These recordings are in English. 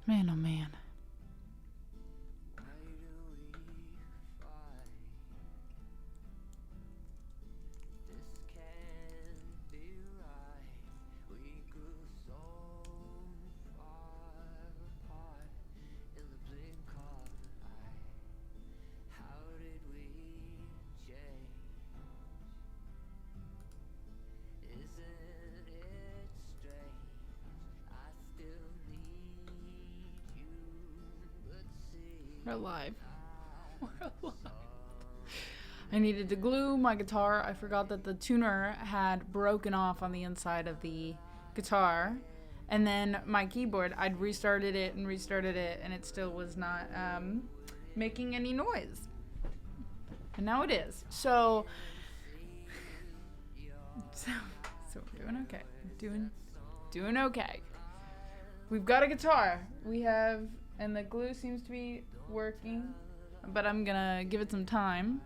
Man, oh man. We're alive. We're alive. I needed to glue my guitar. I forgot that the tuner had broken off on the inside of the guitar. And then my keyboard, I'd restarted it, and it still was not making any noise. And now it is. So we're doing okay. Doing okay. We've got a guitar. And the glue seems to be working, but I'm gonna give it some time.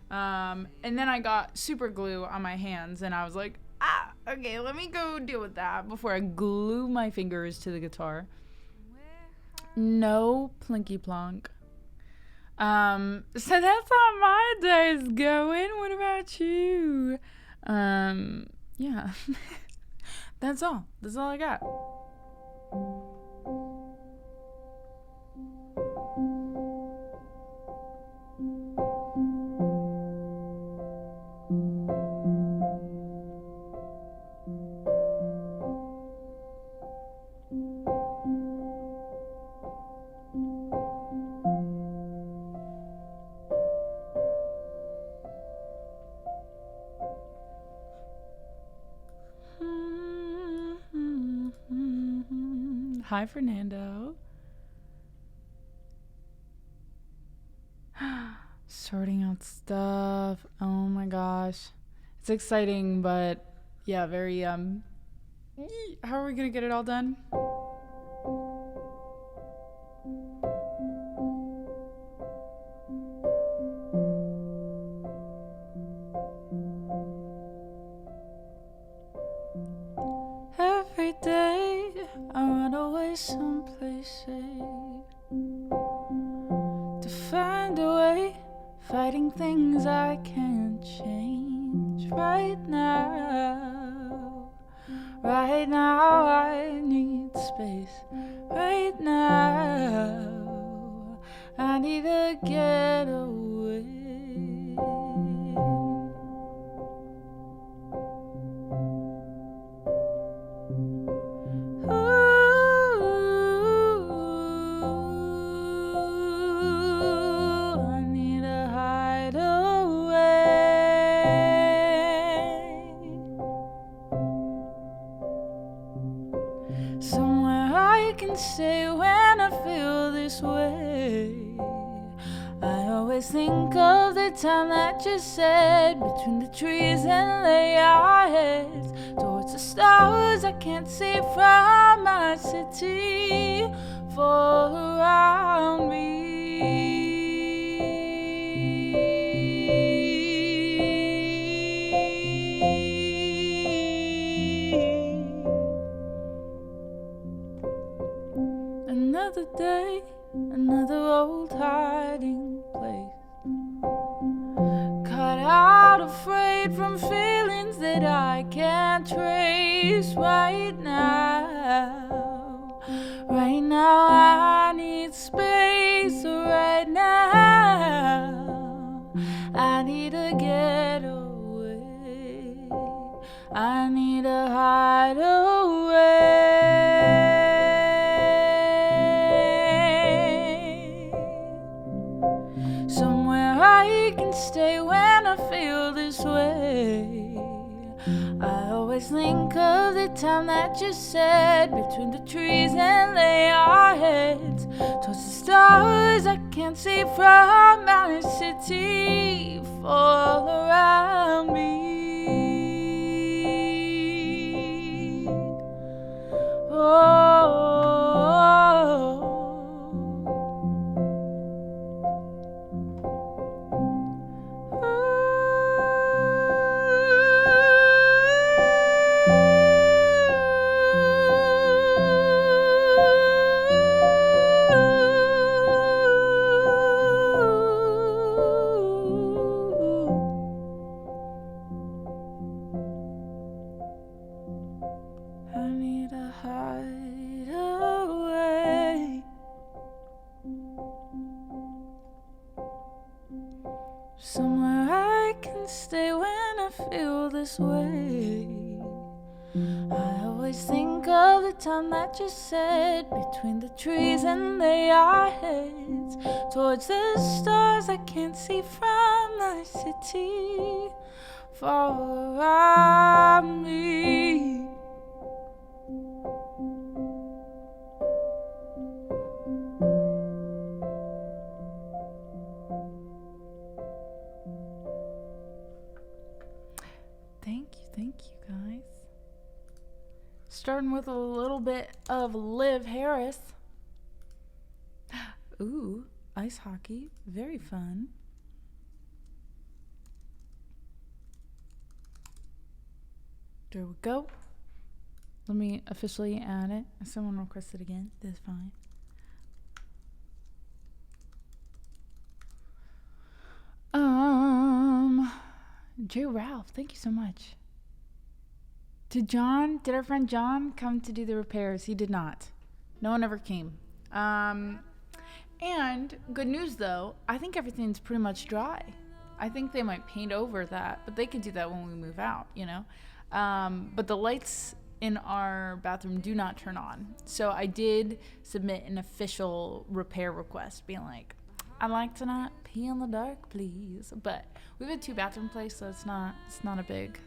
And then I got super glue on my hands, and I was like, okay, let me go deal with that before I glue my fingers to the guitar. No plinky plonk. So that's how my day's going. What about you? Yeah. That's all I got. Hi, Fernando. Sorting out stuff. Oh my gosh. It's exciting, but yeah, very, how are we gonna get it all done? Every day I run away someplace safe to find a way, fighting things I can't change. Right now I need space. Right now I need to get away. Say when I feel this way, I always think of the time that you said between the trees and lay our heads towards the stars I can't see from my city fall around me. Another day, another old hiding place. Cut out, afraid from feelings that I can't trace. Right now I need space. Right now I need to get away. I need to hide away. Stay when I feel this way. I always think of the time that you said between the trees and lay our heads towards the stars I can't see from my city fall around me. Oh. time that you said between the trees and the yards towards the stars I can't see from the city far around me. Thank you guys. Starting with a little bit of Liv Harris. Ooh, ice hockey, very fun. There we go. Let me officially add it. If someone requested again, that's fine. J. Ralph, thank you so much. Did our friend John come to do the repairs? He did not. No one ever came. And good news though, I think everything's pretty much dry. I think they might paint over that, but they could do that when we move out, you know? But the lights in our bathroom do not turn on. So I did submit an official repair request being like, I'd like to not pee in the dark, please. But we have a 2-bathroom place, so it's not a big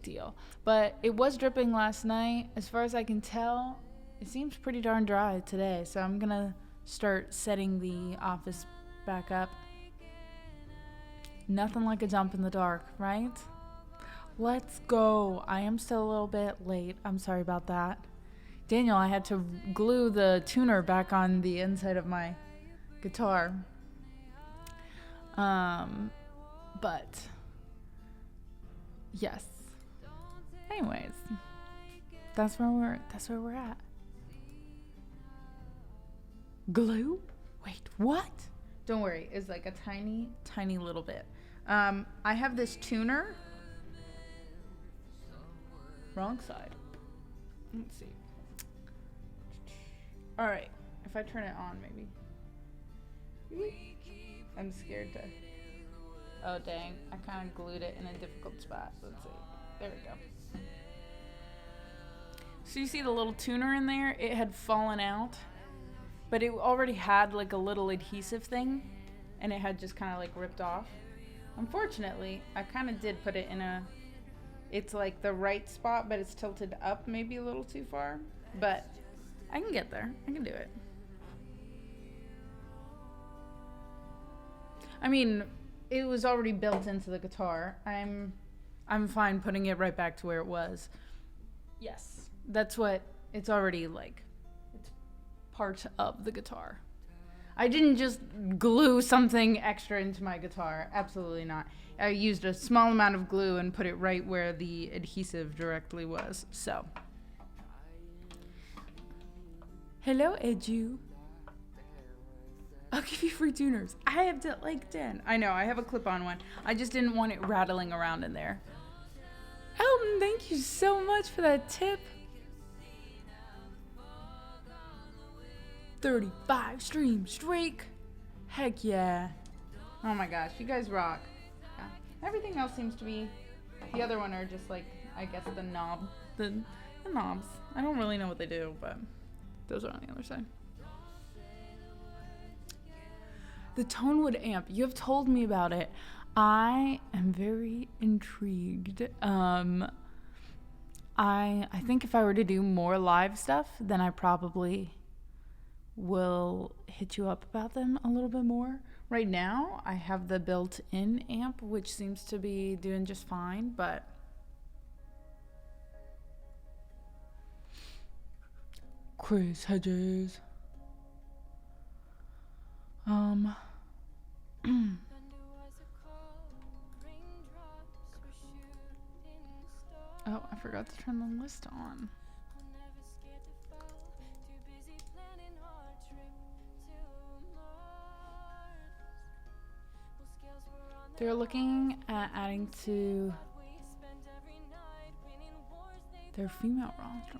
deal. But it was dripping last night. As far as I can tell, it seems pretty darn dry today. So I'm gonna start setting the office back up. Nothing like a jump in the dark, right? Let's go. I am still a little bit late. I'm sorry about that. Daniel, I had to glue the tuner back on the inside of my guitar. But yes. Anyways, that's where we're at. Glue? Wait, what? Don't worry, it's like a tiny little bit. I have this tuner. Wrong side. Let's see. All right, if I turn it on, maybe. I'm scared to. Oh dang! I kind of glued it in a difficult spot. Let's see. There we go. So you see the little tuner in there? It had fallen out, but it already had like a little adhesive thing, and it had just kind of like ripped off. Unfortunately, I kind of did put it in a. It's like the right spot, but it's tilted up maybe a little too far. But I can get there. I can do it. I mean, it was already built into the guitar. I'm fine putting it right back to where it was. Yes, that's what it's already like. It's part of the guitar. I didn't just glue something extra into my guitar. Absolutely not. I used a small amount of glue and put it right where the adhesive directly was. So, hello, Edu. I'll give you free tuners. I have like 10. I know, I have a clip-on one. I just didn't want it rattling around in there. Elton, thank you so much for that tip. 35 stream streak. Heck yeah. Oh my gosh, you guys rock. Yeah. Everything else seems to be, the other one are just like, I guess the knobs. I don't really know what they do, but those are on the other side. The Tonewood amp, you have told me about it. I am very intrigued. I think if I were to do more live stuff, then I probably will hit you up about them a little bit more. Right now, I have the built-in amp, which seems to be doing just fine, but Chris Hedges. Oh, I forgot to turn the list on. They're looking at adding to their female roster.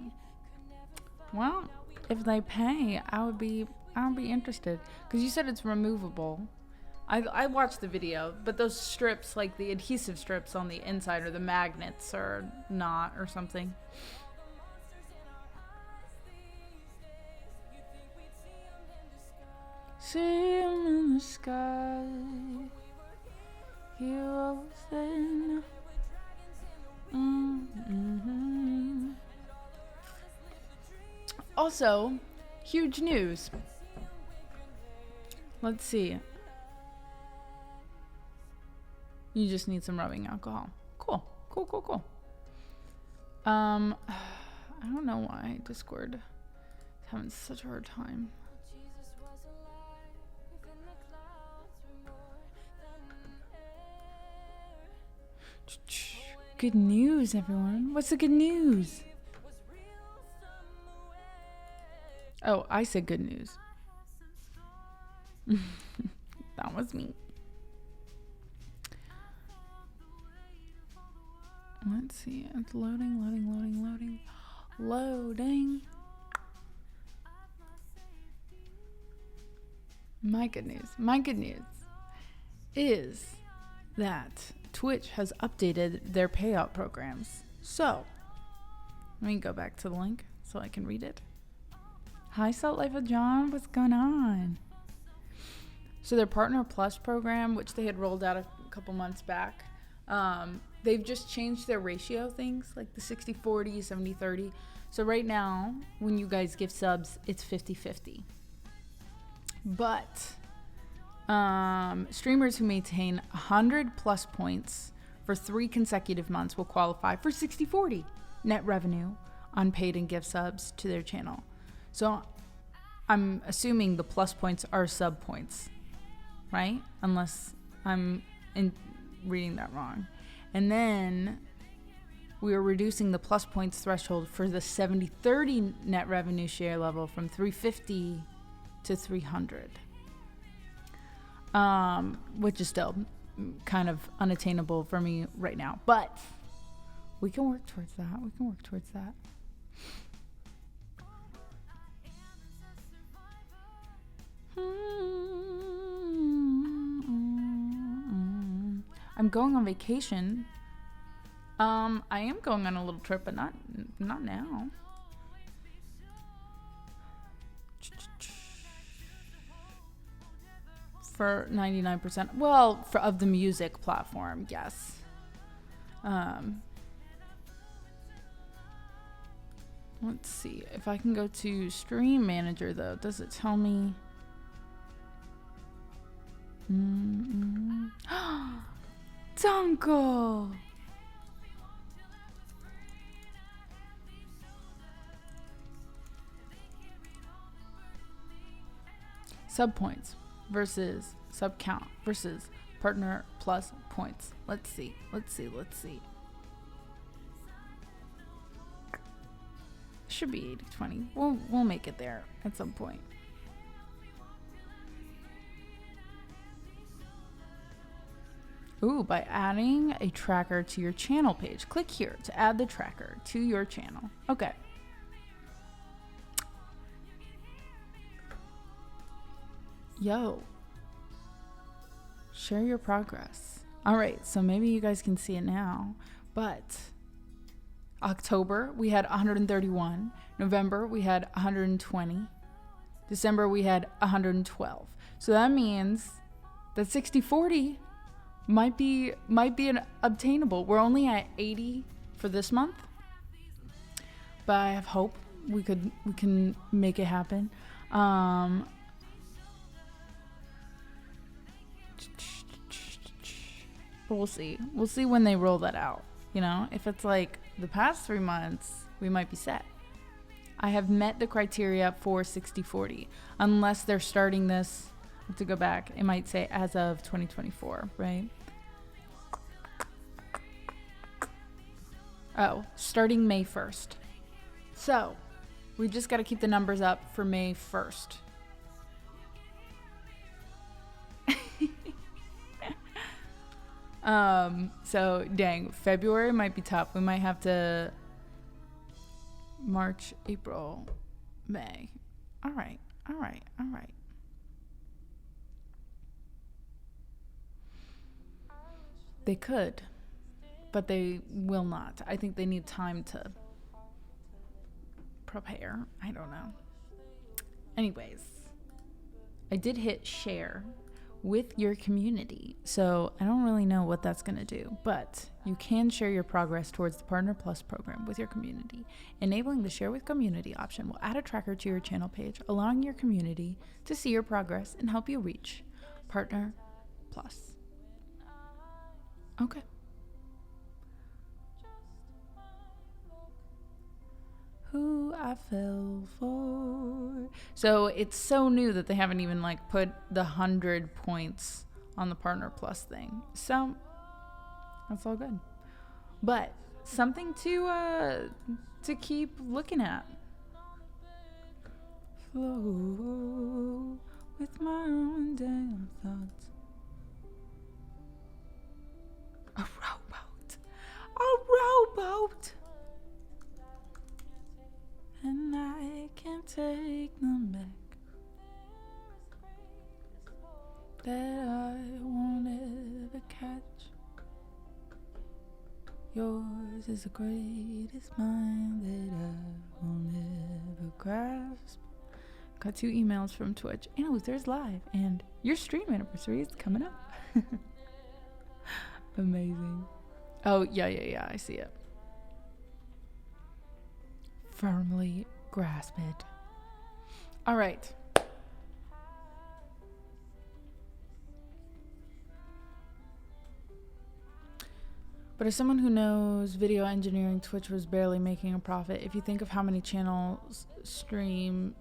Well, if they pay, I would be interested. Because you said it's removable. I watched the video, but those strips, like the adhesive strips on the inside, or the magnets, are not, or something. see him in the sky. Heroes then. Also, huge news. Let's see. You just need some rubbing alcohol. Cool. I don't know why Discord is having such a hard time. Good news, everyone. What's the good news? Oh, I said good news. That was me. Let's see. It's loading. My good news is that Twitch has updated their payout programs. So, let me go back to the link so I can read it. Hi, Salt Life of John. What's going on? So their Partner Plus program, which they had rolled out a couple months back, they've just changed their ratio things, like the 60-40, 70-30. So right now, when you guys give subs, it's 50-50. But streamers who maintain 100 plus points for 3 consecutive months will qualify for 60-40 net revenue on paid and gift subs to their channel. So I'm assuming the plus points are sub points, right? Unless I'm reading that wrong. And then we are reducing the plus points threshold for the 70-30 net revenue share level from 350 to 300. Which is still kind of unattainable for me right now. But we can work towards that. I'm going on vacation. I am going on a little trip, but not now. For 99%. Well, of the music platform, yes. Let's see. If I can go to Stream Manager, though, does it tell me? Dunkel! Sub points versus sub count versus Partner Plus points. Let's see. Should be 80-20. We'll make it there at some point. Ooh, by adding a tracker to your channel page. Click here to add the tracker to your channel. Okay. Yo. Share your progress. All right, so maybe you guys can see it now, but October, we had 131. November, we had 120. December, we had 112. So that means that 60-40 might be an obtainable. We're only at 80 for this month, but I have hope we can make it happen. But we'll see. We'll see when they roll that out. You know, if it's like the past 3 months, we might be set. I have met the criteria for 60-40. Unless they're starting this, I have to go back. It might say as of 2024, right? Oh, starting May 1st. So, we just got to keep the numbers up for May 1st. So dang, February might be tough. We might have to March, April, May. All right. They could, but they will not. I think they need time to prepare. I don't know. Anyways, I did hit share with your community, so I don't really know what that's going to do, but you can share your progress towards the Partner Plus program with your community. Enabling the Share with Community option will add a tracker to your channel page, allowing your community to see your progress and help you reach Partner Plus. Okay. Who I fell for. So it's so new that they haven't even like put the 100 points on the Partner Plus thing. So that's all good. But something to keep looking at. Flow with my own damn thoughts. A rowboat. A rowboat. And I can't take them back. That I won't ever catch. Yours is the greatest mind that I will never grasp. Got 2 emails from Twitch. Anna Luther's live, and your stream anniversary is coming up. Amazing. Oh, yeah, I see it. Firmly grasp it. All right. But as someone who knows video engineering, Twitch was barely making a profit. If you think of how many channels stream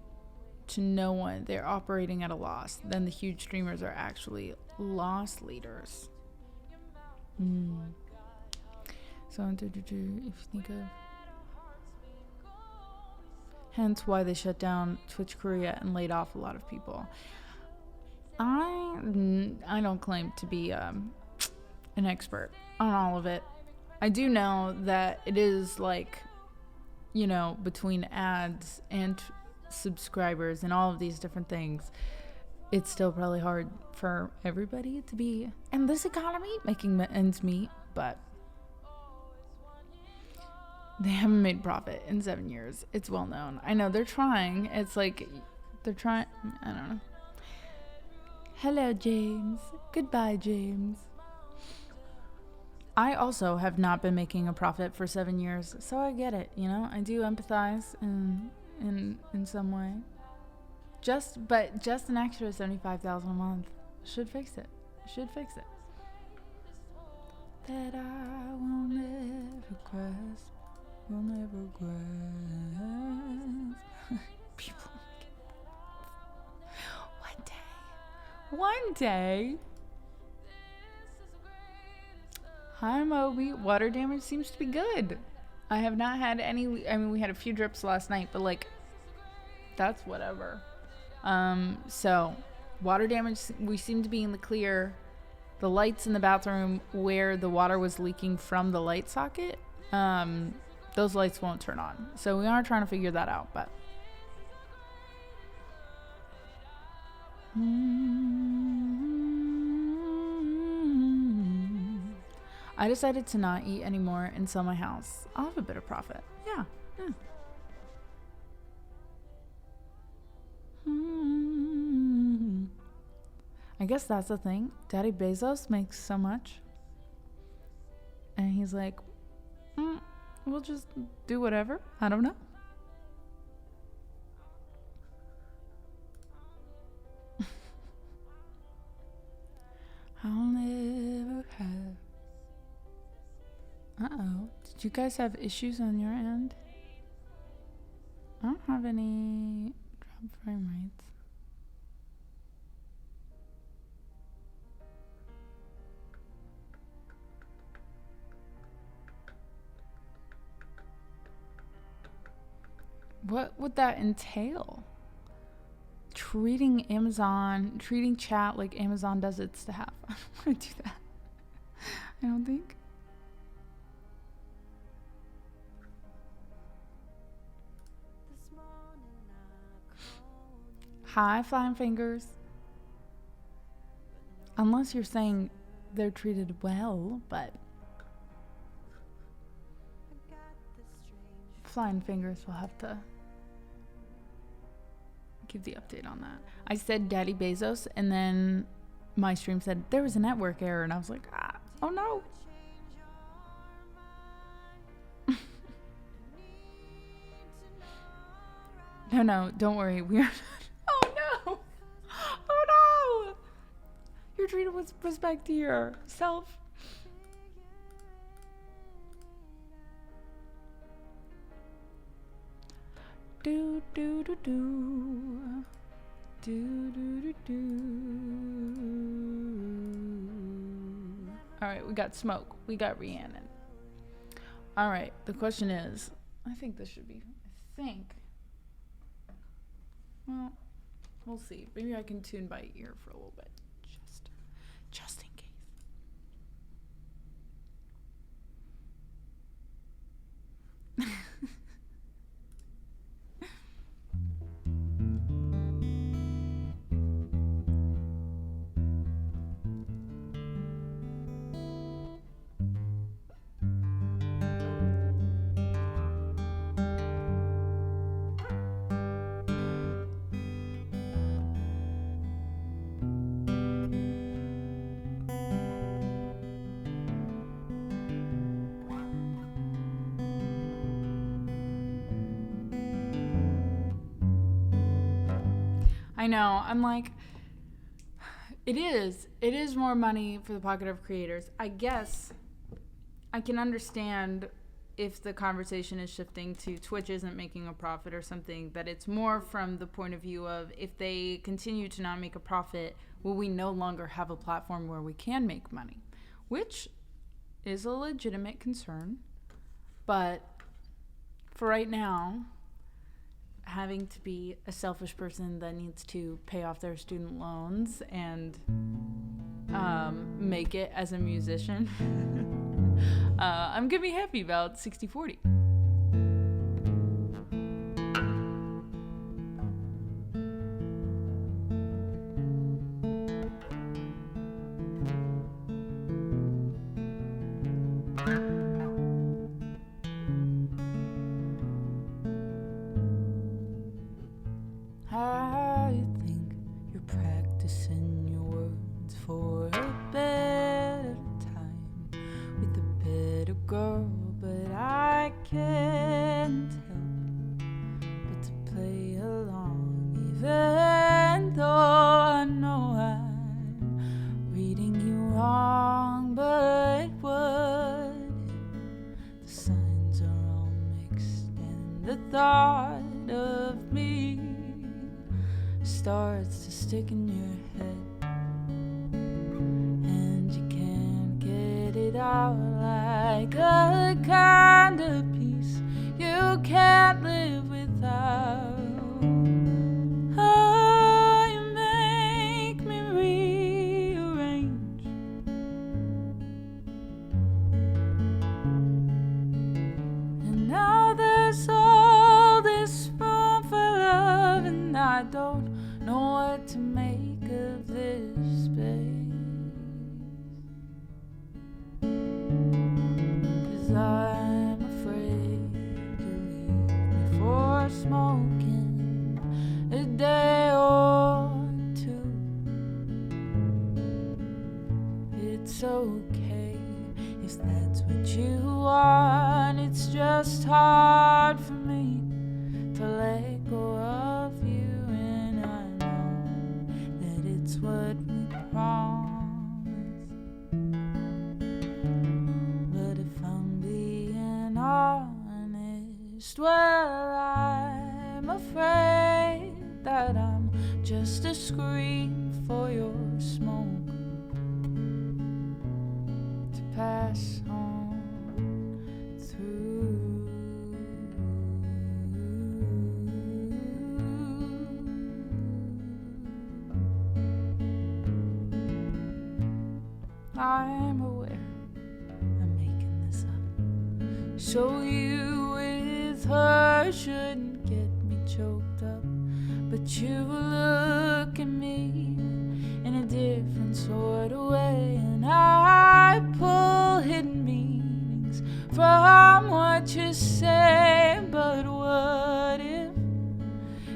to no one, they're operating at a loss. Then the huge streamers are actually loss leaders. So if you think of, hence why they shut down Twitch Korea and laid off a lot of people. I don't claim to be an expert on all of it. I do know that it is like, you know, between ads and subscribers and all of these different things, it's still probably hard for everybody to be in this economy making ends meet, but they haven't made profit in 7 years. It's well known. I know they're trying. It's like they're trying. I don't know. Hello, James. Goodbye, James. I also have not been making a profit for 7 years, so I get it. You know, I do empathize in some way. Just an extra $75,000 a month should fix it. That I will never grasp. Will never grasp. People. One day. Hi, Moby. Water damage seems to be good. I have not had any. I mean, we had a few drips last night, but like, that's whatever. So water damage, we seem to be in the clear. The lights in the bathroom where the water was leaking from the light socket, those lights won't turn on. So we are trying to figure that out, but I decided to not eat anymore and sell my house. I'll have a bit of profit. Yeah. I guess that's the thing. Daddy Bezos makes so much. And he's like, we'll just do whatever. I don't know. I'll never have. Uh-oh. Did you guys have issues on your end? I don't have any drop frame rates. What would that entail? Treating chat like Amazon does its staff. I don't want to do that. I don't think. Hi, Flying Fingers. Unless you're saying they're treated well, but Flying Fingers will have to give the update on that. I said Daddy Bezos, and then my stream said there was a network error, and I was like, oh no. No, don't worry. We are. Oh no! Oh no! You're treated with respect to yourself. Do do do do. Do do do do. All right, we got Smoke. We got Rhiannon. All right, the question is, I think this should be. Well, we'll see. Maybe I can tune by ear for a little bit, just in case. I know. I'm like, it is more money for the pocket of creators. I guess I can understand if the conversation is shifting to Twitch isn't making a profit or something, that it's more from the point of view of if they continue to not make a profit, will we no longer have a platform where we can make money? Which is a legitimate concern. But for right now, having to be a selfish person that needs to pay off their student loans and make it as a musician, I'm gonna be happy about 60-40. I think you're practicing your words for a better time with a better girl, but I can't help but to play along, even though I know I'm reading you wrong. But what if the signs are all mixed and the thought of me starts to stick in your head, and you can't get it out, like a kind of peace you can't live without. Oh, you make me rearrange, and now there's all this room for love, and I don't know what to make of this space, 'cause I'm afraid to leave me for smoking a day or two. It's okay if that's what you want, it's just hard for me to let go of you. It's what we promised. But if I'm being honest, well, I'm afraid that I'm just a scream for your smoke to pass on through. I'm aware I'm making this up, so you with her shouldn't get me choked up, but you look at me in a different sort of way, and I pull hidden meanings from what you say. But what if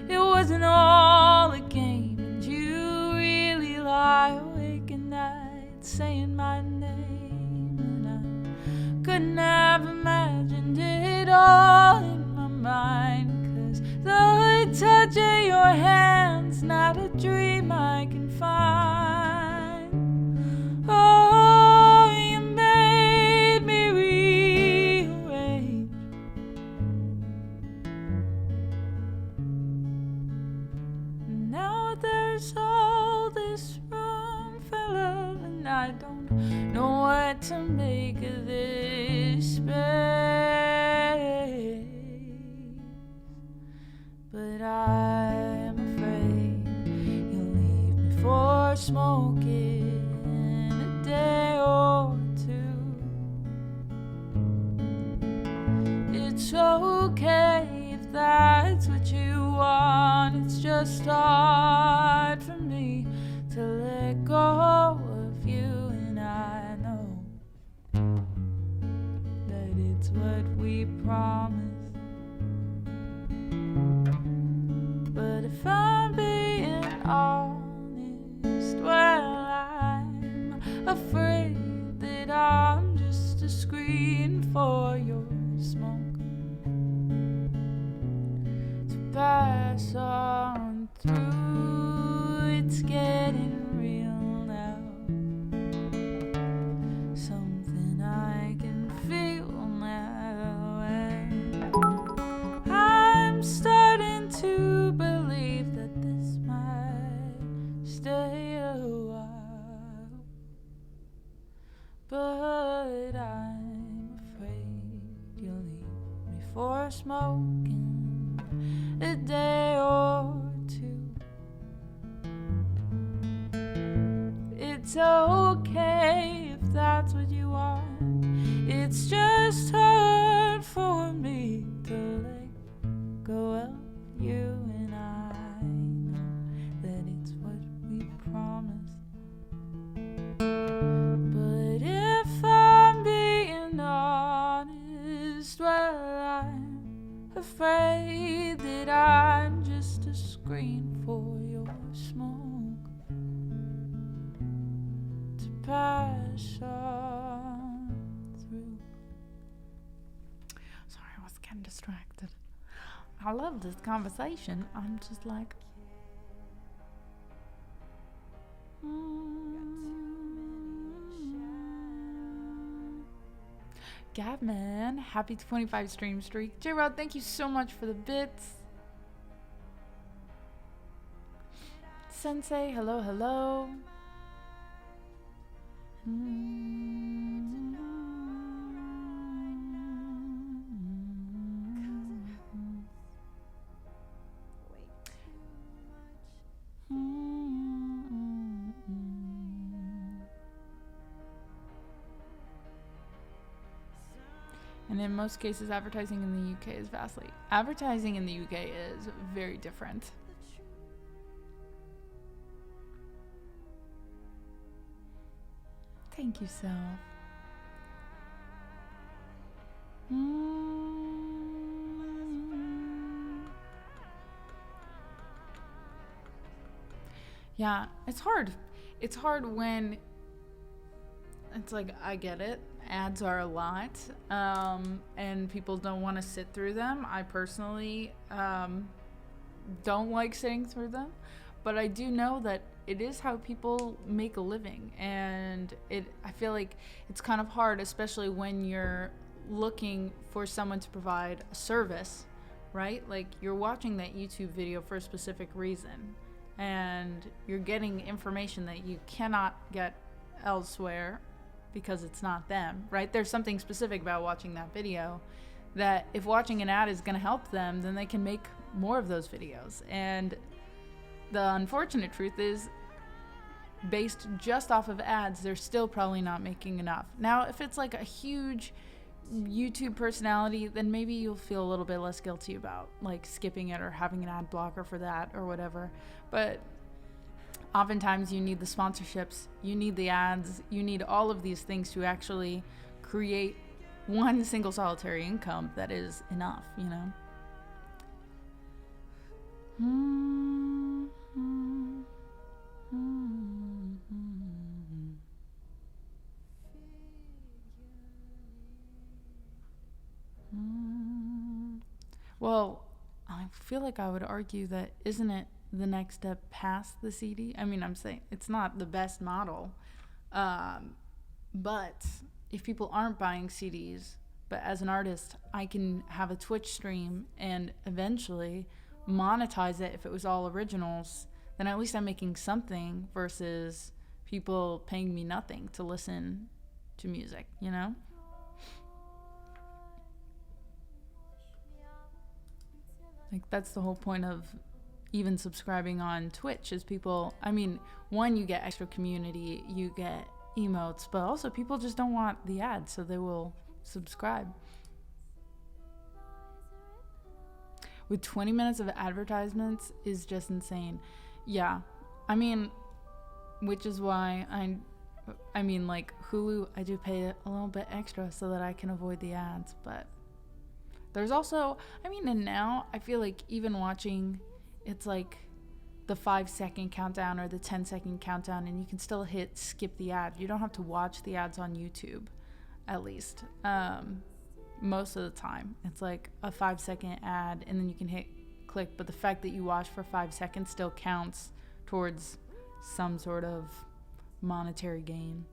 it wasn't all smoke in a day or two. It's okay if that's what you want. It's just hard for me to let go of you, and I know that it's what we promised. But if I'm being honest, well, I'm afraid that I'm just a screen for your smoke to pass on through. It's getting real now, something I can feel now, and I'm starting to believe that this might stay a while, but I'm afraid you'll leave me for smoking a day or two. It's okay if that's what you want. It's just hard for me to let go of you, and I know that it's what we promised. But if I'm being honest, well, I'm afraid that I'm just a screen for your smoke to pass on through. Sorry, I was getting distracted. I love this conversation. I'm just like, Gavman, happy 25 stream streak. J-Rod, thank you so much for the bits. Sensei, hello, hello. And in most cases, advertising in the UK is vastly. Advertising in the UK is very different. Thank you, Self. Yeah, it's hard. It's hard when it's like, I get it. Ads are a lot, and people don't want to sit through them. I personally don't like sitting through them, but I do know that it is how people make a living, and I feel like it's kind of hard, especially when you're looking for someone to provide a service, right? Like, you're watching that YouTube video for a specific reason, and you're getting information that you cannot get elsewhere because it's not them, right? There's something specific about watching that video that if watching an ad is going to help them, then they can make more of those videos. And the unfortunate truth is, based just off of ads, they're still probably not making enough. Now, if it's like a huge YouTube personality, then maybe you'll feel a little bit less guilty about like skipping it or having an ad blocker for that or whatever. But oftentimes you need the sponsorships, you need the ads, you need all of these things to actually create one single solitary income that is enough, you know? Well, I feel like I would argue that isn't it the next step past the CD? I mean, I'm saying it's not the best model, but if people aren't buying CDs, but as an artist, I can have a Twitch stream and eventually monetize it if it was all originals, then at least I'm making something versus people paying me nothing to listen to music, you know? Like, that's the whole point of even subscribing on Twitch is people, I mean, one, you get extra community, you get emotes, but also people just don't want the ads, so they will subscribe. With 20 minutes of advertisements is just insane. Yeah, I mean, which is why I mean, like Hulu, I do pay a little bit extra so that I can avoid the ads, but there's also, I mean, and now I feel like even watching, it's like the 5-second countdown or the 10-second countdown, and you can still hit skip the ad. You don't have to watch the ads on YouTube, at least. Most of the time, it's like a 5-second ad, and then you can hit click. But the fact that you watch for 5 seconds still counts towards some sort of monetary gain.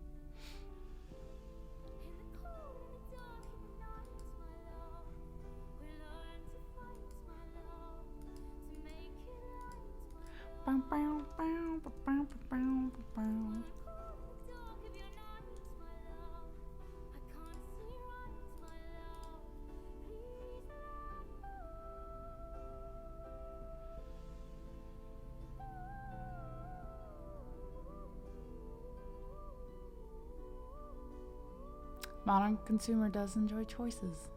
Modern consumer does enjoy choices.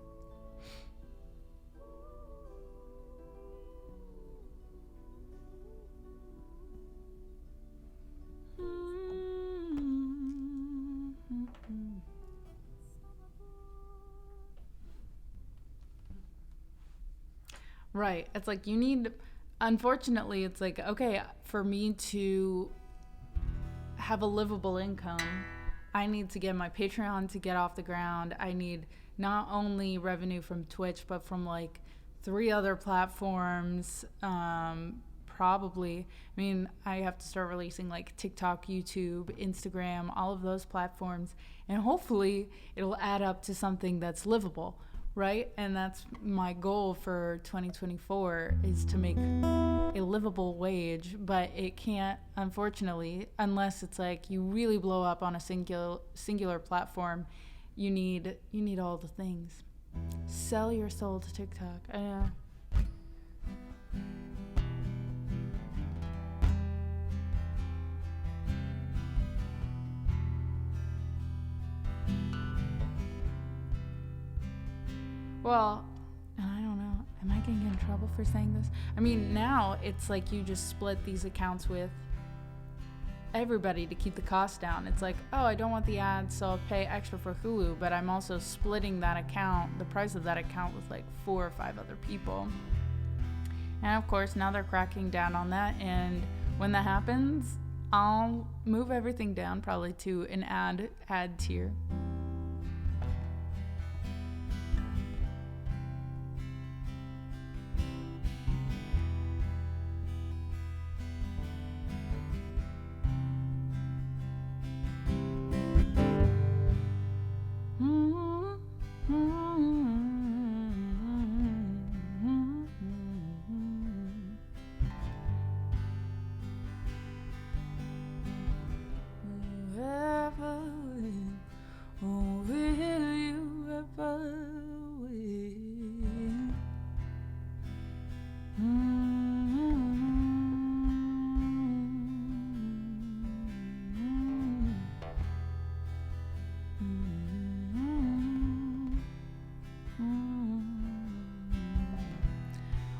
Right. It's like you need, unfortunately, it's like, okay, for me to have a livable income, I need to get my Patreon to get off the ground. I need not only revenue from Twitch, but from like 3 other platforms, probably. I mean, I have to start releasing like TikTok, YouTube, Instagram, all of those platforms. And hopefully it'll add up to something that's livable, right? And that's my goal for 2024 is to make a livable wage, but it can't, unfortunately, unless it's like you really blow up on a singular platform. You need all the things. Sell your soul to TikTok. I know. Well, I don't know. Am I going to get in trouble for saying this? I mean, now it's like you just split these accounts with everybody to keep the cost down. It's like, oh, I don't want the ads, so I'll pay extra for Hulu, but I'm also splitting that account, the price of that account, with like 4 or 5 other people. And of course, now they're cracking down on that, and when that happens, I'll move everything down probably to an ad tier.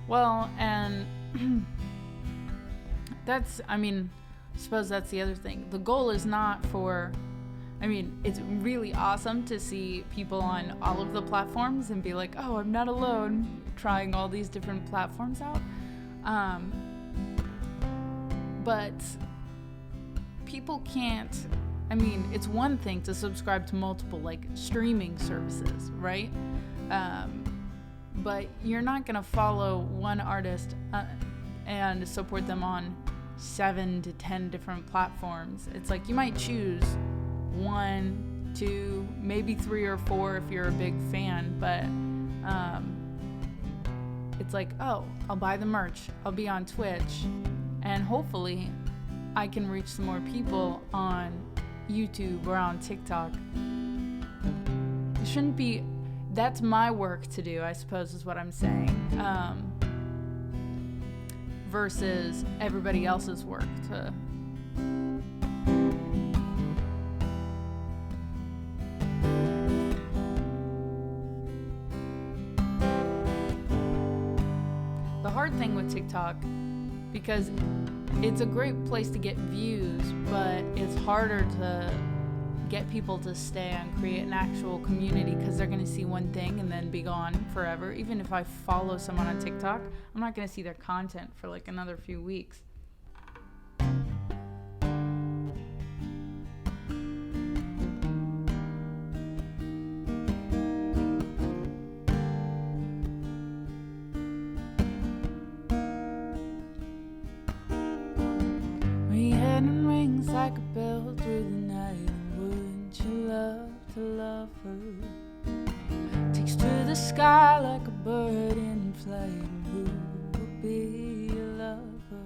Well, and that's, I mean, I suppose that's the other thing. The goal is not for, I mean, it's really awesome to see people on all of the platforms and be like, oh, I'm not alone trying all these different platforms out. But people can't, I mean, it's one thing to subscribe to multiple, like, streaming services, right? But you're not going to follow one artist and support them on 7 to 10 different platforms. It's like you might choose 1, 2, maybe 3 or 4 if you're a big fan, but it's like, oh, I'll buy the merch, I'll be on Twitch, and hopefully I can reach some more people on YouTube or on TikTok. It shouldn't be, that's my work to do, I suppose is what I'm saying. versus everybody else's work to the hard thing with TikTok, because it's a great place to get views, but it's harder to get people to stay and create an actual community, because they're going to see one thing and then be gone forever. Even if I follow someone on TikTok, I'm not going to see their content for like another few weeks. We had rings like a bell through the night. Wouldn't you love to love her? Takes to the sky like a bird in flight. Who will be your lover?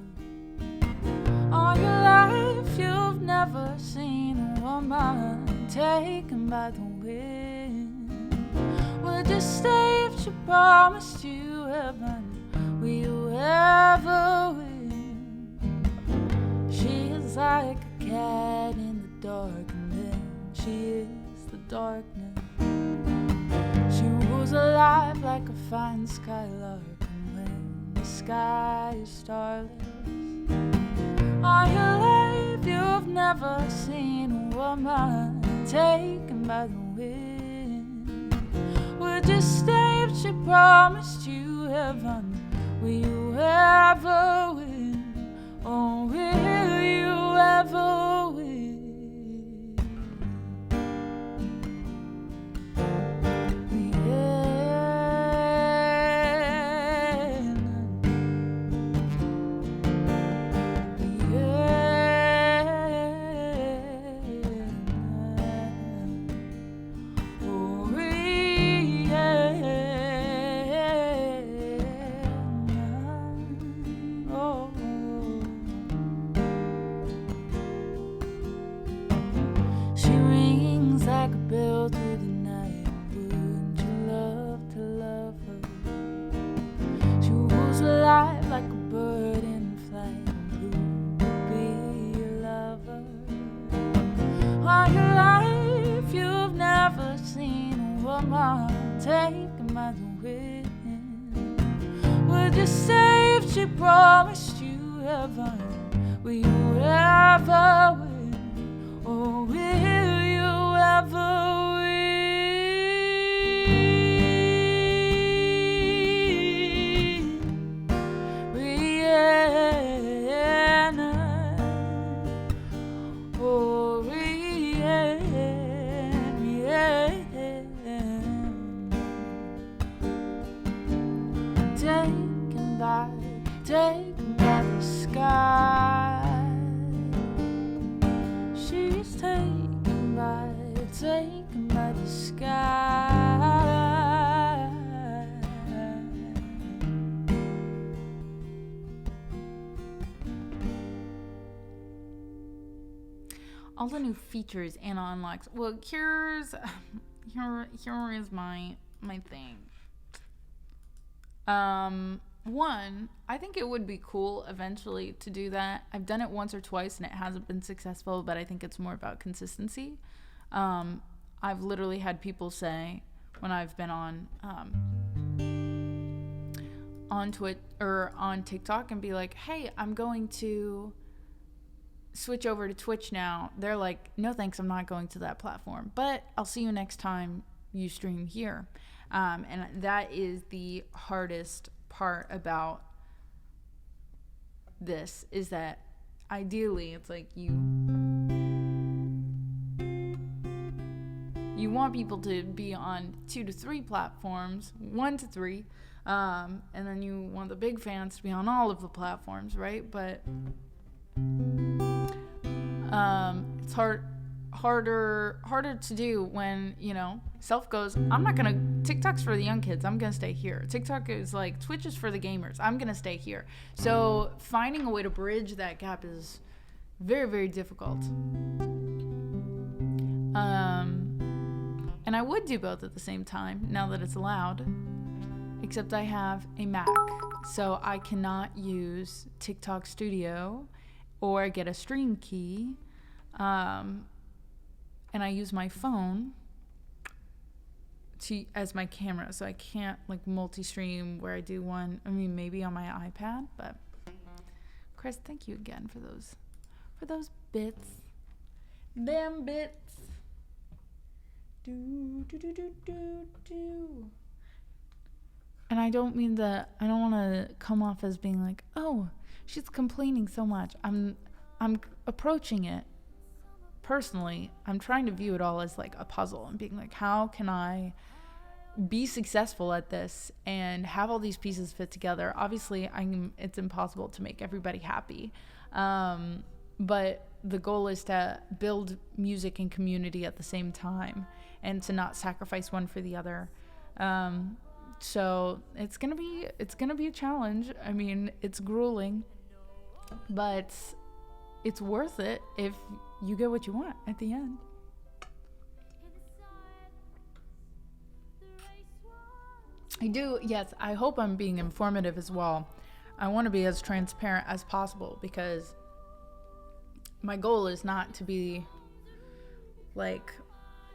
All your life you've never seen a woman taken by the wind. Would you stay if she promised you heaven? Will you ever win? She is like a cat in the dark, and then she is the darkness. She rules alive like a fine skylark, and when the sky is starless. All your life you've never seen a woman taken by the wind. Would you stay if she promised you heaven? Will you ever win? Oh, will you ever win? She rings like a bell through the night. Wouldn't you love to love her? She rules alive like a bird in flight. Who will be your lover? All your life you've never seen a woman taken by the wind. Would you stay if she promised you heaven? Will you ever win? Or will you ever win? Rihanna, oh Rihanna, taken by the sky. She's taken by the sky. All the new features Anna unlocks. Well, here is my thing. One, I think it would be cool eventually to do that. I've done it once or twice and it hasn't been successful, but I think it's more about consistency. I've literally had people say when I've been on Twitch or on TikTok and be like, "Hey, I'm going to switch over to Twitch now." They're like, "No thanks, I'm not going to that platform, but I'll see you next time you stream here." And that is the hardest part about this, is that ideally it's like you want people to be on 2 to 3 platforms, 1 to 3, and then you want the big fans to be on all of the platforms, right? But it's harder to do when, self goes, TikTok's for the young kids, I'm gonna stay here. TikTok is like, Twitch is for the gamers, I'm gonna stay here. So finding a way to bridge that gap is very, very difficult. And I would do both at the same time now that it's allowed, except I have a Mac So I cannot use TikTok Studio or get a stream key. And I use my phone as my camera, so I can't like multi-stream where I do one. I mean, maybe on my iPad, but Chris, thank you again for those bits. Them bits. Do do do do do do. And I don't want to come off as being like, oh, she's complaining so much. I'm approaching it personally. I'm trying to view it all as like a puzzle and being like, how can I be successful at this and have all these pieces fit together? Obviously, it's impossible to make everybody happy. But the goal is to build music and community at the same time and to not sacrifice one for the other. So it's gonna be a challenge. I mean, it's grueling, but it's worth it if you get what you want at the end. I do, yes, I hope I'm being informative as well. I want to be as transparent as possible because my goal is not to be like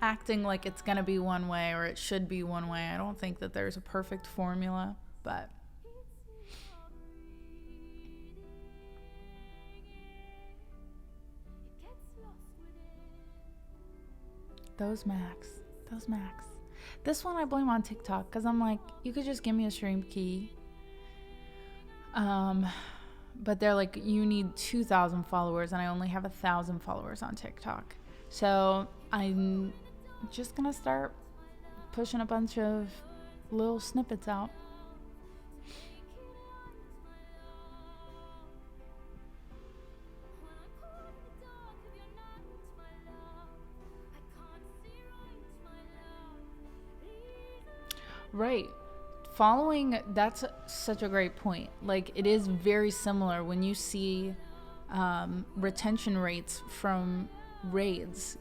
acting like it's going to be one way or it should be one way. I don't think that there's a perfect formula, but those Macs. This one I blame on TikTok because I'm like, you could just give me a stream key. But they're like, you need 2,000 followers and I only have 1,000 followers on TikTok. So I'm just gonna start pushing a bunch of little snippets out. Right. Following, that's such a great point. Like, it is very similar when you see retention rates from raids.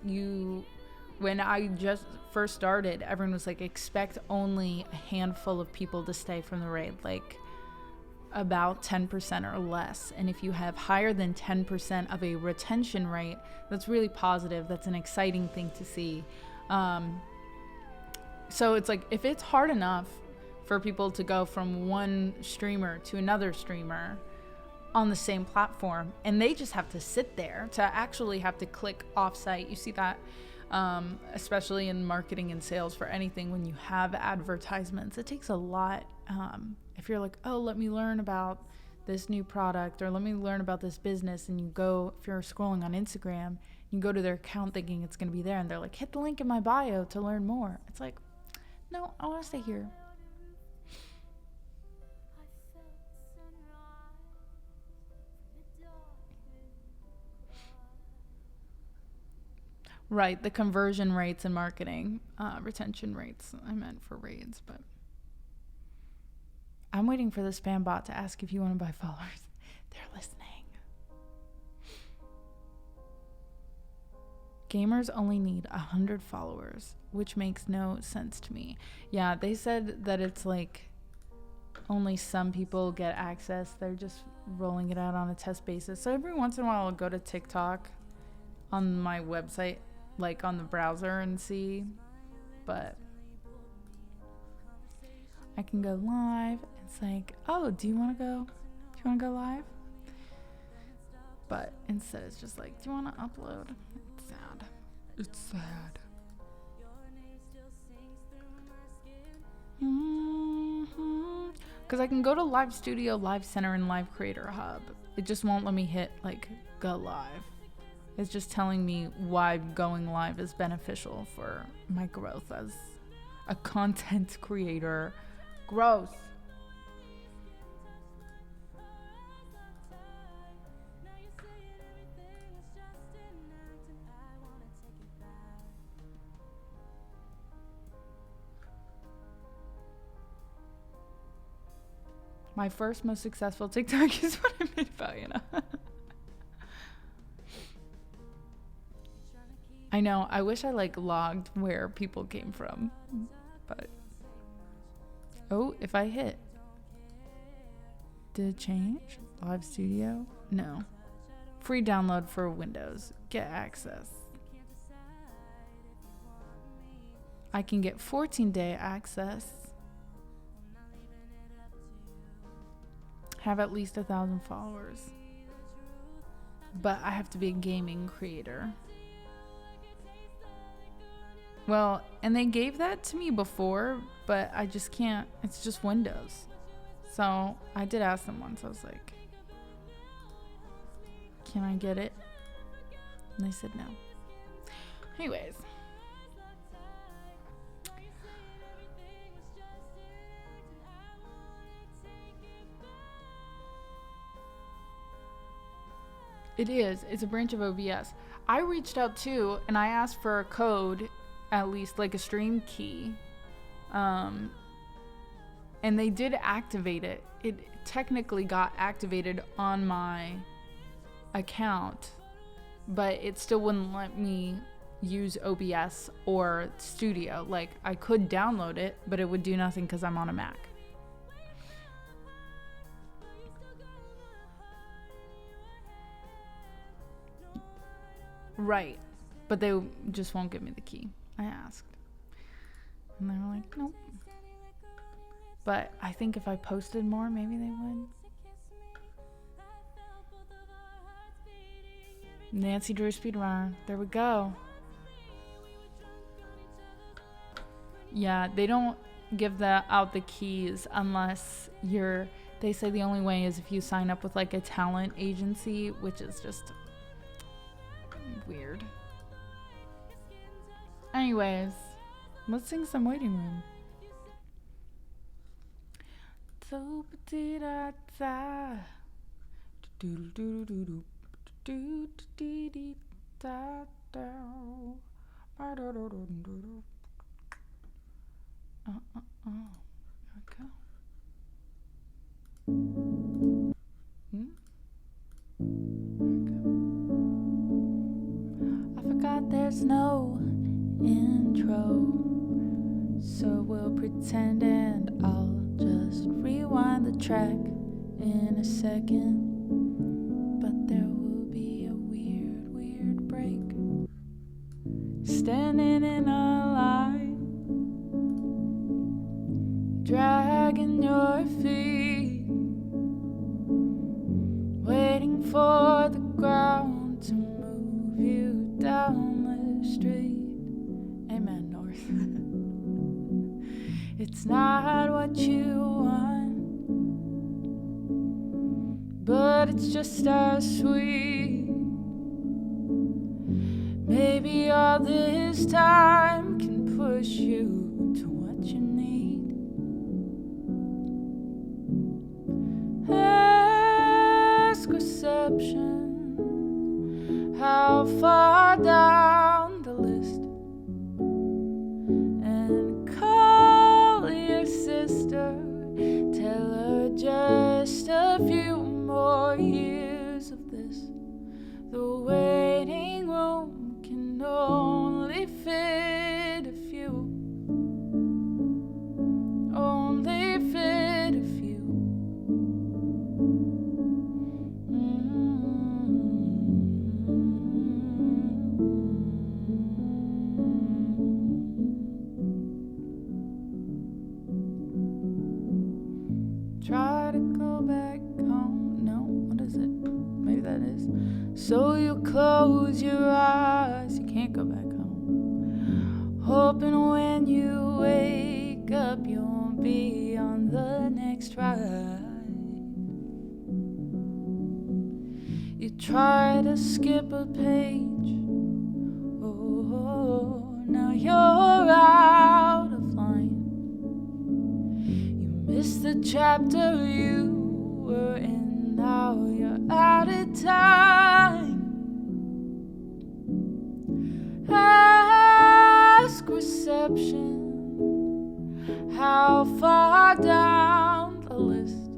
When I just first started, everyone was like, expect only a handful of people to stay from the raid, like about 10% or less. And if you have higher than 10% of a retention rate, that's really positive. That's an exciting thing to see. So it's like, if it's hard enough for people to go from one streamer to another streamer on the same platform, and they just have to sit there to actually have to click offsite. You see that especially in marketing and sales for anything. When you have advertisements, it takes a lot. If you're like, oh, let me learn about this new product, or let me learn about this business, and you go, if you're scrolling on Instagram, you go to their account thinking it's going to be there, and they're like, hit the link in my bio to learn more. It's like, no, I want to stay here. Right, the conversion rates in marketing, retention rates, I meant for raids, but I'm waiting for the spam bot to ask if you want to buy followers. They're listening. Gamers only need 100 followers, which makes no sense to me. Yeah, they said that it's like only some people get access. They're just rolling it out on a test basis. So every once in a while I'll go to TikTok on my website, like on the browser, and see, but I can go live. It's like, oh, do you want to go live? But instead it's just like, do you want to upload? It's sad. Because I can go to Live Studio, Live Center, and Live Creator Hub. It just won't let me hit like go live. It's just telling me why going live is beneficial for my growth as a content creator. Gross. My first most successful TikTok is what I made about, you know. I know, I wish I like logged where people came from, but oh, if I hit, Did it change? Live Studio? No. Free download for Windows. Get access. I can get 14-day access. Have at least 1,000 followers. But I have to be a gaming creator. Well, and they gave that to me before, but I just can't. It's just Windows. So I did ask them once. I was like, can I get it? And they said no. Anyways. It is. It's a branch of OBS. I reached out too, and I asked for a code, at least like a stream key. And they did activate it. It technically got activated on my account, but it still wouldn't let me use OBS or Studio. Like, I could download it, but it would do nothing because I'm on a Mac. Right. But they just won't give me the key. I asked. And they were like, nope. But I think if I posted more, maybe they would. Nancy Drew Speedrunner. There we go. Yeah, they don't give out the keys unless you're... They say the only way is if you sign up with like a talent agency, which is just... weird. Anyways, let's sing some Waiting Room. I forgot there's no intro, so we'll pretend and I'll just rewind the track in a second. But there will be a weird break. Standing in a line, dragging your feet, waiting for the ground to move you down the street. Amen, North. It's not what you want, but it's just as sweet. Maybe all this time can push you to what you need. Ask reception how far down the list, and call your sister, tell her just a few more years of this. The waiting room can only fit a few, only fit a few. Try to go back home. No, what is it? Maybe that is. So you close your eyes, you can't go back home, hoping when you wake up you'll be on the next ride. You try to skip a page, oh, now you're out of line. You missed the chapter you were in, now you're out of time. Ask reception how far down the list,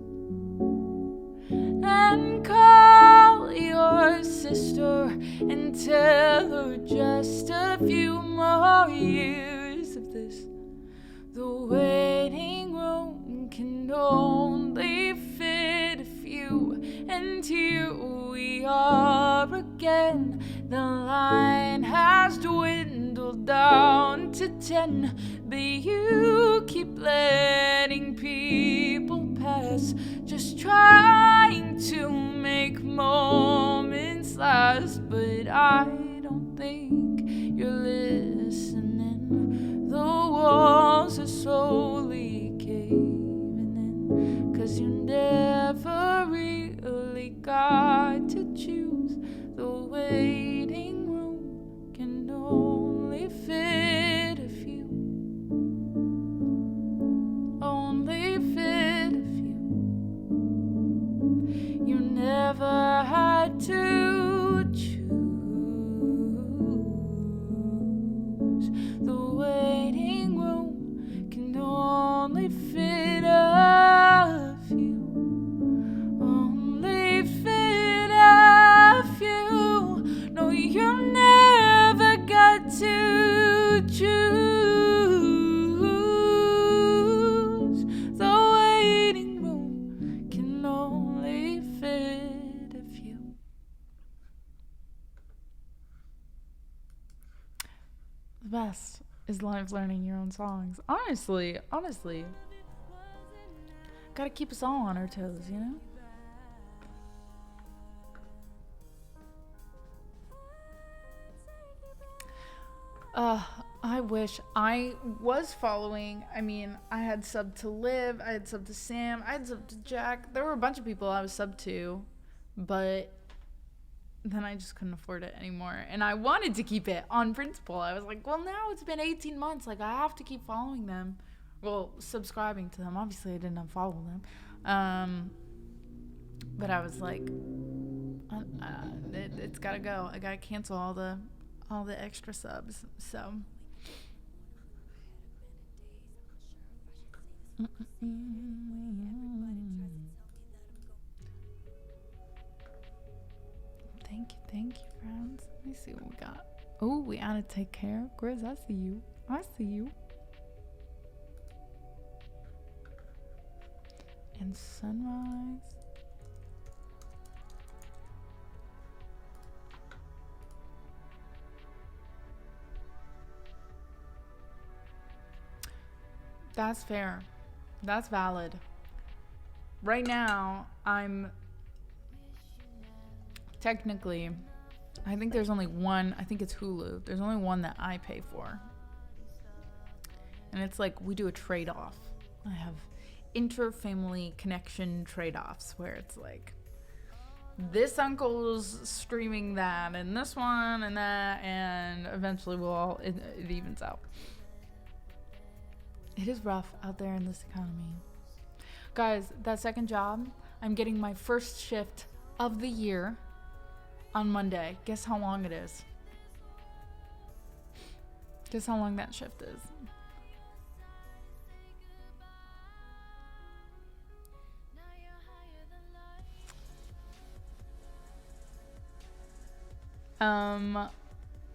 and call your sister and tell her just a few more years of this. The waiting room can only fit a And here we are again. The line has dwindled down to 10, but you keep letting people pass, just trying to make moments last. But I don't think you're listening. The walls are slowly caving in, 'cause you never really got to choose. The waiting room can only fit a few. Only fit a few. You never had to choose. The waiting room can only fit a few. Only fit a few. No, you never got to choose. The waiting room can only fit a few. The best is live learning your own songs. Honestly. Gotta keep us all on our toes, you know? I wish I was following. I mean, I had sub to Liv, I had sub to Sam, I had sub to Jack. There were a bunch of people I was sub to, but then I just couldn't afford it anymore. And I wanted to keep it on principle. I was like, well, now it's been 18 months. Like, I have to keep following them. Well, subscribing to them. Obviously, I didn't unfollow them. But I was like, it's gotta go. I gotta cancel all the extra subs. So thank you, friends. Let me see what we got. Oh, we gotta take care. Grizz, I see you. And sunrise. That's fair. That's valid. Right now, I'm technically, I think there's only one, I think it's Hulu. There's only one that I pay for. And it's like we do a trade-off. I have inter-family connection trade-offs where it's like this uncle's streaming that and this one and that, and eventually it evens out. It is rough out there in this economy. Guys, that second job, I'm getting my first shift of the year on Monday. Guess how long it is? Guess how long that shift is?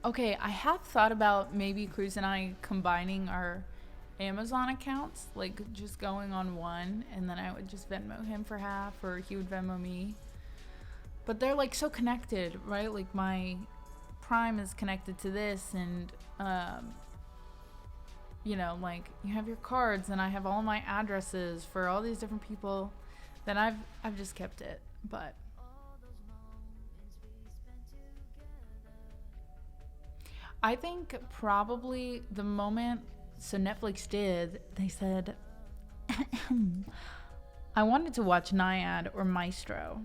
Okay, I have thought about maybe Cruz and I combining our Amazon accounts, like just going on one, and then I would just Venmo him for half, or he would Venmo me. But they're like so connected, right? Like my Prime is connected to this, and you know, like you have your cards, and I have all my addresses for all these different people. Then I've just kept it, but I think probably the moment. So Netflix did, they said, I wanted to watch Naiad or Maestro.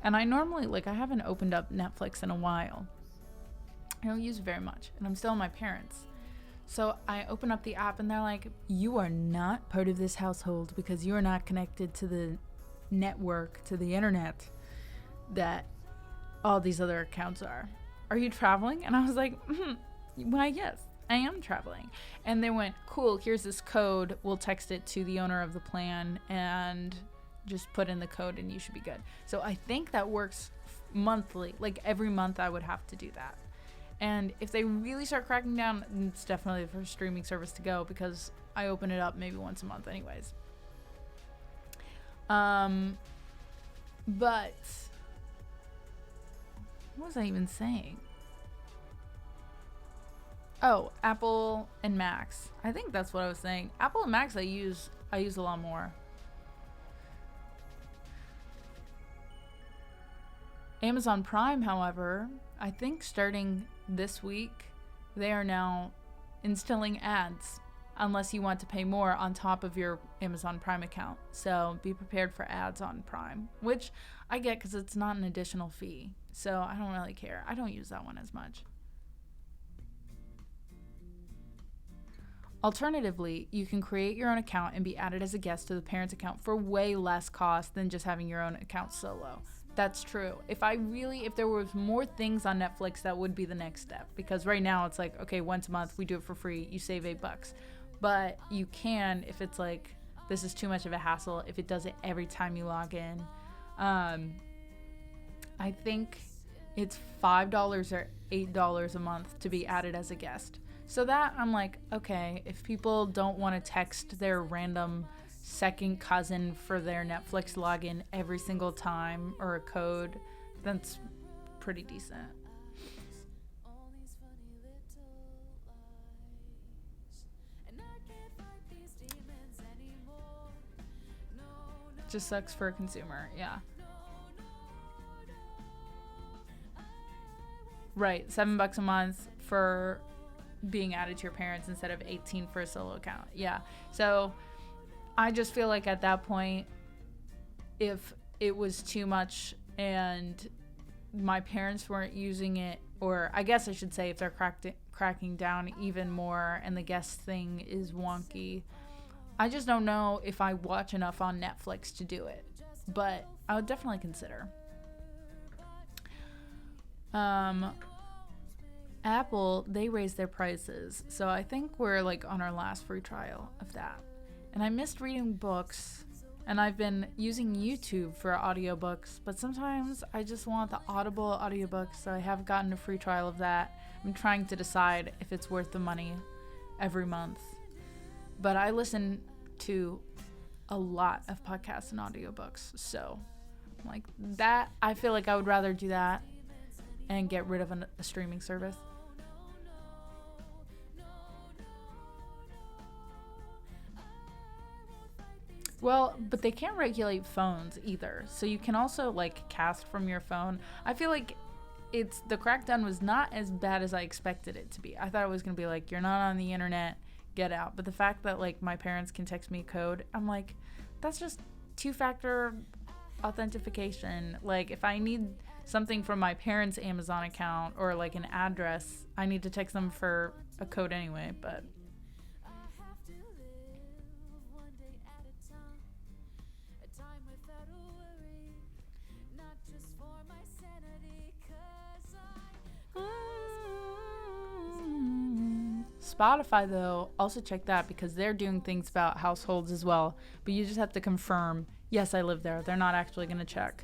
And I normally, like, I haven't opened up Netflix in a while. I don't use it very much. And I'm still at my parents'. So I open up the app and they're like, you are not part of this household because you are not connected to the network, to the internet that all these other accounts are. Are you traveling? And I was like, why, yes. I am traveling. And they went, cool, here's this code. We'll text it to the owner of the plan and just put in the code and you should be good. So I think that works monthly. Like every month I would have to do that. And if they really start cracking down, it's definitely the first streaming service to go because I open it up maybe once a month anyways. But What was I even saying? Oh, Apple and Macs. I think that's what I was saying. Apple and Macs I use a lot more. Amazon Prime, however, I think starting this week, they are now instilling ads unless you want to pay more on top of your Amazon Prime account. So be prepared for ads on Prime, which I get because it's not an additional fee. So I don't really care. I don't use that one as much. Alternatively, you can create your own account and be added as a guest to the parent's account for way less cost than just having your own account solo. That's true. If there was more things on Netflix, that would be the next step. Because right now it's like, okay, once a month we do it for free. You save $8. But you can, if it's like, this is too much of a hassle, if it does it every time you log in. I think it's $5 or $8 a month to be added as a guest. So that I'm like, okay, if people don't want to text their random second cousin for their Netflix login every single time or a code, that's pretty decent. Just sucks for a consumer, yeah. Right, $7 a month for being added to your parents instead of $18 for a solo account. Yeah. So I just feel like at that point, if it was too much and my parents weren't using it, or I guess I should say if they're cracking down even more and the guest thing is wonky, I just don't know if I watch enough on Netflix to do it. But I would definitely consider. Apple, they raised their prices, so I think we're like on our last free trial of that. And I missed reading books, and I've been using YouTube for audiobooks, but sometimes I just want the Audible audiobooks, so I have gotten a free trial of that. I'm trying to decide if it's worth the money every month. But I listen to a lot of podcasts and audiobooks, so like that, I feel like I would rather do that and get rid of a streaming service. Well, but they can't regulate phones either. So you can also like cast from your phone. I feel like the crackdown was not as bad as I expected it to be. I thought it was going to be like, you're not on the internet, get out. But the fact that like my parents can text me code, I'm like, that's just two-factor authentication. Like if I need something from my parents' Amazon account or like an address, I need to text them for a code anyway, but Spotify, though, also check that because they're doing things about households as well. But you just have to confirm, yes, I live there. They're not actually going to check.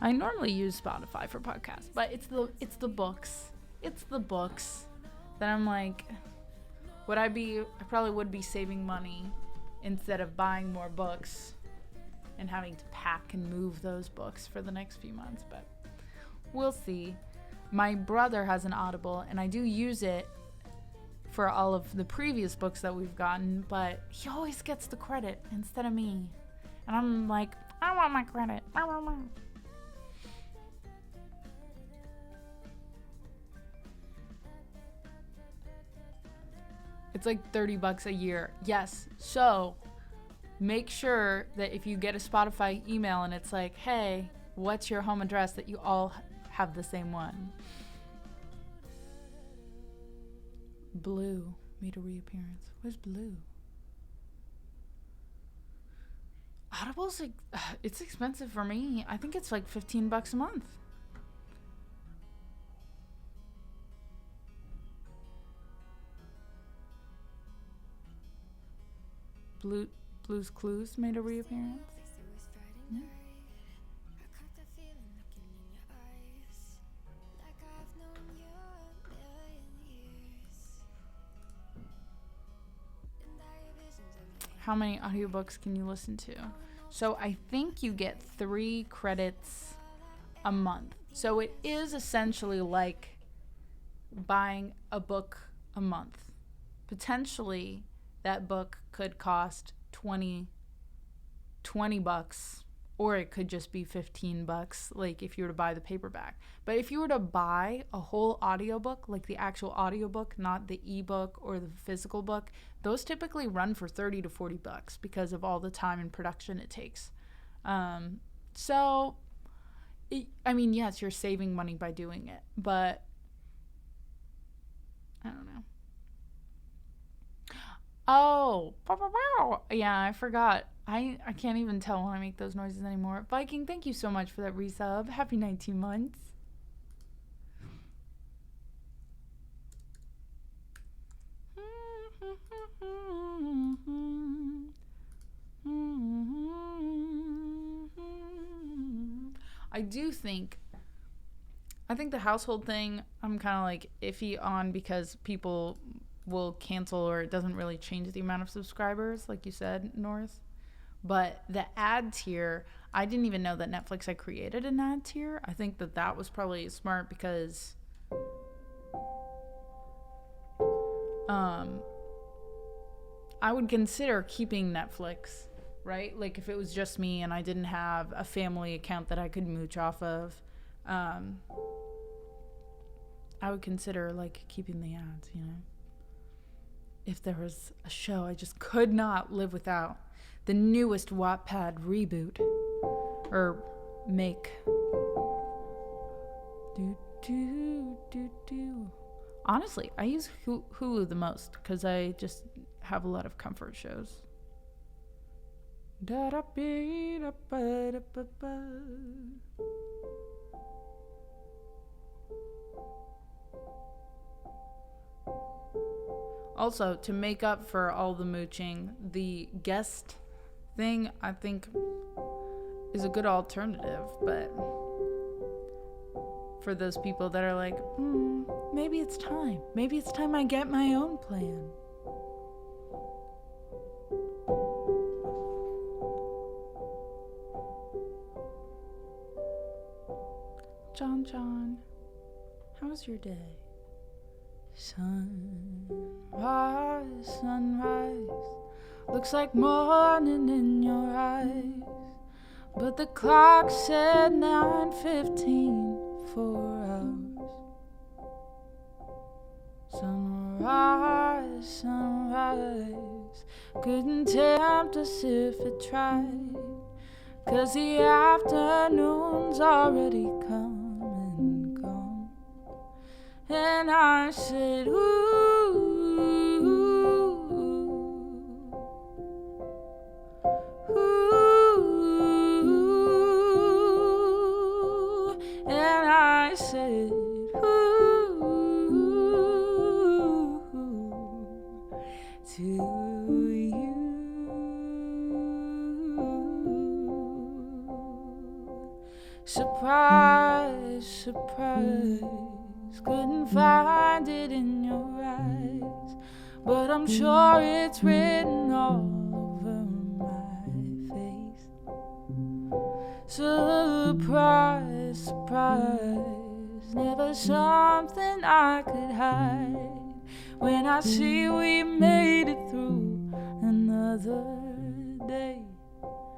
I normally use Spotify for podcasts, but it's the books. It's the books that I'm like, I probably would be saving money instead of buying more books and having to pack and move those books for the next few months, but we'll see. My brother has an Audible, and I do use it for all of the previous books that we've gotten, but he always gets the credit instead of me. And I'm like, I want my credit. It's like $30 a year. Yes, so make sure that if you get a Spotify email and it's like, hey, what's your home address, that you all have the same one. Blue made a reappearance. Where's Blue? Audible's like, it's expensive for me. I think it's like $15 a month. Blue's Clues made a reappearance. Yeah. how many audiobooks can you listen to? So I think you get 3 credits a month. So it is essentially like buying a book a month. Potentially that book could cost $20, or it could just be $15, like if you were to buy the paperback. But if you were to buy a whole audiobook, like the actual audiobook, not the ebook or the physical book, those typically run for $30 to $40 because of all the time and production it takes. So, yes, you're saving money by doing it, but I don't know. Oh, yeah, I forgot. I can't even tell when I make those noises anymore. Viking, thank you so much for that resub. Happy 19 months. I think the household thing I'm kind of like iffy on because people will cancel or it doesn't really change the amount of subscribers, like you said, North. But the ad tier, I didn't even know that Netflix had created an ad tier. I think that was probably smart because I would consider keeping Netflix, right? Like if it was just me and I didn't have a family account that I could mooch off of, I would consider like keeping the ads, you know? If there was a show I just could not live without, the newest Wattpad reboot or make. Honestly, I use Hulu the most because I just have a lot of comfort shows. Also, to make up for all the mooching, the guest thing I think is a good alternative, but for those people that are like, maybe it's time I get my own plan. John, how was your day? Sunrise, looks like morning in your eyes, but the clock said 9:15, 4 hours. Sunrise, couldn't tempt us if it tried, 'cause the afternoon's already come and gone. And I said, ooh, ooh, and I said, ooh, to you. Surprise, surprise, couldn't find it in your eyes, but I'm sure it's written all over my face. Surprise, surprise, never something I could hide, when I see we made it through another day.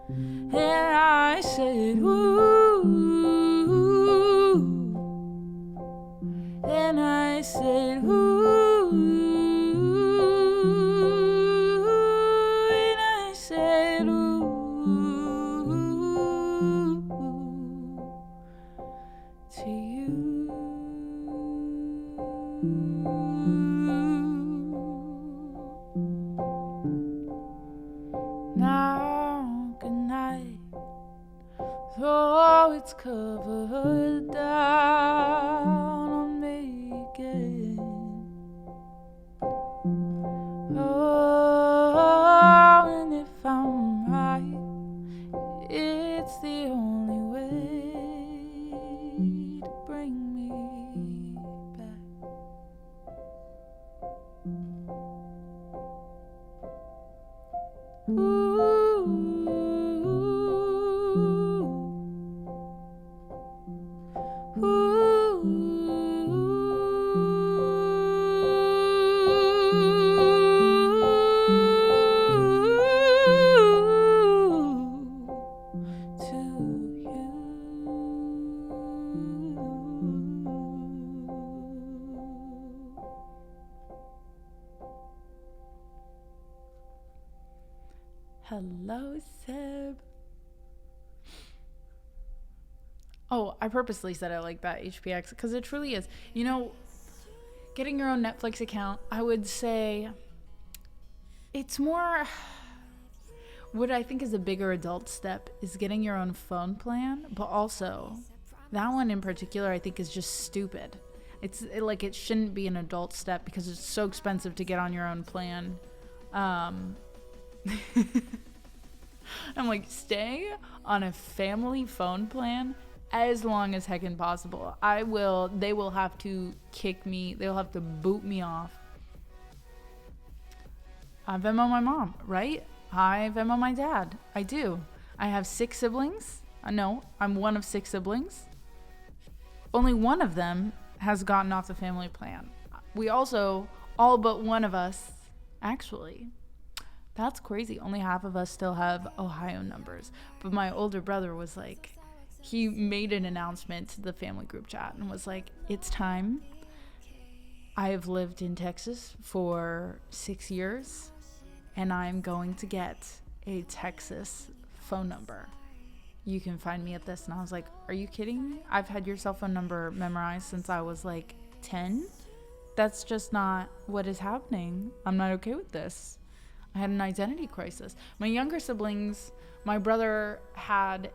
And I said, ooh, and I said, ooh, and I said, ooh, to you. Now, good night, though it's covered down on me again. Oh, and if I'm right, it's the only way to bring me back. Ooh, Hello, Seb. Oh, I purposely said it like that, HPX, because it truly is. You know, getting your own Netflix account, I would say it's more. What I think is a bigger adult step is getting your own phone plan, but also that one in particular I think is just stupid. It shouldn't be an adult step because it's so expensive to get on your own plan. I'm like, stay on a family phone plan as long as heckin' possible. They will have to kick me. They'll have to boot me off. I Venmo my mom, right? I Venmo my dad. I do. I have 6 siblings. No, I'm one of 6 siblings. Only one of them has gotten off the family plan. We also, all but one of us, actually, that's crazy. Only half of us still have Ohio numbers. But my older brother was like, he made an announcement to the family group chat and was like, it's time. I have lived in Texas for 6 years and I'm going to get a Texas phone number. You can find me at this. And I was like, are you kidding me? I've had your cell phone number memorized since I was like 10. That's just not what is happening. I'm not okay with this. I had an identity crisis. My younger siblings, my brother had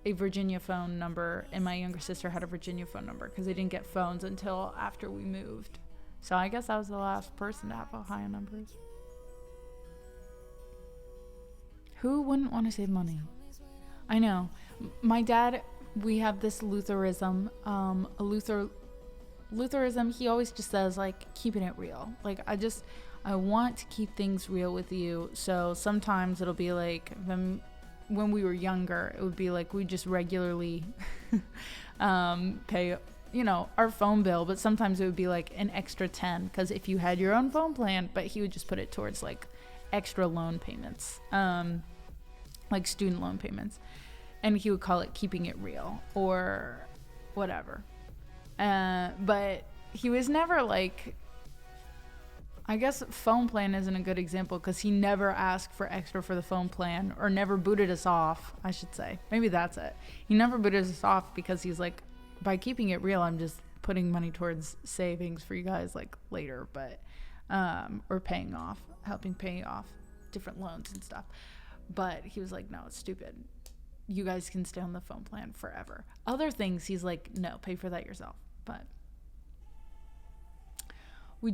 a Virginia phone number and my younger sister had a Virginia phone number because they didn't get phones until after we moved. So I guess I was the last person to have Ohio numbers. Who wouldn't want to save money? I know. My dad, we have this Lutheranism. Lutheranism, he always just says, like, keeping it real. Like, I want to keep things real with you. So sometimes it'll be like, when we were younger, it would be like we just regularly pay, our phone bill. But sometimes it would be like an extra 10 because if you had your own phone plan, but he would just put it towards like extra loan payments, like student loan payments. And he would call it keeping it real or whatever. But he was never like, I guess phone plan isn't a good example because he never asked for extra for the phone plan or never booted us off, I should say. Maybe that's it. He never booted us off because he's like, by keeping it real, I'm just putting money towards savings for you guys like later, but or helping pay off different loans and stuff. But he was like, no, it's stupid. You guys can stay on the phone plan forever. Other things, he's like, no, pay for that yourself. But we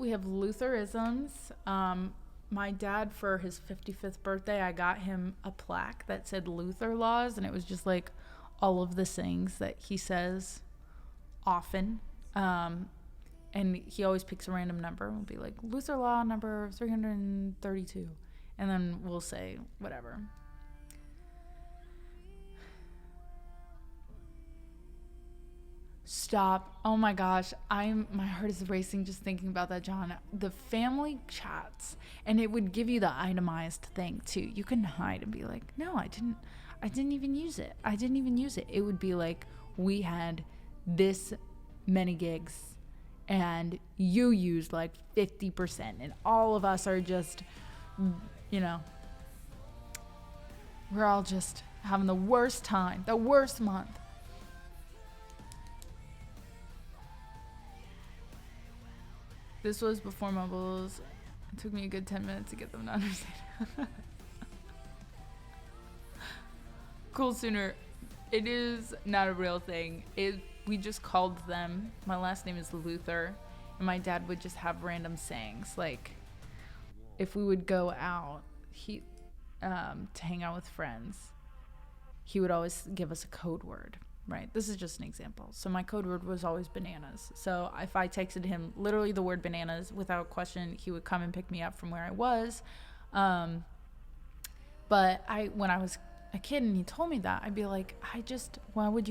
have Lutheranisms. My dad, for his 55th birthday, I got him a plaque that said Luther laws, and it was just like all of the sayings that he says often. And he always picks a random number and will be like, Luther law number 332. And then we'll say whatever. Stop. Oh my gosh. My heart is racing just thinking about that, John. The family chats, and it would give you the itemized thing too. You can hide and be like, no, I didn't even use it. It would be like, we had this many gigs and you used like 50%, and all of us are just, we're all just having the worst time, the worst month. This was before mobiles. It took me a good 10 minutes to get them to understand. Cool Sooner. It is not a real thing. We just called them. My last name is Luther. And my dad would just have random sayings. Like, if we would go out to hang out with friends, he would always give us a code word. Right. This is just an example. So my code word was always bananas. So if I texted him literally the word bananas without question, he would come and pick me up from where I was. But when I was a kid and he told me that, I'd be like, why would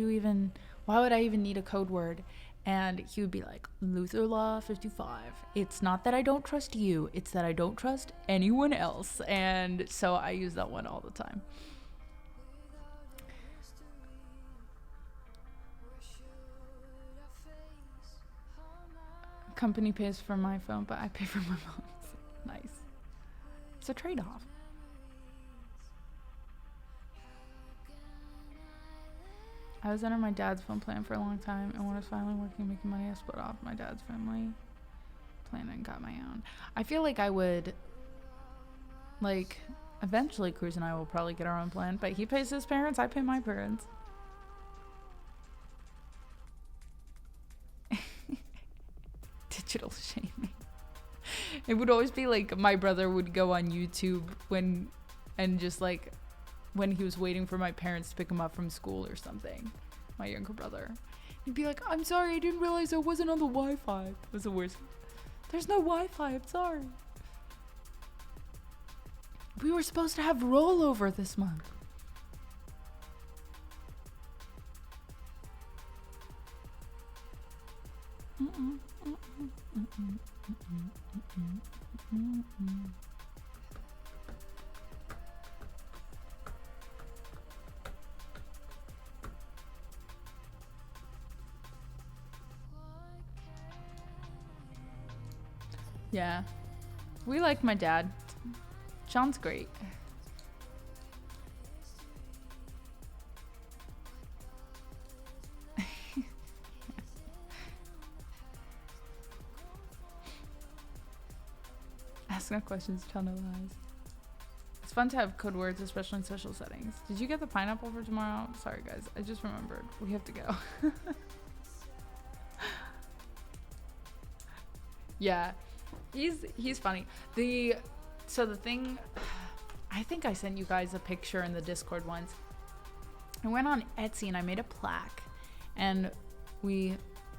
I even need a code word? And he would be like, Luther Law 55. It's not that I don't trust you. It's that I don't trust anyone else. And so I use that one all the time. Company pays for my phone, but I pay for my mom's. Nice. It's a trade-off. I was under my dad's phone plan for a long time, and when I was finally working, making money, I split off my dad's family plan and got my own. I feel like I would, like, eventually Cruz and I will probably get our own plan, but he pays his parents, I pay my parents. Digital shaming. It would always be like my brother would go on YouTube and just like when he was waiting for my parents to pick him up from school or something, my younger brother. He'd be like, I'm sorry, I didn't realize I wasn't on the Wi-Fi. It was the worst. There's no Wi-Fi, I'm sorry. We were supposed to have rollover this month. Yeah, we like my dad. John's great. Ask no questions, tell no lies. It's fun to have code words, especially in social settings. Did you get the pineapple for tomorrow? Sorry guys, I just remembered. We have to go. Yeah, he's funny. So the thing, I think I sent you guys a picture in the Discord once. I went on Etsy and I made a plaque, and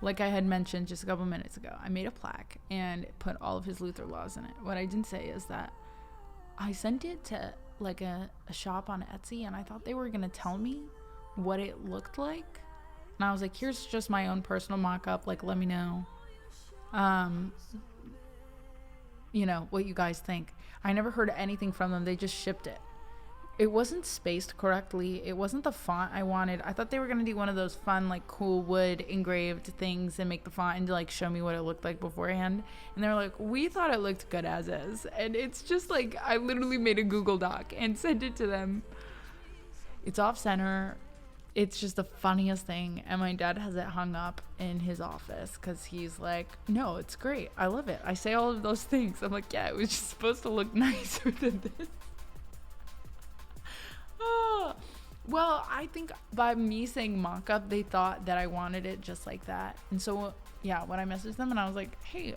like I had mentioned just a couple minutes ago, I made a plaque and put all of his Luther laws in it. What I didn't say is that I sent it to like a shop on Etsy, and I thought they were gonna tell me what it looked like, and I was like, here's just my own personal mock-up, like let me know you know what you guys think. I never heard anything from them. They just shipped it. It wasn't spaced correctly. It wasn't the font I wanted. I thought they were gonna do one of those fun, like, cool wood engraved things and make the font and like show me what it looked like beforehand. And they were like, we thought it looked good as is. And it's just like, I literally made a Google Doc and sent it to them. It's off center. It's just the funniest thing. And my dad has it hung up in his office because he's like, no, it's great. I love it. I say all of those things. I'm like, yeah, it was just supposed to look nicer than this. Well, I think by me saying mock-up, they thought that I wanted it just like that. And so, yeah, when I messaged them and I was like, hey,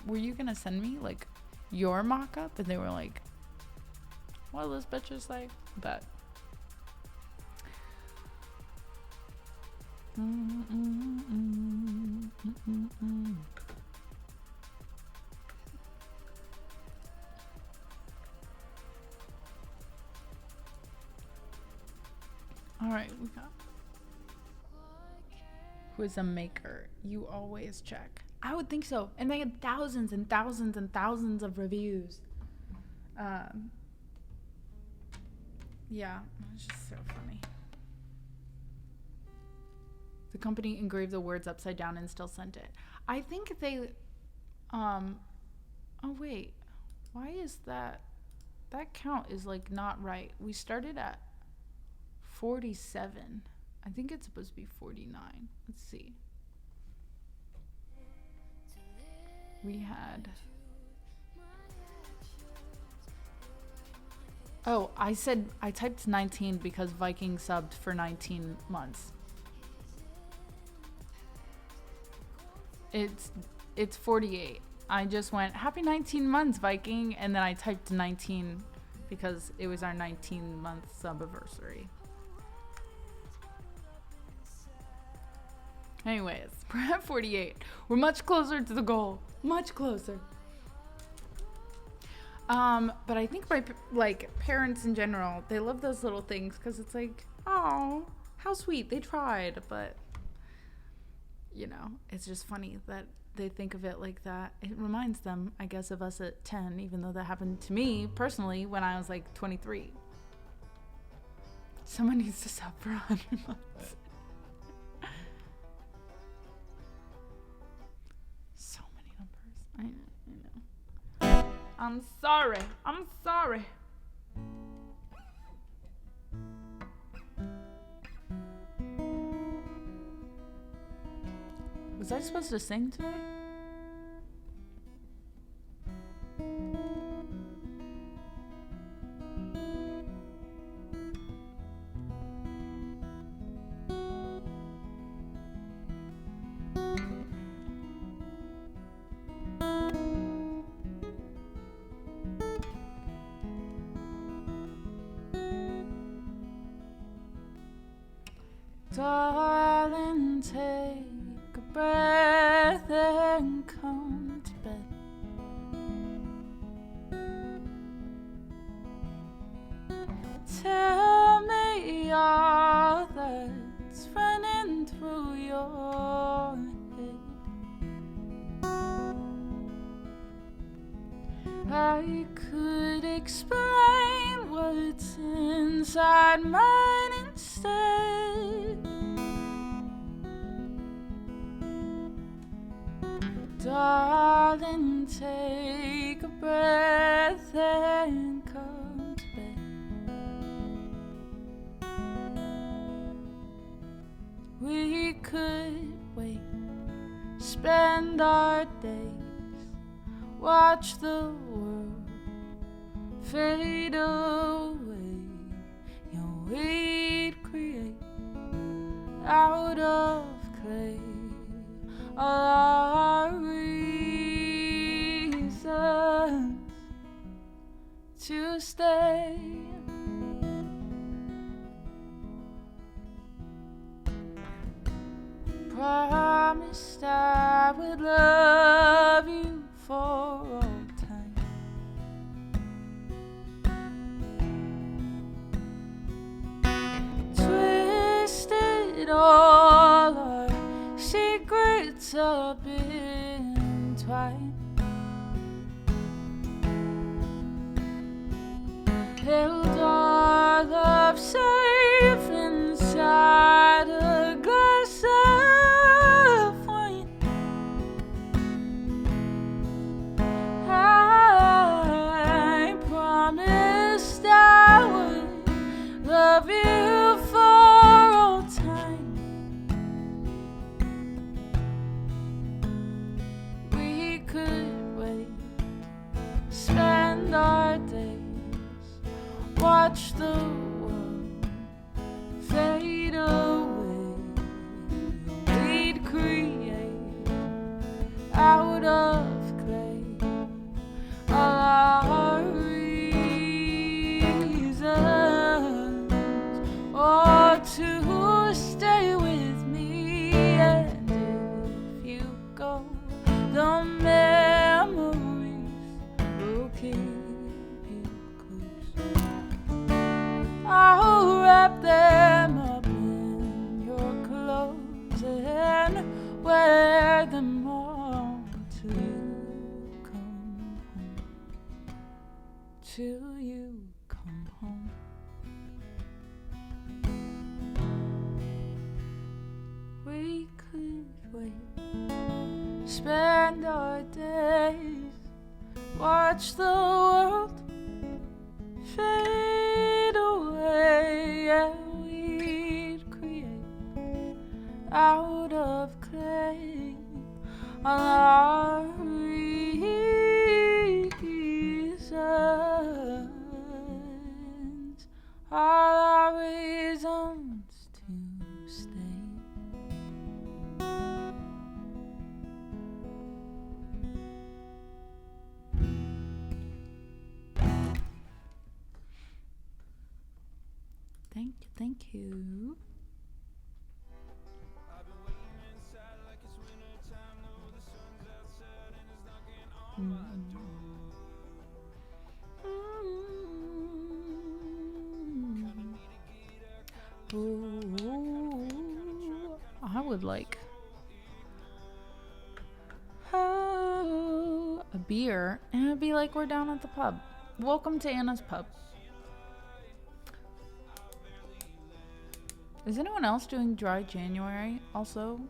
were you going to send me, like, your mock-up? And they were like, what does this bitch just say? But... All right, we got who is a maker. You always check. I would think so. And they had thousands and thousands and thousands of reviews. Yeah, it's just so funny. The company engraved the words upside down and still sent it. I think they, oh wait, why is that count is like not right. We started at 47. I think it's supposed to be 49. Let's see. We had, oh, I typed 19 because Viking subbed for 19 months. It's 48. I just went, happy 19 months, Viking, and then I typed 19 because it was our 19-month sub-anniversary. Anyways, we're at 48. We're much closer to the goal. Much closer. But I think my, like, parents in general, they love those little things because it's like, oh, how sweet. They tried, but... You know, it's just funny that they think of it like that. It reminds them, I guess, of us at 10, even though that happened to me personally when I was like 23. Someone needs to sub for 100 months. So many numbers. I know. I'm sorry. I'm sorry. Was I supposed to sing today? Darling, take a breath and come to bed. Tell me all that's running through your head. I could explain what's inside mine instead. Darling, take a breath and come to bed. We could wait, spend our days, watch the world fade away. You know, we'd create out of clay all our reasons to stay. Promised I would love you for all time. Twisted all our secrets up in twine. Held our love safe inside a glass of wine. I promised I would love you for all time. We could wait, spend our days, watch the world fade away. We'd create out of clay all our reasons, or to stay with me. And if you go, the memories will keep you close. I'll wrap them up in your clothes and wear them all till you come home. Till you come home. We could wait, spend our days, watch the world fade away. Yeah, we'd create out of clay all our reasons, all our reasons to stay. Thank you. Ooh, I would like a beer, and it'd be like we're down at the pub. Welcome to Anna's Pub. Is anyone else doing dry January also?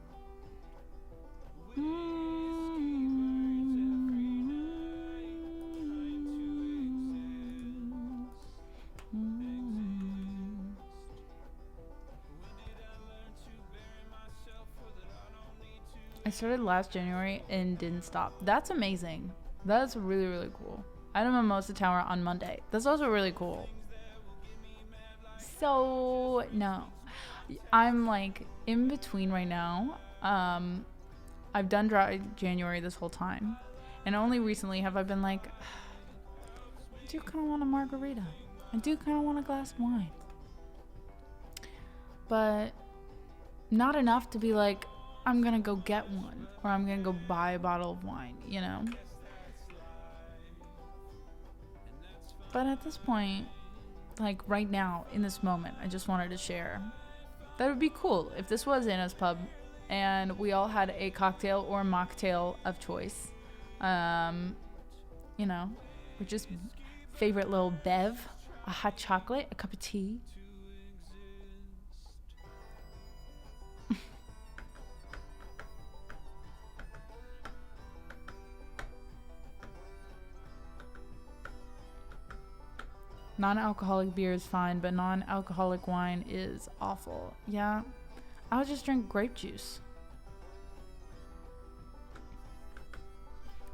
I started last January and didn't stop. That's amazing. That's really, really cool. I had a mimosa tower on Monday. That's also really cool. So, no. I'm like in between right now. I've done dry January this whole time. And only recently have I been like, I do kind of want a margarita. I do kind of want a glass of wine. But not enough to be like, I'm going to go get one. Or I'm going to go buy a bottle of wine, you know? But at this point, like right now, in this moment, I just wanted to share. That would be cool if this was Anna's Pub and we all had a cocktail or mocktail of choice. You know, or just favorite little bev, a hot chocolate, a cup of tea. Non-alcoholic beer is fine, but non-alcoholic wine is awful. Yeah, I would just drink grape juice.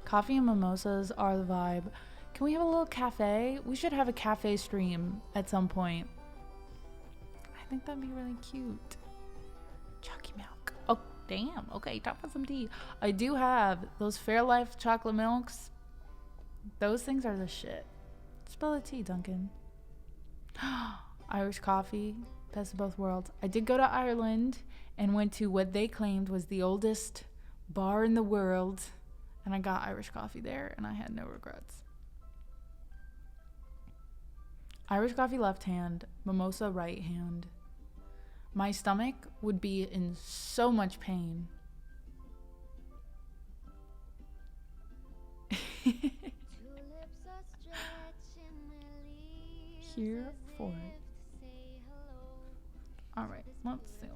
Coffee and mimosas are the vibe. Can we have a little cafe? We should have a cafe stream at some point. I think that'd be really cute. Chalky milk. Oh, damn. Okay, time for some tea. I do have those Fairlife chocolate milks. Those things are the shit. Spill the tea, Duncan. Irish coffee. Best of both worlds. I did go to Ireland and went to what they claimed was the oldest bar in the world. And I got Irish coffee there, and I had no regrets. Irish coffee left hand, mimosa right hand. My stomach would be in so much pain. Here for it. All right, let's see.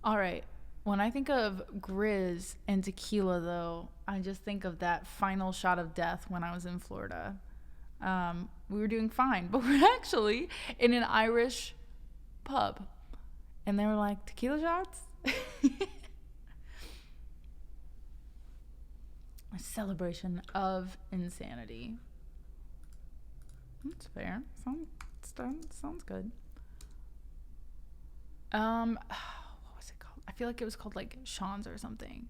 All right, when I think of Grizz and tequila, though, I just think of that final shot of death when I was in Florida. We were doing fine, but we're actually in an Irish pub, and they were like, tequila shots? A celebration of insanity. That's fair. Sounds good. What was it called? I feel like it was called like Sean's or something,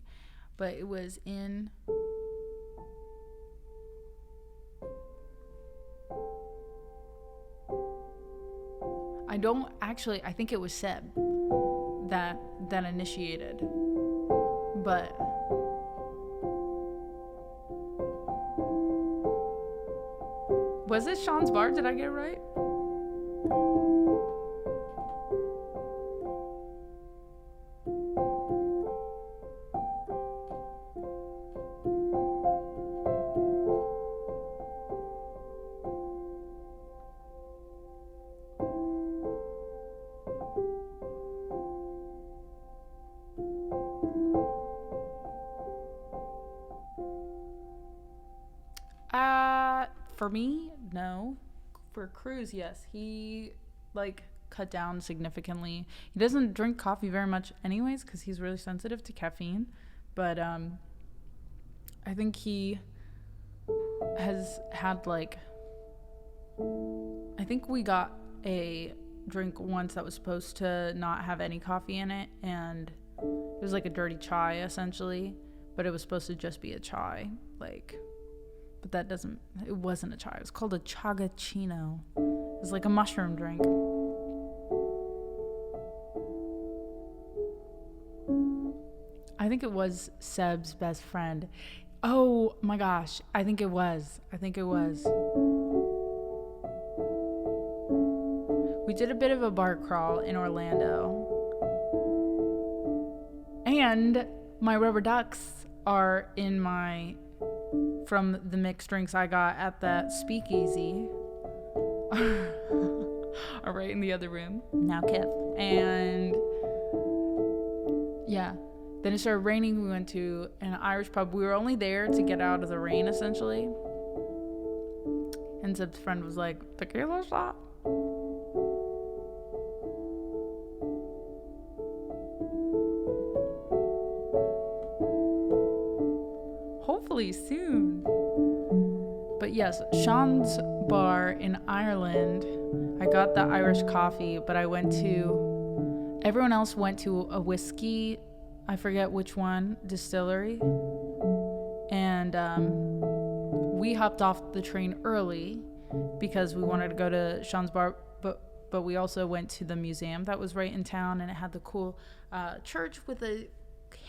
but it was in. I think it was Seb that initiated, but. Was it Sean's Bar? Did I get it right? For me, no. For Cruz, yes. He cut down significantly. He doesn't drink coffee very much anyways because he's really sensitive to caffeine. But I think he has had I think we got a drink once that was supposed to not have any coffee in it, and it was like a dirty chai essentially, but it was supposed to just be a chai, but it wasn't a chai. It was called a chagachino. It was like a mushroom drink. I think it was Seb's best friend. Oh my gosh. I think it was. We did a bit of a bar crawl in Orlando. And my rubber ducks are from the mixed drinks I got at that speakeasy. Are right in the other room. Now Kev. And yeah. Then it started raining. We went to an Irish pub. We were only there to get out of the rain, essentially. And Zip's friend was like, tequila shot? hopefully soon. But yes, Sean's bar in Ireland, I got the Irish coffee, but everyone else went to a whiskey, I forget which one, distillery. And we hopped off the train early because we wanted to go to Sean's bar, but we also went to the museum that was right in town, and it had the cool church with a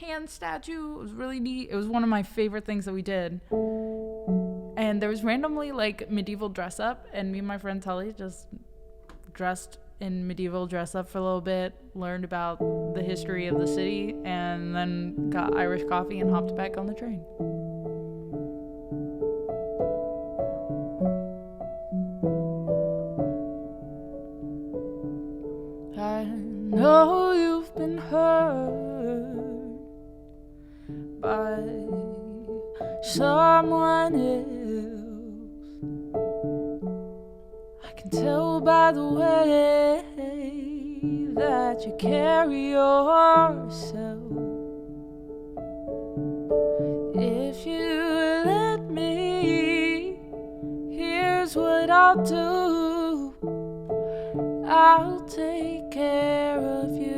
hand statue. It was really neat. It was one of my favorite things that we did. And there was randomly like medieval dress up, and me and my friend Tully just dressed in medieval dress up for a little bit, learned about the history of the city, and then got Irish coffee and hopped back on the train. I know you've been hurt by someone else. I can tell by the way that you carry yourself. If you let me, here's what I'll do. I'll take care of you.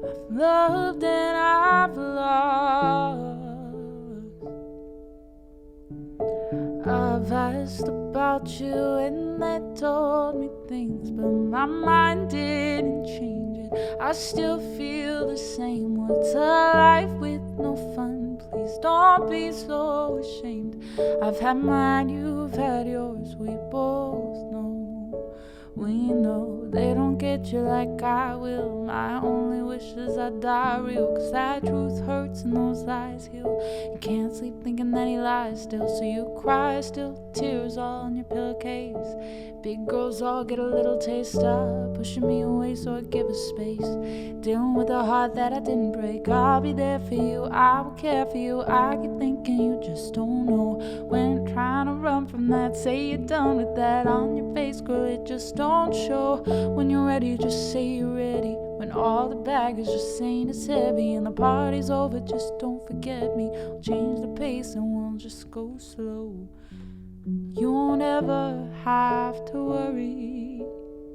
I've loved and I've lost. I've asked about you and they told me things, but my mind didn't change it. I still feel the same. What's a life with no fun? Please don't be so ashamed. I've had mine, you've had yours. We both know, we know they don't get you like I will. My only wish is I die real, 'cause that truth hurts and those lies heal. You can't sleep thinking that he lies still, so you cry still, tears all on your pillowcase. Big girls all get a little taste of pushing me away, so I give a space. Dealing with a heart that I didn't break. I'll be there for you, I will care for you. I keep thinking you just don't know. When trying to run from that, say you're done with that. On your face, girl, it just don't show. When you're ready, just say you're ready. When all the baggage just saying it's heavy and the party's over, just don't forget me. We'll change the pace and we'll just go slow. You won't ever have to worry.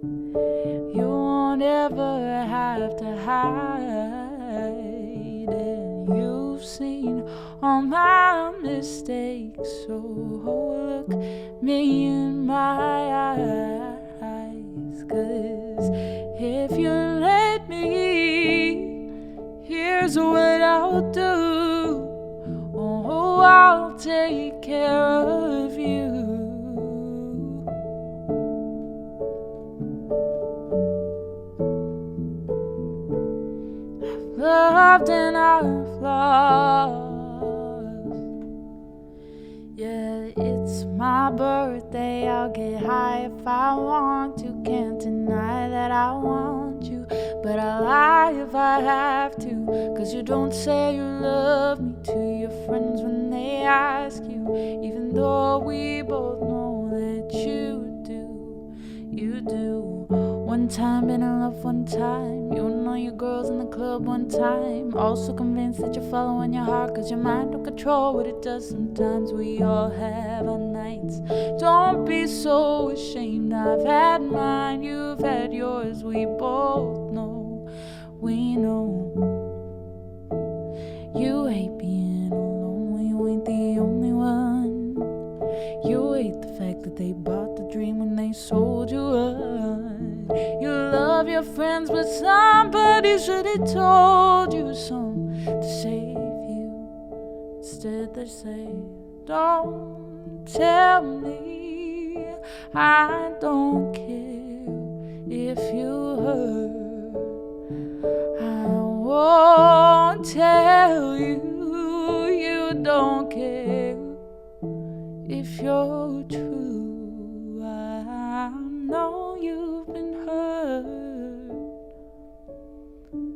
You won't ever have to hide. And you've seen all my mistakes, so look me in my eyes. 'Cause if you let me, here's what I'll do. Oh, I'll take care of you. I've loved and I've lost. Yeah, it's my birthday. I'll get high if I want to. Can't deny that I want you, but I'll lie if I have to. 'Cause you don't say you love me to your friends when they ask you, even though we both know that you do. You do. One time been in love one time. You and all your girls in the club one time. Also convinced that you're following your heart, 'cause your mind don't control what it does sometimes. We all have our nights. Don't be so ashamed. I've had mine, you've had yours. We both know, we know. You hate being alone when you ain't the only one. You hate the fact that they bought the dream when they sold you one. You love your friends, but somebody should have told you something to save you. Instead they say, don't tell me. I don't care if you hurt. I won't tell you. You don't care if you're true. I know you've been hurt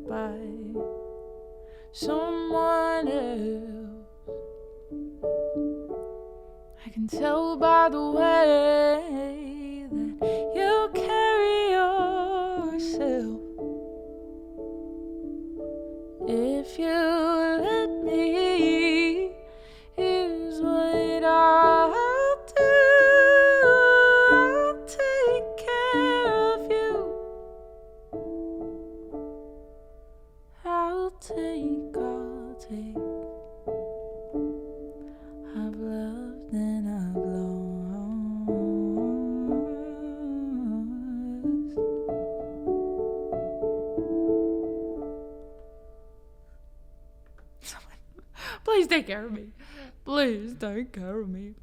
by someone else. I can tell by the way that you carry yourself. Please take care of me. Please take care of me.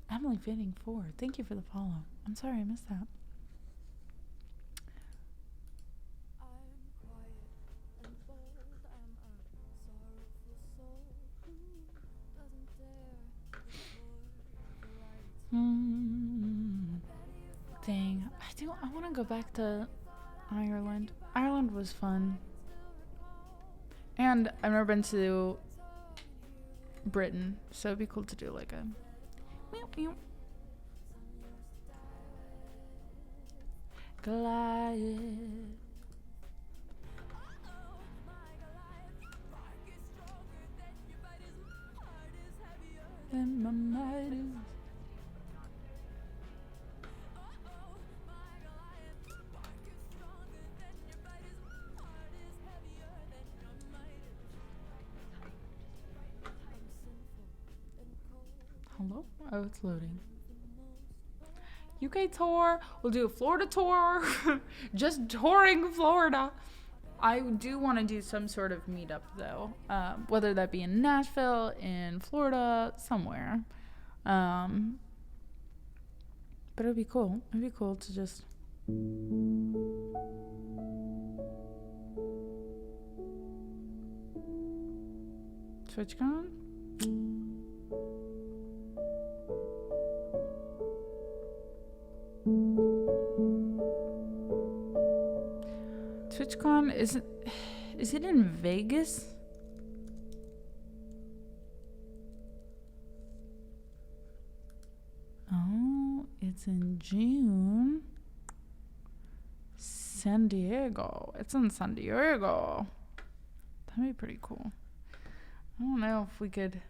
Emily Fanning 4. Thank you for the follow. I'm sorry I missed that. Dang. I want to go back to Ireland. Ireland was fun. And I've never been to Britain, so it'd be cool to do like a Goliath. And my might is hello? Oh, it's loading. UK tour. We'll do a Florida tour. Just touring Florida. I do want to do some sort of meetup though. Whether that be in Nashville, in Florida, somewhere. But it'd be cool. It'd be cool to just TwitchCon. TwitchCon is it in Vegas? Oh, it's in June. San Diego. It's in San Diego. That'd be pretty cool. I don't know if we could.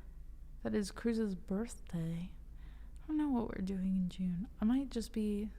That is Cruz's birthday. I don't know what we're doing in June. I might just be.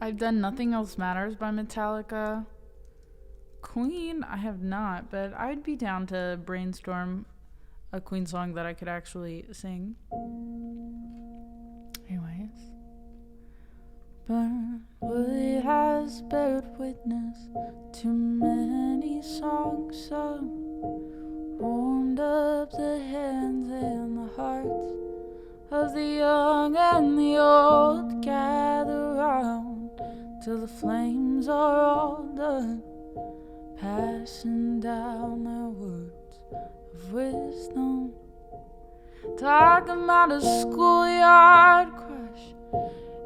I've done Nothing Else Matters by Metallica. Queen, I have not, but I'd be down to brainstorm a Queen song that I could actually sing. Anyways. Burnwood has bared witness to many songs sung, warmed up the hands and the hearts of the young and the old. Gather round till the flames are all done, passing down their words of wisdom. Talking about a schoolyard crush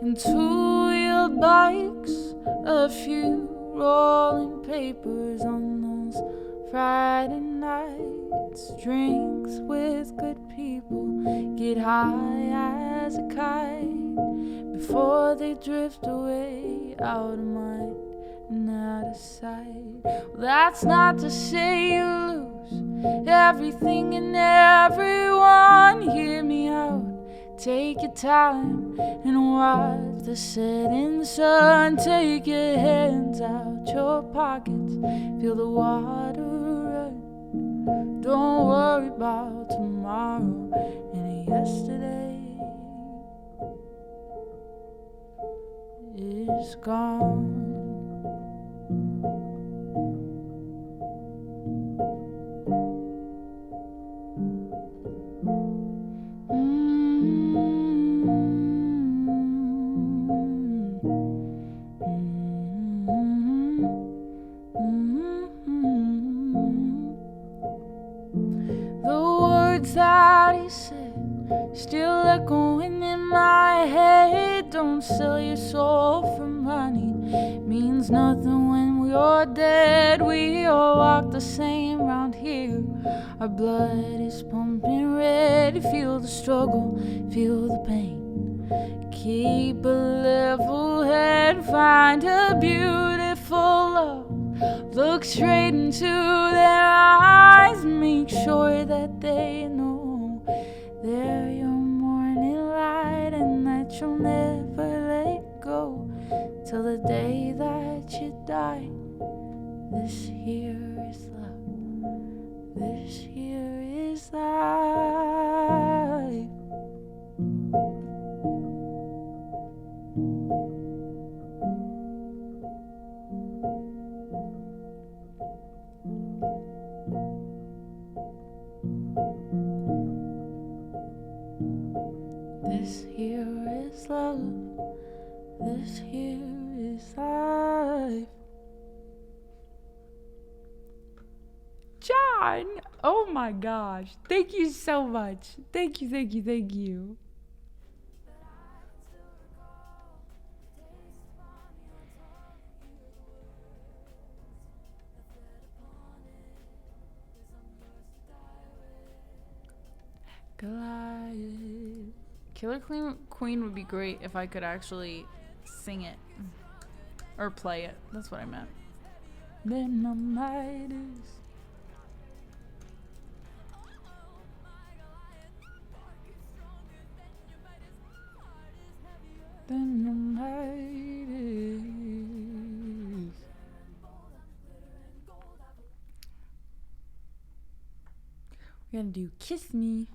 and two-wheeled bikes, a few rolling papers on those Friday nights. Drinks with good people, get high as a kite before they drift away out of mind and out of sight. Well, that's not to say you lose everything and everyone. Hear me out, take your time and watch the setting sun. Take your hands out your pockets, feel the water run. Don't worry about tomorrow and yesterday is gone. words that he said, still echoing in my head. Don't sell your soul for money, means nothing when you're dead. We all walk the same round here, our blood is pumping red. Feel the struggle, feel the pain, keep a level head, find a beautiful love, look straight into their eyes, make sure that they know they're your morning light, and that you'll never let go till the day that you die. This here is love, this here is life. This here is love, this here is life. John, oh my gosh, thank you so much. Thank you, thank you, thank you. Goliath. Killer Queen would be great if I could actually sing it or play it. That's what I meant. Dynamitis. Dynamitis. We're gonna do Kiss Me.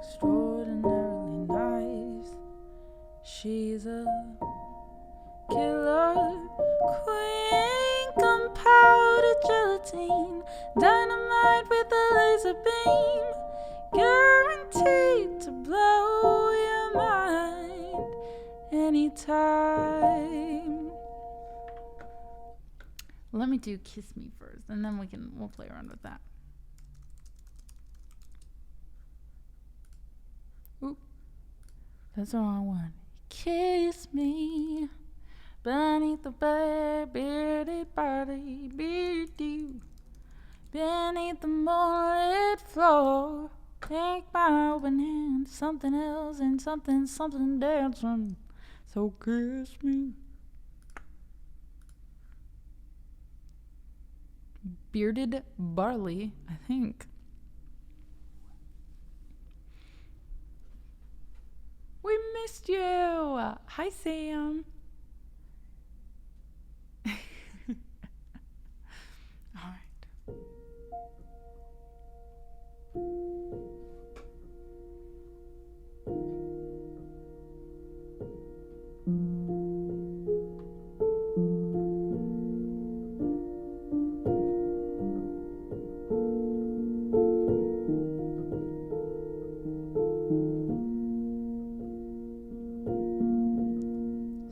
Extraordinarily nice. She's a killer queen, gunpowder gelatine, dynamite with a laser beam, guaranteed to blow your mind anytime. Let me do Kiss Me first, and then we'll play around with that. Oop. That's the wrong one. Kiss me beneath the bearded body, beneath the moonlit floor. Take my open hand, something else and something dancing. So kiss me. Bearded barley, I think. We missed you. Hi, Sam. All right.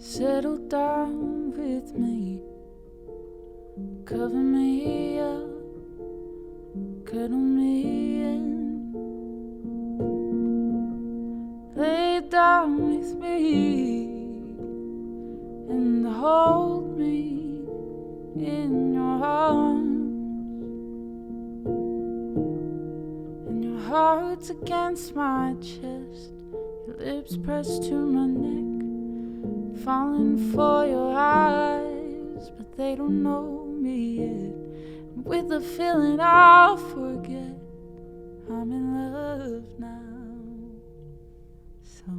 Settle down with me, cover me up, cuddle me in, lay down with me and hold me in your arms, and your heart's against my chest, your lips pressed to my neck, falling for your eyes, but they don't know me yet. And with the feeling I'll forget, I'm in love now. So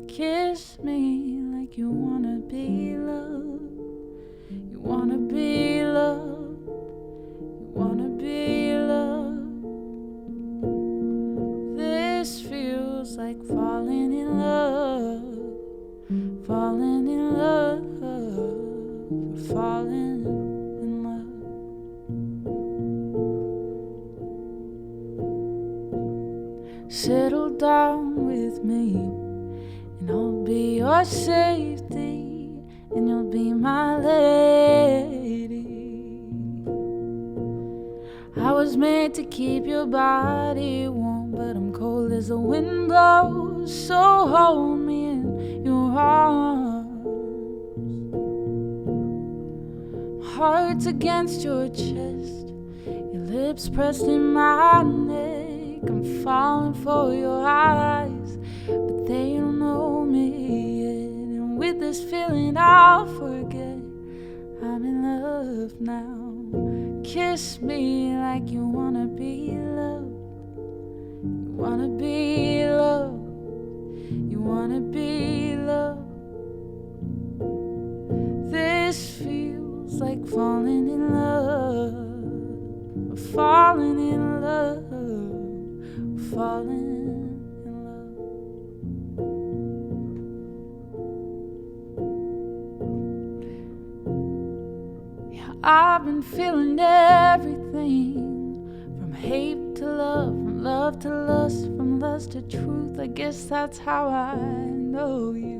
kiss me like you wanna be loved. You wanna be loved. You wanna be loved. feels like falling in love, falling in love, falling in love. Settle down with me, and I'll be your safety, and you'll be my lady. I was made to keep your body warm, but I'm cold as the wind blows. So hold me in your arms. My heart's against your chest, your lips pressed in my neck. I'm falling for your eyes, but they don't know me yet. And with this feeling I'll forget I'm in love now. Kiss me like you wanna be loved. You wanna be loved. You wanna be loved. This feels like falling in love. We're falling in love. We're falling in love. Yeah, I've been feeling everything, from hate to love, from love to lust, from lust to truth. I guess that's how I know you.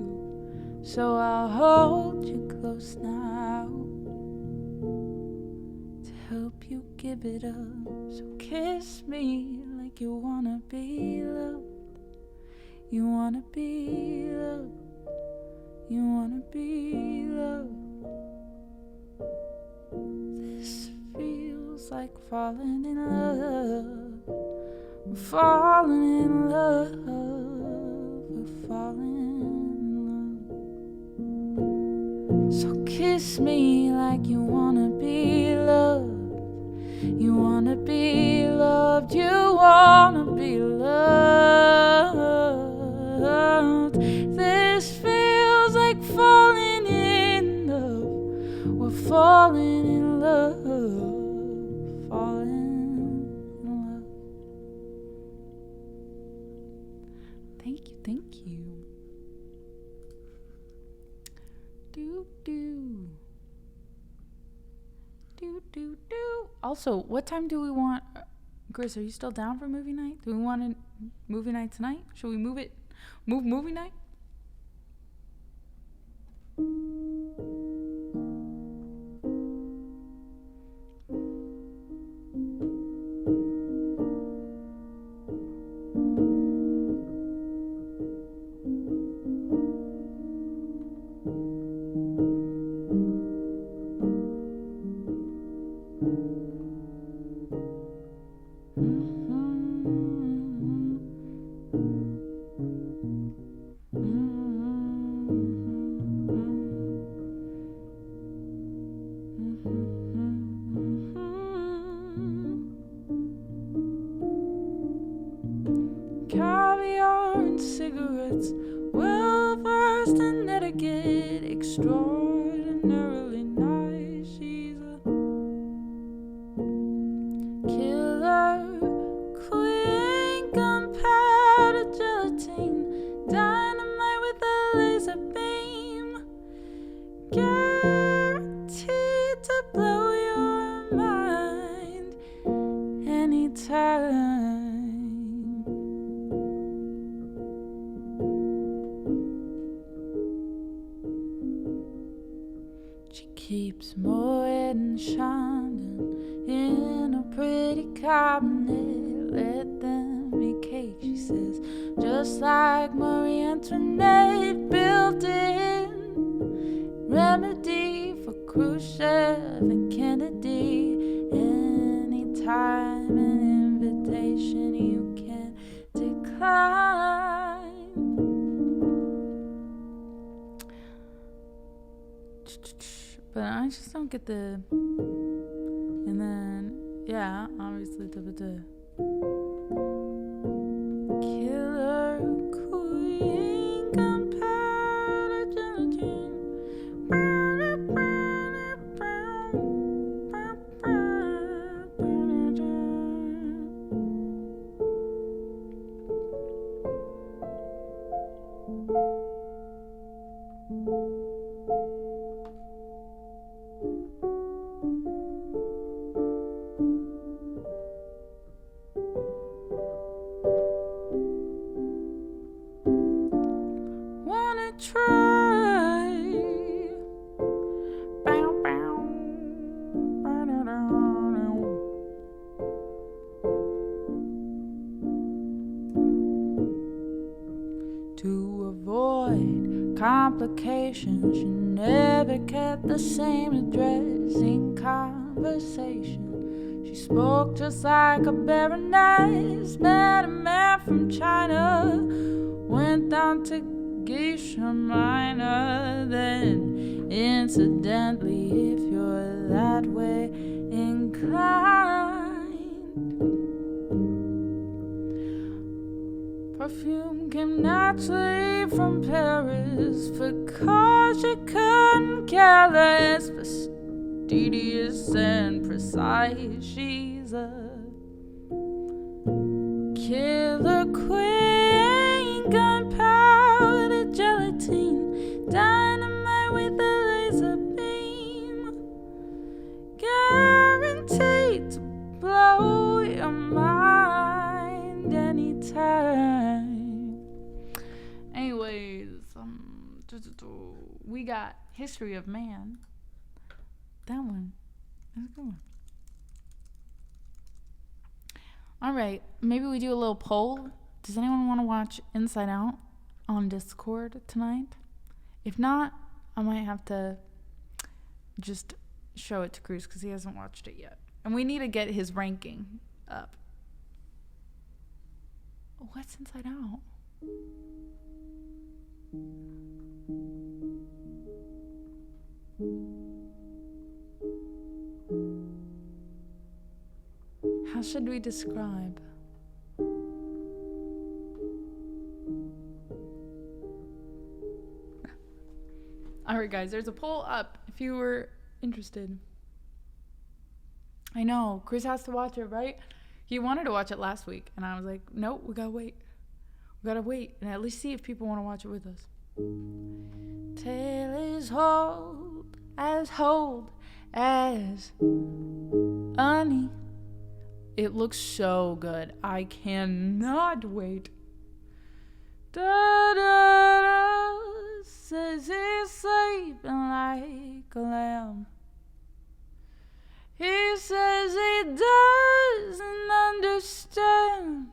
So I'll hold you close now to help you give it up. So kiss me like you wanna be loved. You wanna be loved. You wanna be loved. This feels like falling in love. We're falling in love. We're falling in love. So kiss me like you wanna be loved. You wanna be loved. You wanna be loved. This feels like falling in love. We're falling in love. Falling in love. Thank you, thank you. Do do. Do do do. Also, what time do we want? Chris, are you still down for movie night? Do we want a movie night tonight? Should we move it? Move movie night? Caviar and cigarettes, well versed in etiquette, extraordinarily nice. She's a killer queen compared to gelatine, dynamite with a laser beam, guaranteed to blow your mind anytime. She keeps Moet and Chandon in a pretty cabinet. Let them be cake, she says, just like Marie Antoinette. Built-in remedy for Khrushchev and Kennedy. Anytime an invitation you can decline. But I just don't get the. And then, yeah, obviously, the killer queen compared to gelatine. complications. She never kept the same address in conversation. She spoke just like a baroness. Met a man from China, went down to Geisha Minor. Then incidentally, if you're that way inclined, perfume came naturally from Paris, because she couldn't care less. Fastidious and precise, she's a killer queen. Gunpowder gelatine, dynamite with a laser beam, guaranteed to blow your mind anytime. Anyways, we got History of Man. That one is a good one. All right, maybe we do a little poll. Does anyone want to watch Inside Out on Discord tonight? If not, I might have to just show it to Cruz because he hasn't watched it yet. And we need to get his ranking up. What's Inside Out? How should we describe? Alright guys, there's a poll up if you were interested. I know, Chris has to watch it, right? He wanted to watch it last week, and I was like, nope, we gotta wait. We gotta wait and at least see if people want to watch it with us. Tail is hold as honey. It looks so good. I cannot wait. Da da da, says he's sleeping like a lamb. He says he doesn't understand.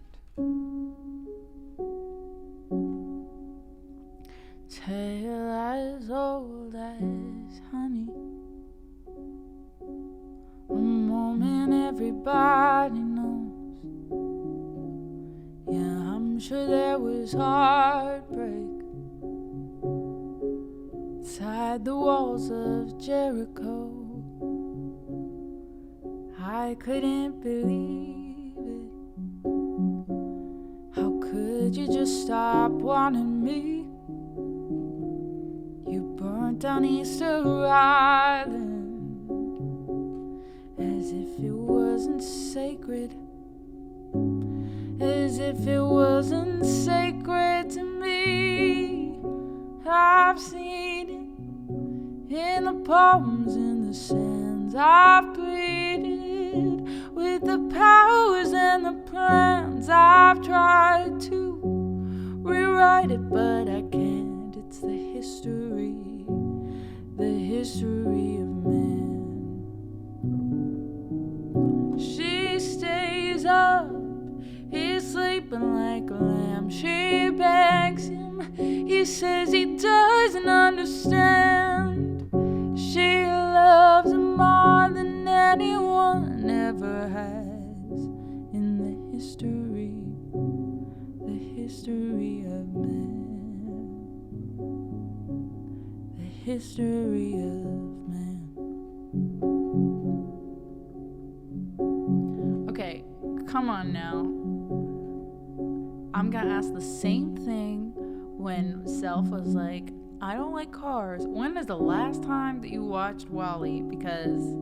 Tail as old as honey. A moment everybody knows. Yeah, I'm sure there was heartbreak inside the walls of Jericho. I couldn't believe it. How could you just stop wanting me? You burnt down Easter Island as if it wasn't sacred, as if it wasn't sacred to me. I've seen it in the poems, in the sands. I've pleaded with the powers and the plans. I've tried to rewrite it, but I can't. It's the history of man. She stays up, he's sleeping like a lamb. She begs him, he says he doesn't understand. She loves him more than anyone ever has in the history of man. The history of man. Okay, come on now. I'm gonna ask the same thing when Self was like, I don't like cars. When is the last time that you watched WALL-E? Because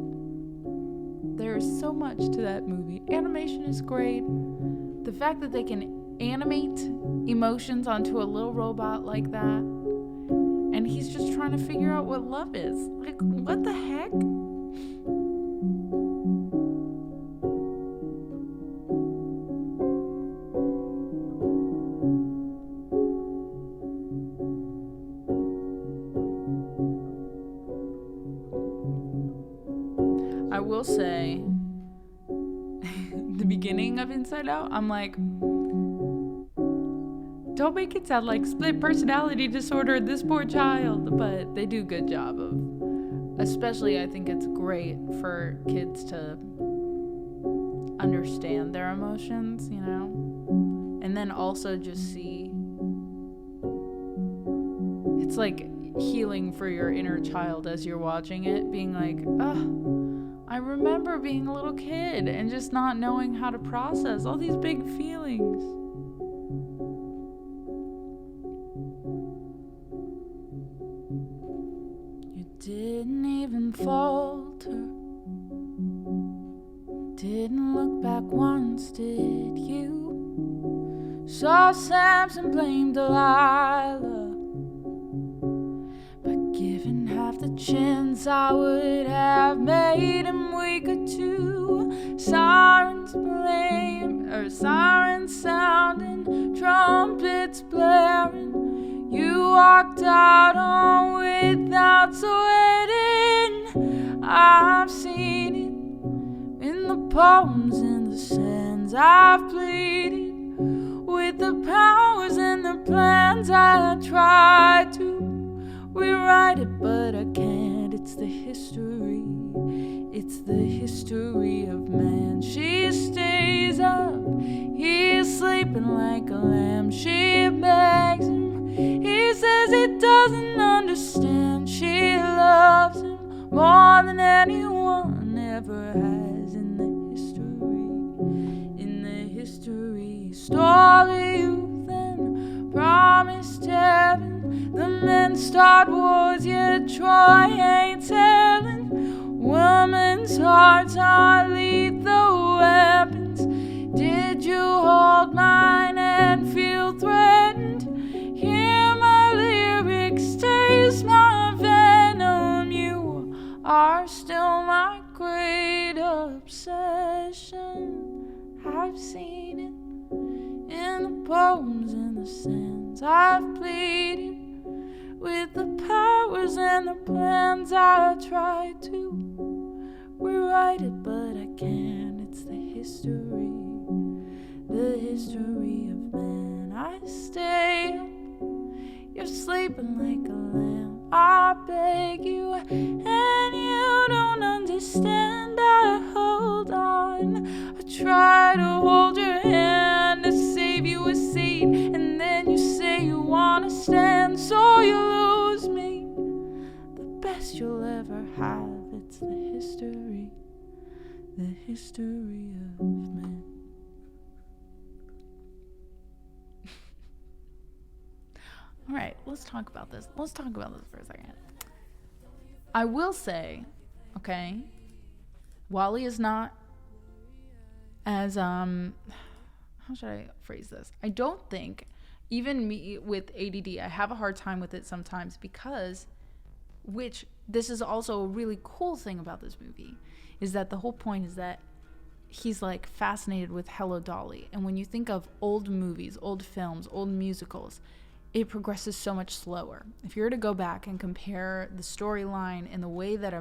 there is so much to that movie. Animation is great. The fact that they can animate emotions onto a little robot like that, and he's just trying to figure out what love is. Like, what the heck? I will say, the beginning of Inside Out, I'm like, don't make it sound like split personality disorder, this poor child. But they do a good job of, especially I think it's great for kids to understand their emotions, you know? And then also just see, it's like healing for your inner child as you're watching it, being like, I remember being a little kid and just not knowing how to process all these big feelings. You didn't even falter, didn't look back once, did you? Saw Samson blame Delilah, but given half the chance I would have made him weaker too. Sirens sounding, trumpets blaring. You walked out on without sweating. I've seen it in the poems and the sands. I've pleaded with the powers and the plans. I tried to rewrite it, but I can't. It's the history of man. She stays up, he's sleeping like a lamb. She begs him, he says he doesn't understand. She loves him more than anyone ever has. In the history, stole the youth and promised heaven. The men start wars, yet Troy ain't telling. Women's hearts are lethal weapons. Did you hold mine and feel threatened? Hear my lyrics, taste my venom. You are still my great obsession. I've seen it in the poems and the sands. I've pleaded with the powers and the plans. I tried to rewrite it, but I can't. It's the history of man. I stay up, you're sleeping like a lamb. I beg you, and you don't understand. I hold on, I try to hold your hand to save you a seat, and then you say you wanna stand, so you lose me. The best you'll ever have. It's the history of man. All right, let's talk about this. Let's talk about this for a second. I will say, okay, Wally is not as, how should I phrase this? I don't think, even me with ADD, I have a hard time with it sometimes because, which this is also a really cool thing about this movie, is that the whole point is that he's like fascinated with Hello Dolly. And when you think of old movies, old films, old musicals, it progresses so much slower. If you were to go back and compare the storyline and the way that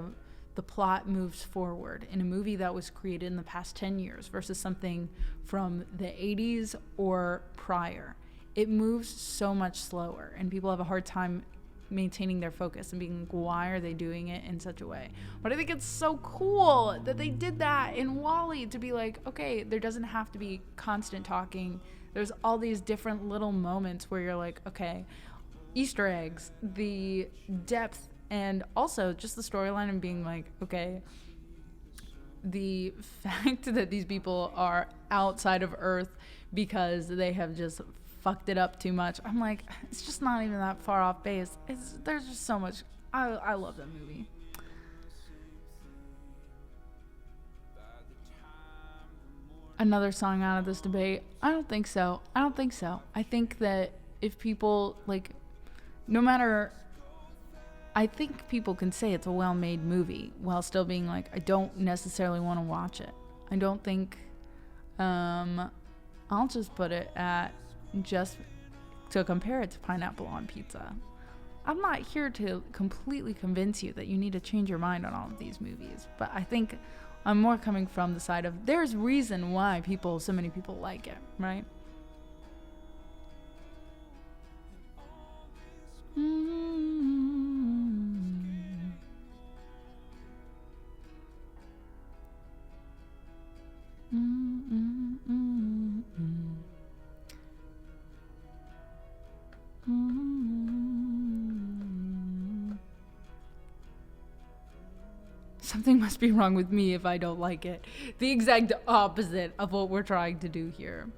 the plot moves forward in a movie that was created in the past 10 years versus something from the 80s or prior, it moves so much slower, and people have a hard time maintaining their focus and being like, why are they doing it in such a way? But I think it's so cool that they did that in Wall-E, to be like, okay, there doesn't have to be constant talking. There's all these different little moments where you're like, okay, Easter eggs, the depth, and also just the storyline and being like, okay, the fact that these people are outside of Earth because they have just fucked it up too much. I'm like, it's just not even that far off base. There's just so much. I love that movie. Another song out of this debate? I don't think so. I think that if people, like, no matter, I think people can say it's a well-made movie while still being like, I don't necessarily want to watch it. I don't think, I'll just put it at, just to compare it to Pineapple on Pizza. I'm not here to completely convince you that you need to change your mind on all of these movies, but I think I'm more coming from the side of there's reason why so many people like it, right? Something must be wrong with me if I don't like it. The exact opposite of what we're trying to do here.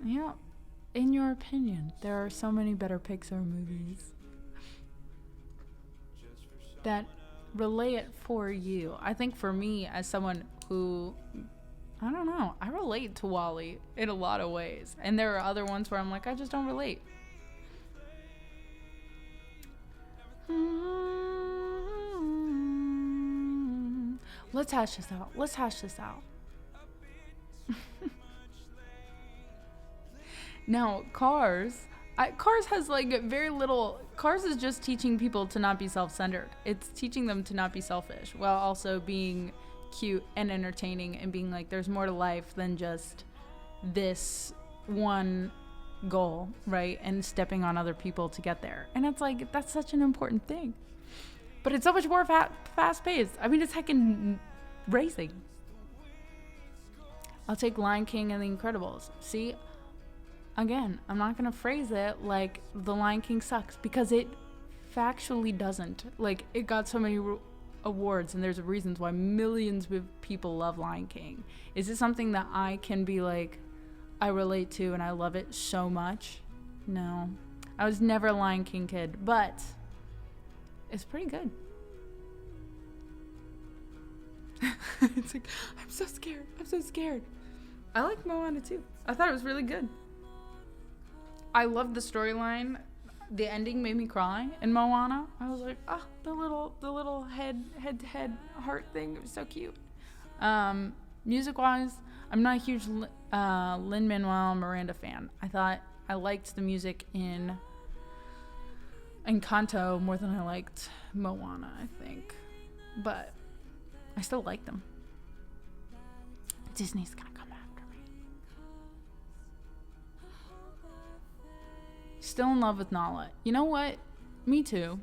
Yeah. In your opinion, there are so many better Pixar movies that relate for you. I think for me, as someone who, I don't know, I relate to WALL-E in a lot of ways. And there are other ones where I'm like, I just don't relate. Let's hash this out. Let's hash this out. Now, Cars has like very little. Cars is just teaching people to not be self-centered. It's teaching them to not be selfish while also being cute and entertaining and being like, there's more to life than just this one goal, right? And stepping on other people to get there. And it's like, that's such an important thing. But it's so much more fast-paced. I mean, it's heckin' racing. I'll take Lion King and The Incredibles. See, again, I'm not going to phrase it like The Lion King sucks, because it factually doesn't. Like, it got so many awards, and there's reasons why millions of people love Lion King. Is it something that I can be like, I relate to and I love it so much? No. I was never a Lion King kid, but it's pretty good. It's like, I'm so scared. I'm so scared. I like Moana too. I thought it was really good. I loved the storyline. The ending made me cry in Moana. I was like, oh, the little head to head heart thing. It was so cute. Music wise, I'm not a huge Lin-Manuel Miranda fan. I liked the music in Encanto more than I liked Moana, I think. But I still like them. Disney's gonna come after me. Still in love with Nala. You know what? Me too.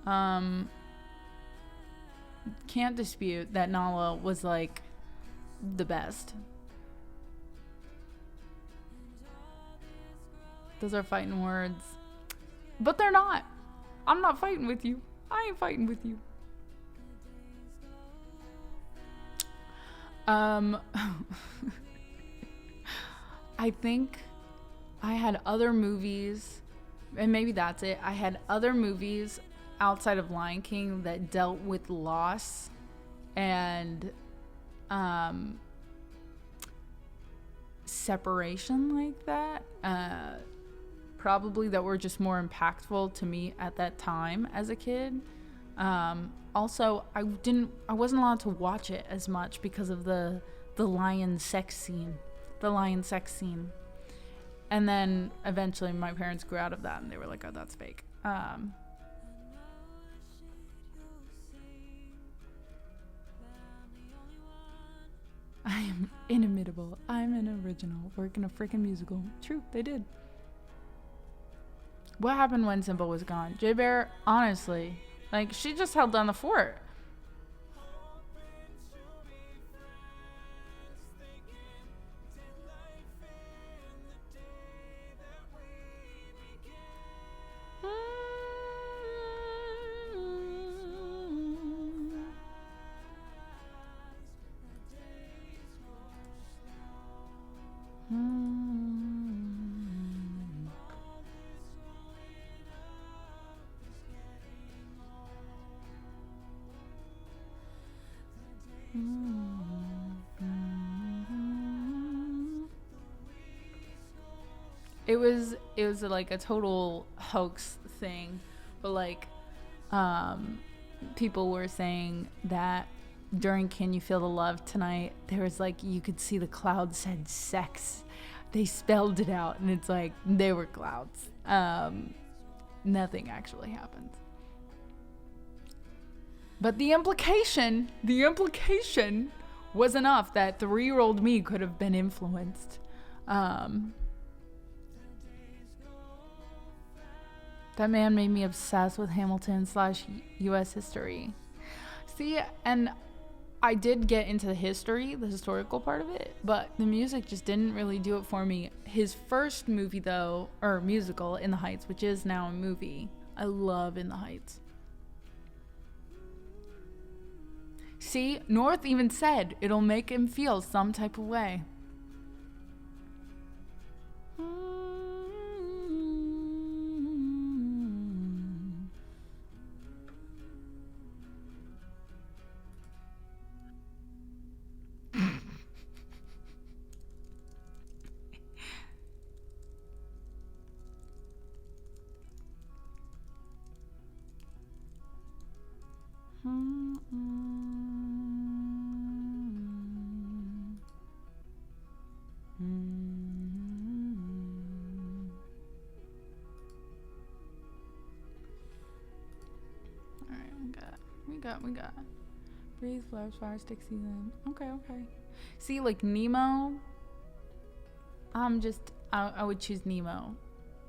Can't dispute that Nala was like the best. Those are fighting words. But they're not. I'm not fighting with you. I ain't fighting with you. I think I had other movies, and maybe that's it. I had other movies outside of Lion King that dealt with loss and separation like that. Probably that were just more impactful to me at that time as a kid. Also, I wasn't allowed to watch it as much because of the lion sex scene. And then eventually my parents grew out of that and they were like, oh, that's fake. I am inimitable. I'm an original. Working a freaking musical. True, they did. What happened when Simba was gone? J Bear, honestly, like, she just held down the fort. It was like a total hoax thing, but like people were saying that during Can You Feel the Love Tonight, there was like, you could see the clouds said sex. They spelled it out, and it's like, they were clouds. Nothing actually happened. But the implication was enough that 3-year-old me could have been influenced. That man made me obsessed with Hamilton / U.S. history. See, and I did get into the history, the historical part of it, but the music just didn't really do it for me. His first movie, though, or musical, In the Heights, which is now a movie, I love In the Heights. See, North even said it'll make him feel some type of way. We got breathe, flowers, fire, stick, season. Okay. See, like Nemo, I would choose Nemo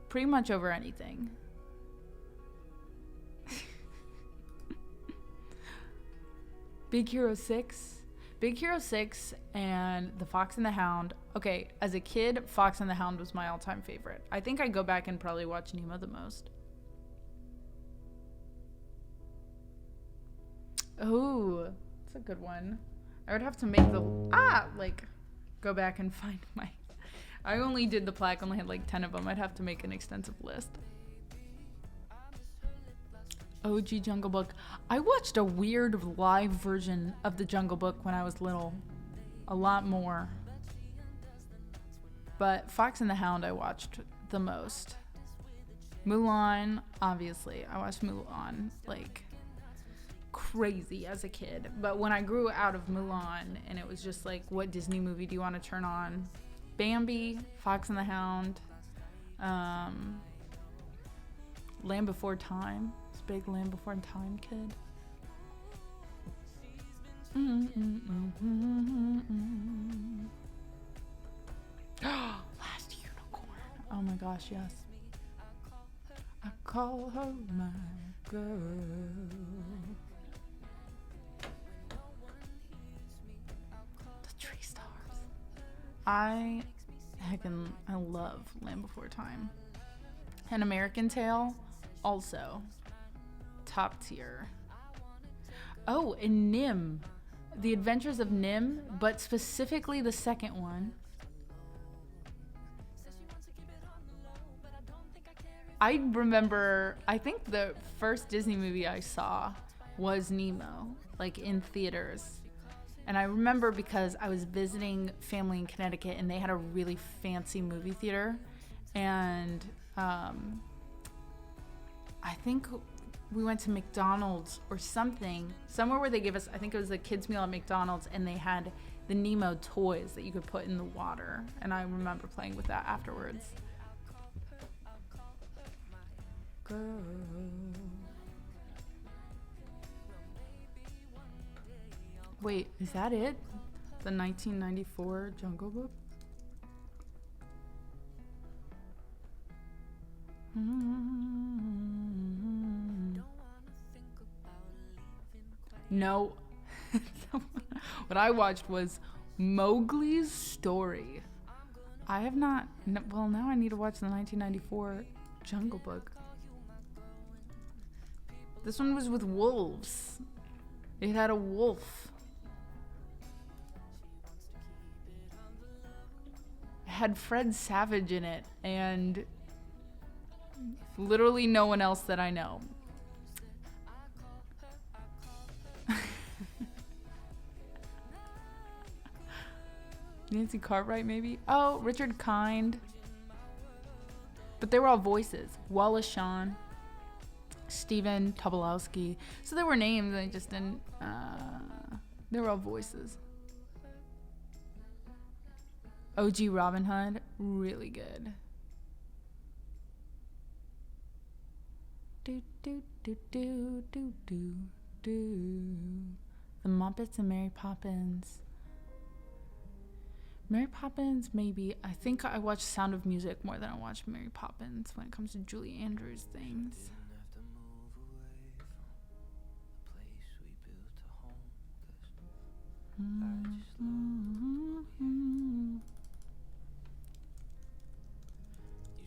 pretty much over anything. Big Hero 6 and The Fox and the Hound. Okay, as a kid, Fox and the Hound was my all-time favorite. I think I'd go back and probably watch Nemo the most. Oh, that's a good one. I would have to make go back and find my... I only did the plaque, only had like 10 of them. I'd have to make an extensive list. OG Jungle Book. I watched a weird live version of the Jungle Book when I was little. A lot more. But Fox and the Hound I watched the most. Mulan, obviously. I watched Mulan like crazy as a kid. But when I grew out of Mulan and it was just like, what Disney movie do you want to turn on? Bambi, Fox and the Hound, Land Before Time. This big Land Before Time kid. Last Unicorn. Oh my gosh, yes. I call her my girl. I love Land Before Time. An American Tail, also top tier. Oh, and Nim, The Adventures of Nim, but specifically the second one. I remember, I think the first Disney movie I saw was Nemo, like in theaters. And I remember because I was visiting family in Connecticut and they had a really fancy movie theater. And I think we went to McDonald's or something, somewhere where they gave us, I think it was a kids meal at McDonald's, and they had the Nemo toys that you could put in the water. And I remember playing with that afterwards. Girl. Wait, is that it? The 1994 Jungle Book? No. What I watched was Mowgli's Story. I have not... Well, now I need to watch the 1994 Jungle Book. This one was with wolves. It had a wolf. It had Fred Savage in it, and literally no one else that I know. Nancy Cartwright, maybe? Oh, Richard Kind. But they were all voices. Wallace Shawn, Stephen Tobolowsky. So there were names, I just didn't... they were all voices. OG Robin Hood, really good. Do do do do do do do. The Muppets and Mary Poppins. Mary Poppins, maybe. I think I watch Sound of Music more than I watch Mary Poppins when it comes to Julie Andrews things.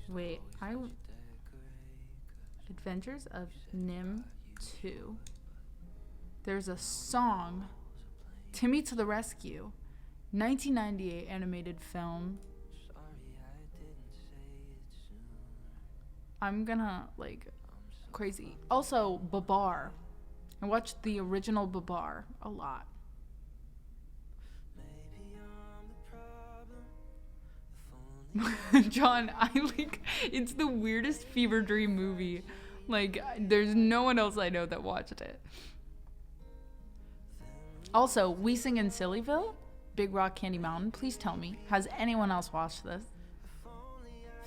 Wait, Adventures of Nim 2. There's a song, Timmy to the Rescue, 1998 animated film. I'm gonna, like, crazy. Also, Babar. I watched the original Babar a lot. John, it's the weirdest fever dream movie. Like, there's no one else I know that watched it. Also, We Sing in Sillyville, Big Rock Candy Mountain. Please tell me, has anyone else watched this?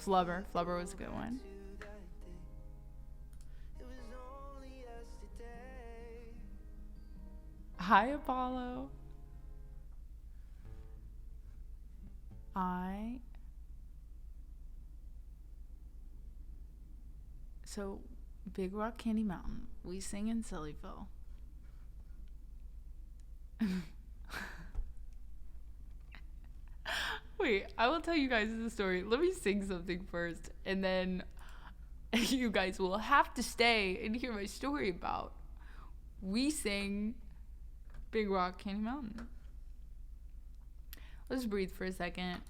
Flubber was a good one. Hi, Apollo. So, Big Rock Candy Mountain, We Sing in Sillyville. Wait, I will tell you guys the story. Let me sing something first, and then you guys will have to stay and hear my story about We Sing Big Rock Candy Mountain. Let's breathe for a second.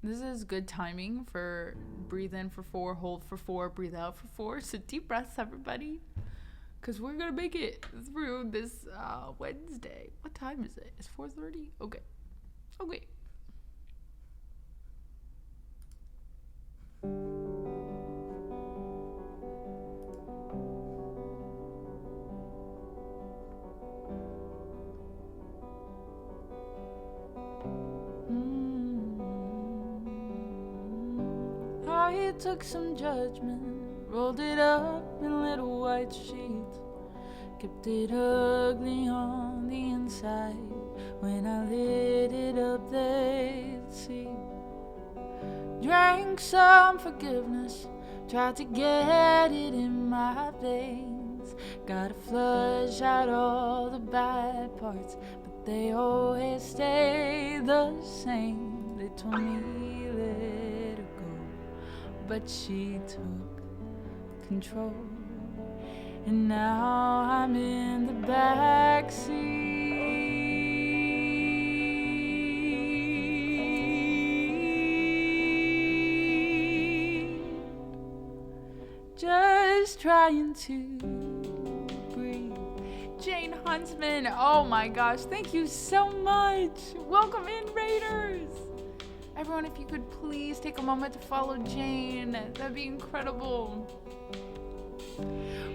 This is good timing for breathe in for 4, hold for 4, breathe out for 4. So deep breaths, everybody, because we're going to make it through this Wednesday. What time is it? It's 4:30? Okay. I took some judgment, rolled it up in little white sheets, kept it ugly on the inside. When I lit it up, they'd see. Drank some forgiveness, tried to get it in my veins. Gotta flush out all the bad parts, but they always stay the same. They told me let her go, but she took control. And now I'm in the backseat, just trying to breathe. Jane Huntsman, oh my gosh, thank you so much. Welcome in, Raiders. Everyone, if you could please take a moment to follow Jane, that'd be incredible.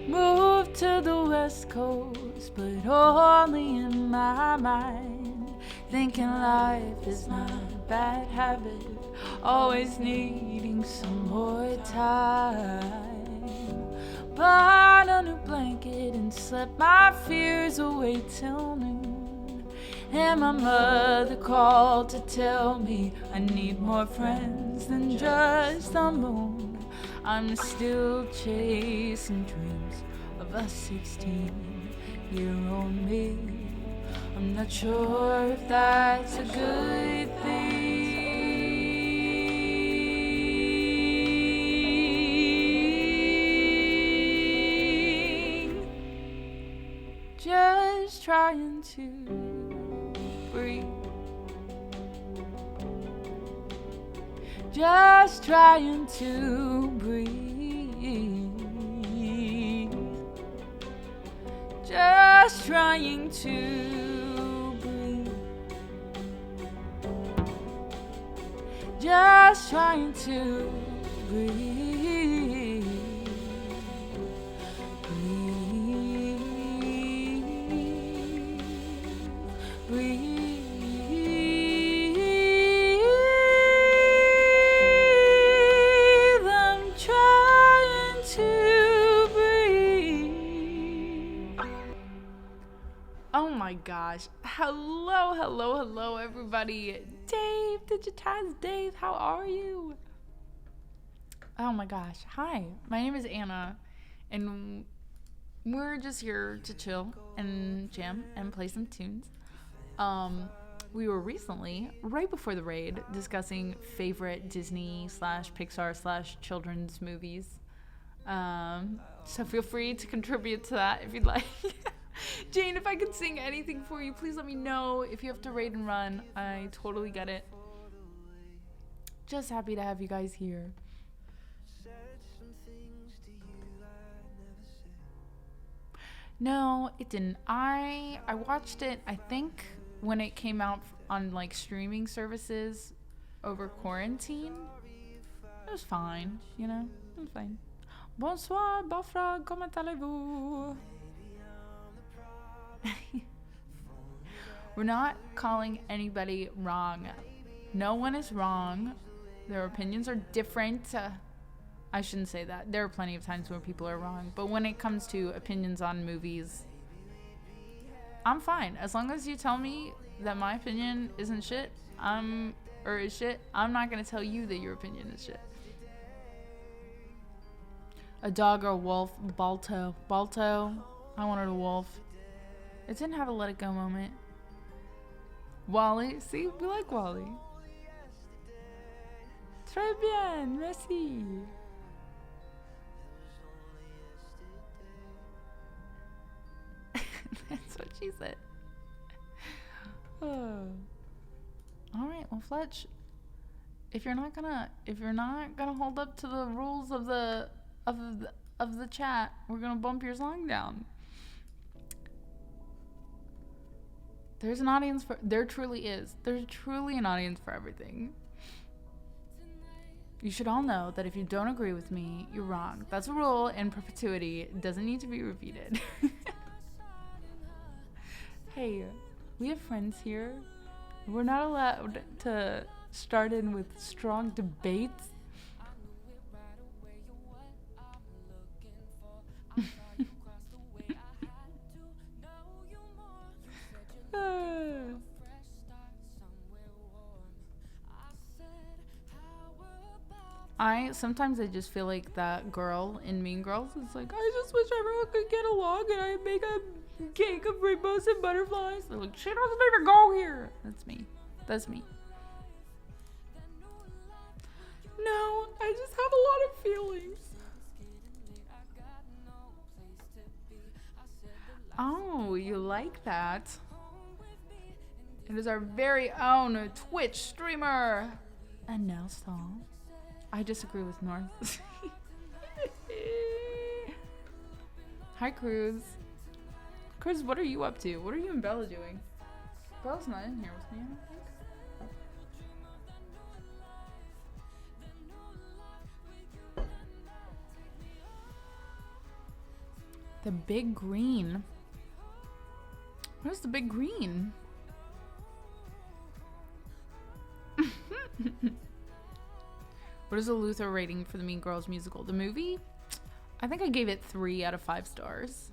Moved to the West Coast, but only in my mind. Thinking life is not a bad habit, always needing some more time. Bought a new blanket and slept my fears away till noon. And my mother called to tell me I need more friends than just the moon. I'm still chasing dreams of a 16-year-old me. I'm not sure if that's a good thing. Just trying to breathe. Just trying to breathe. Just trying to breathe. Just trying to breathe. Breathe. Breathe. Oh my gosh. Hello everybody. Dave, Digitize Dave, how are you? Oh my gosh. Hi, my name is Anna, and we're just here to chill and jam and play some tunes. We were recently, right before the raid, discussing favorite Disney / Pixar / children's movies. So feel free to contribute to that if you'd like. Jane, if I could sing anything for you, please let me know. If you have to raid and run, I totally get it. Just happy to have you guys here. No, it didn't. I watched it, I think, when it came out on like streaming services over quarantine. It was fine, you know? It was fine. Bonsoir, Bafra, comment allez-vous? We're not calling anybody wrong. No one is wrong. Their opinions are different. I shouldn't say that. There are plenty of times where people are wrong. But when it comes to opinions on movies, I'm fine. As long as you tell me that my opinion isn't shit, is shit, I'm not going to tell you that your opinion is shit. A dog or a wolf? Balto. Balto. I wanted a wolf. It didn't have a let it go moment. Wally. See, we like Wally. Très bien. Merci. That's what she said. Oh. All right, well, Fletch, if you're not gonna hold up to the rules of the chat, we're gonna bump your song down. There's an audience for. There truly is. There's truly an audience for everything. You should all know that if you don't agree with me, you're wrong. That's a rule in perpetuity. It doesn't need to be repeated. Hey, we have friends here. We're not allowed to start in with strong debates. Sometimes I just feel like that girl in Mean Girls. It's like, I just wish everyone could get along and I make a cake of rainbows and butterflies. They're like, she doesn't even go here. That's me. That's me. No, I just have a lot of feelings. Oh, you like that? It is our very own Twitch streamer. And now song. I disagree with North. Hi, Cruz. Cruz, what are you up to? What are you and Bella doing? Bella's not in here with me, I don't think. The big green. What is the big green? What is the Luther rating for the Mean Girls musical? The movie? I think I gave it 3 out of 5 stars.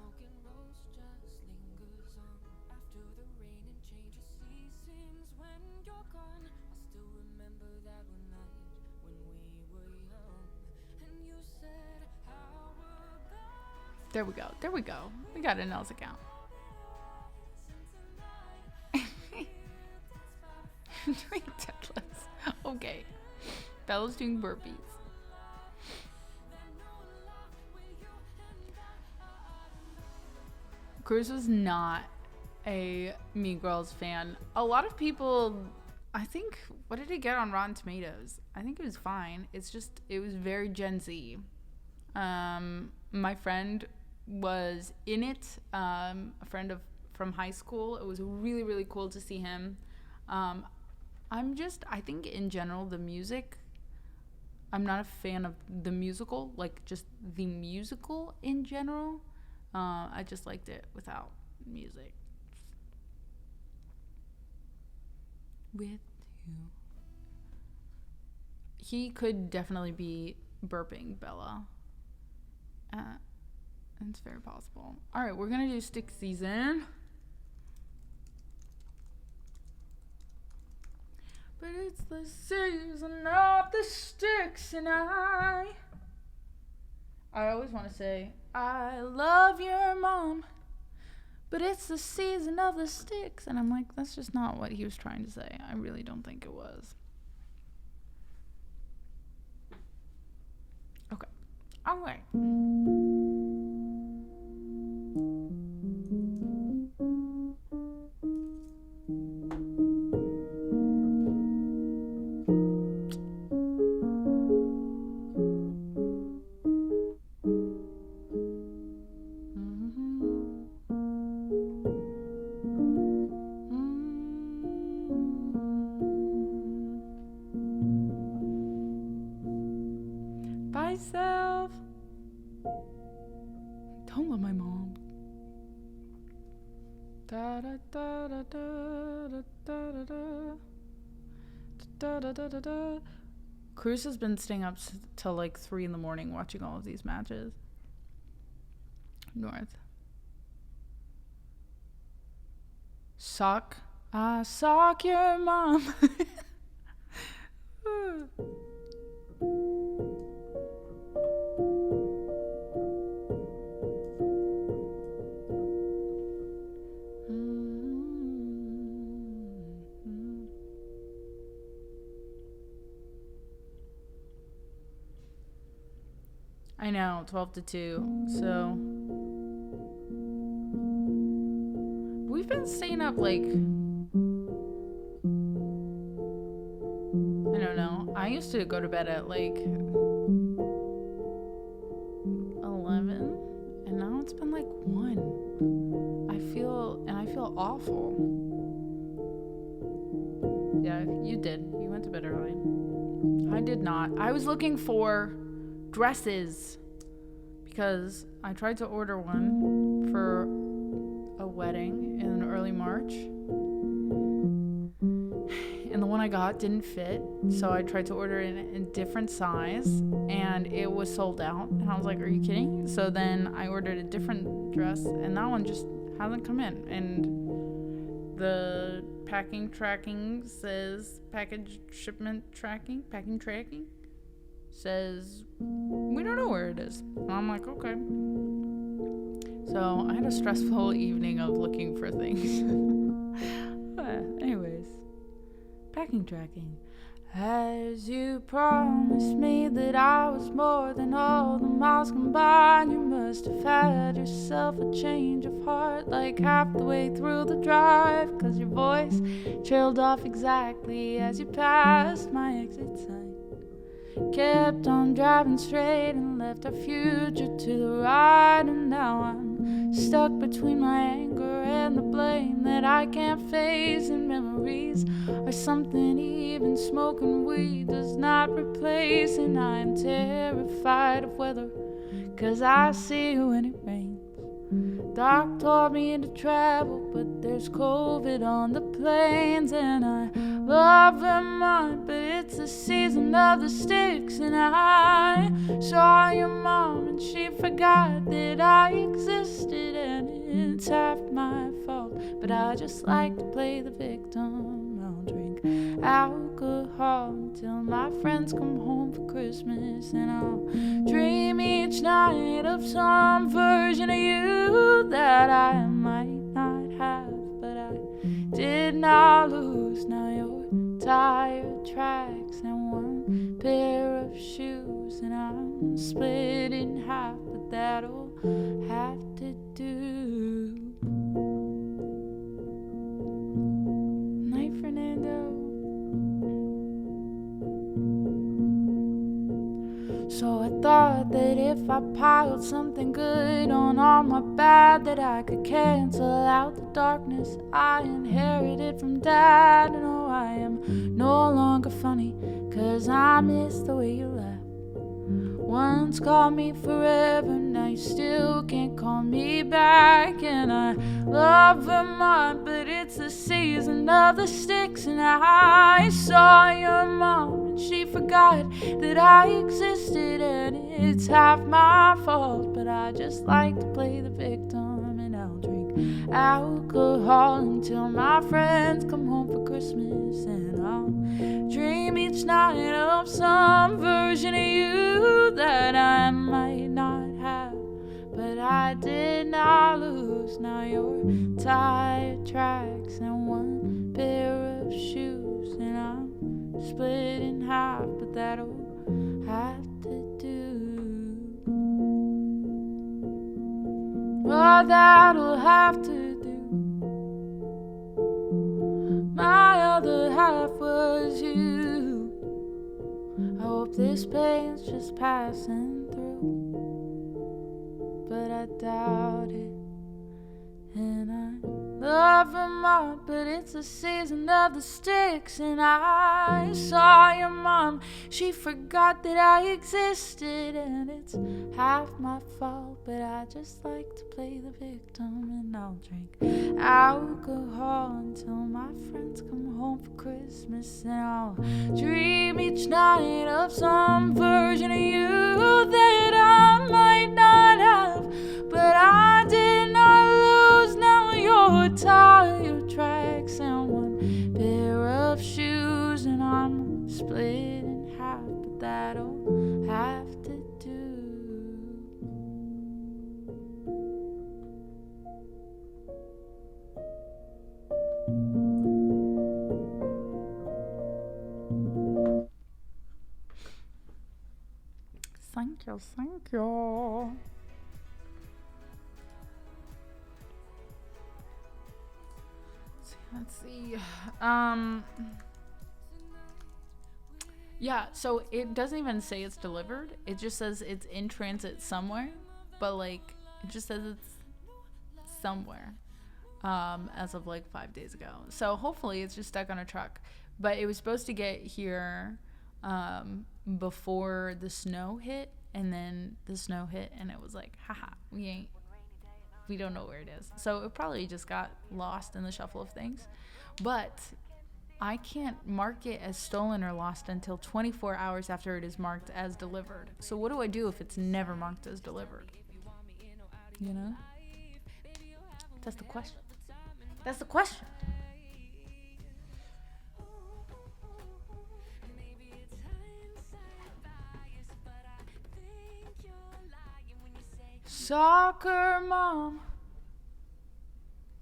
There we go. There we go. We got a Nels account. Doing deadlifts. Okay. Bella's doing burpees. Cruz was not a Mean Girls fan. A lot of people, I think, what did it get on Rotten Tomatoes? I think it was fine. It's just, it was very Gen Z. My friend was in it, a friend from high school. It was really, really cool to see him. I think in general, the music, I'm not a fan of the musical, like just the musical in general. I just liked it without music. With you. He could definitely be burping Bella. It's very possible. Alright, we're gonna do stick season. But it's the season of the sticks, and I always want to say, I love your mom, but it's the season of the sticks. And I'm like, that's just not what he was trying to say. I really don't think it was. Okay. All right. Bye, self. Don't love my mom. Da da da da da da da da da da da da. Cruz has been staying up till like 3 a.m. watching all of these matches. North. Sock. I sock your mom. I know, 12-2. So we've been staying up like, I don't know. I used to go to bed at like 11, and now it's been like 1. I feel awful. Yeah, you did. You went to bed early. I did not. I was looking for dresses because I tried to order one for a wedding in early March, and the one I got didn't fit, so I tried to order it in a different size, and it was sold out, and I was like, are you kidding? So then I ordered a different dress, and that one just hasn't come in, and the packing tracking says packing tracking says we don't know where it is. And I'm like, okay. So I had a stressful evening of looking for things. Anyways, packing tracking. As you promised me that I was more than all the miles combined, you must have had yourself a change of heart like half the way through the drive, 'cause your voice trailed off exactly as you passed my exit sign. Kept on driving straight and left our future to the right, and now I'm stuck between my anger and the blame that I can't face, and memories are something even smoking weed does not replace, and I'm terrified of weather 'cause I see you when it rains. Doc told me to travel, but there's COVID on the planes, and I love Vermont, but it's the season of the sticks, and I saw your mom and she forgot that I existed, and it's half my fault, but I just like to play the victim. I'll drink alcohol until my friends come home for Christmas, and I'll dream each night of some version of you that I might not have, but I did not lose. Now your tire tracks and one pair of shoes, and I'm split in half, but that'll have to do. Night, Fernando. So I thought that if I piled something good on all my bad, that I could cancel out the darkness I inherited from Dad. No, I am no longer funny, 'cause I miss the way you laugh. Once called me forever, now you still can't call me back. And I love Vermont, but it's the season of the sticks, and I saw your mom and she forgot that I existed, and it's half my fault, but I just like to play the victim, and I'll drink alcohol until my friends come home for Christmas. And I'll dream each night of some version of you that I might not have, but I did not lose. Now your tire tracks and one pair of shoes, and I'm split in half, but that'll have to do. Well, that'll have to do. My other half was you. I hope this pain's just passing through, but I doubt it. And I love Vermont, but it's the season of the sticks. And I saw your mom, she forgot that I existed. And it's half my fault, but I just like to play the victim. And I'll drink alcohol until my friends come home for Christmas. And I'll dream each night of some version of you that I might not have, but I did not lose. Now your tire tracks and one pair of shoes, and I'm split in half, but that'll have to do. Thank you, thank you. Let's see. Yeah, so it doesn't even say it's delivered. It just says it's in transit somewhere, but like it just says it's somewhere as of like 5 days ago. So hopefully it's just stuck on a truck. But it was supposed to get here before the snow hit, and then the snow hit and it was like, haha, we don't know where it is. So it probably just got lost in the shuffle of things. But I can't mark it as stolen or lost until 24 hours after it is marked as delivered. So what do I do if it's never marked as delivered? You know? That's the question. That's the question. Soccer mom.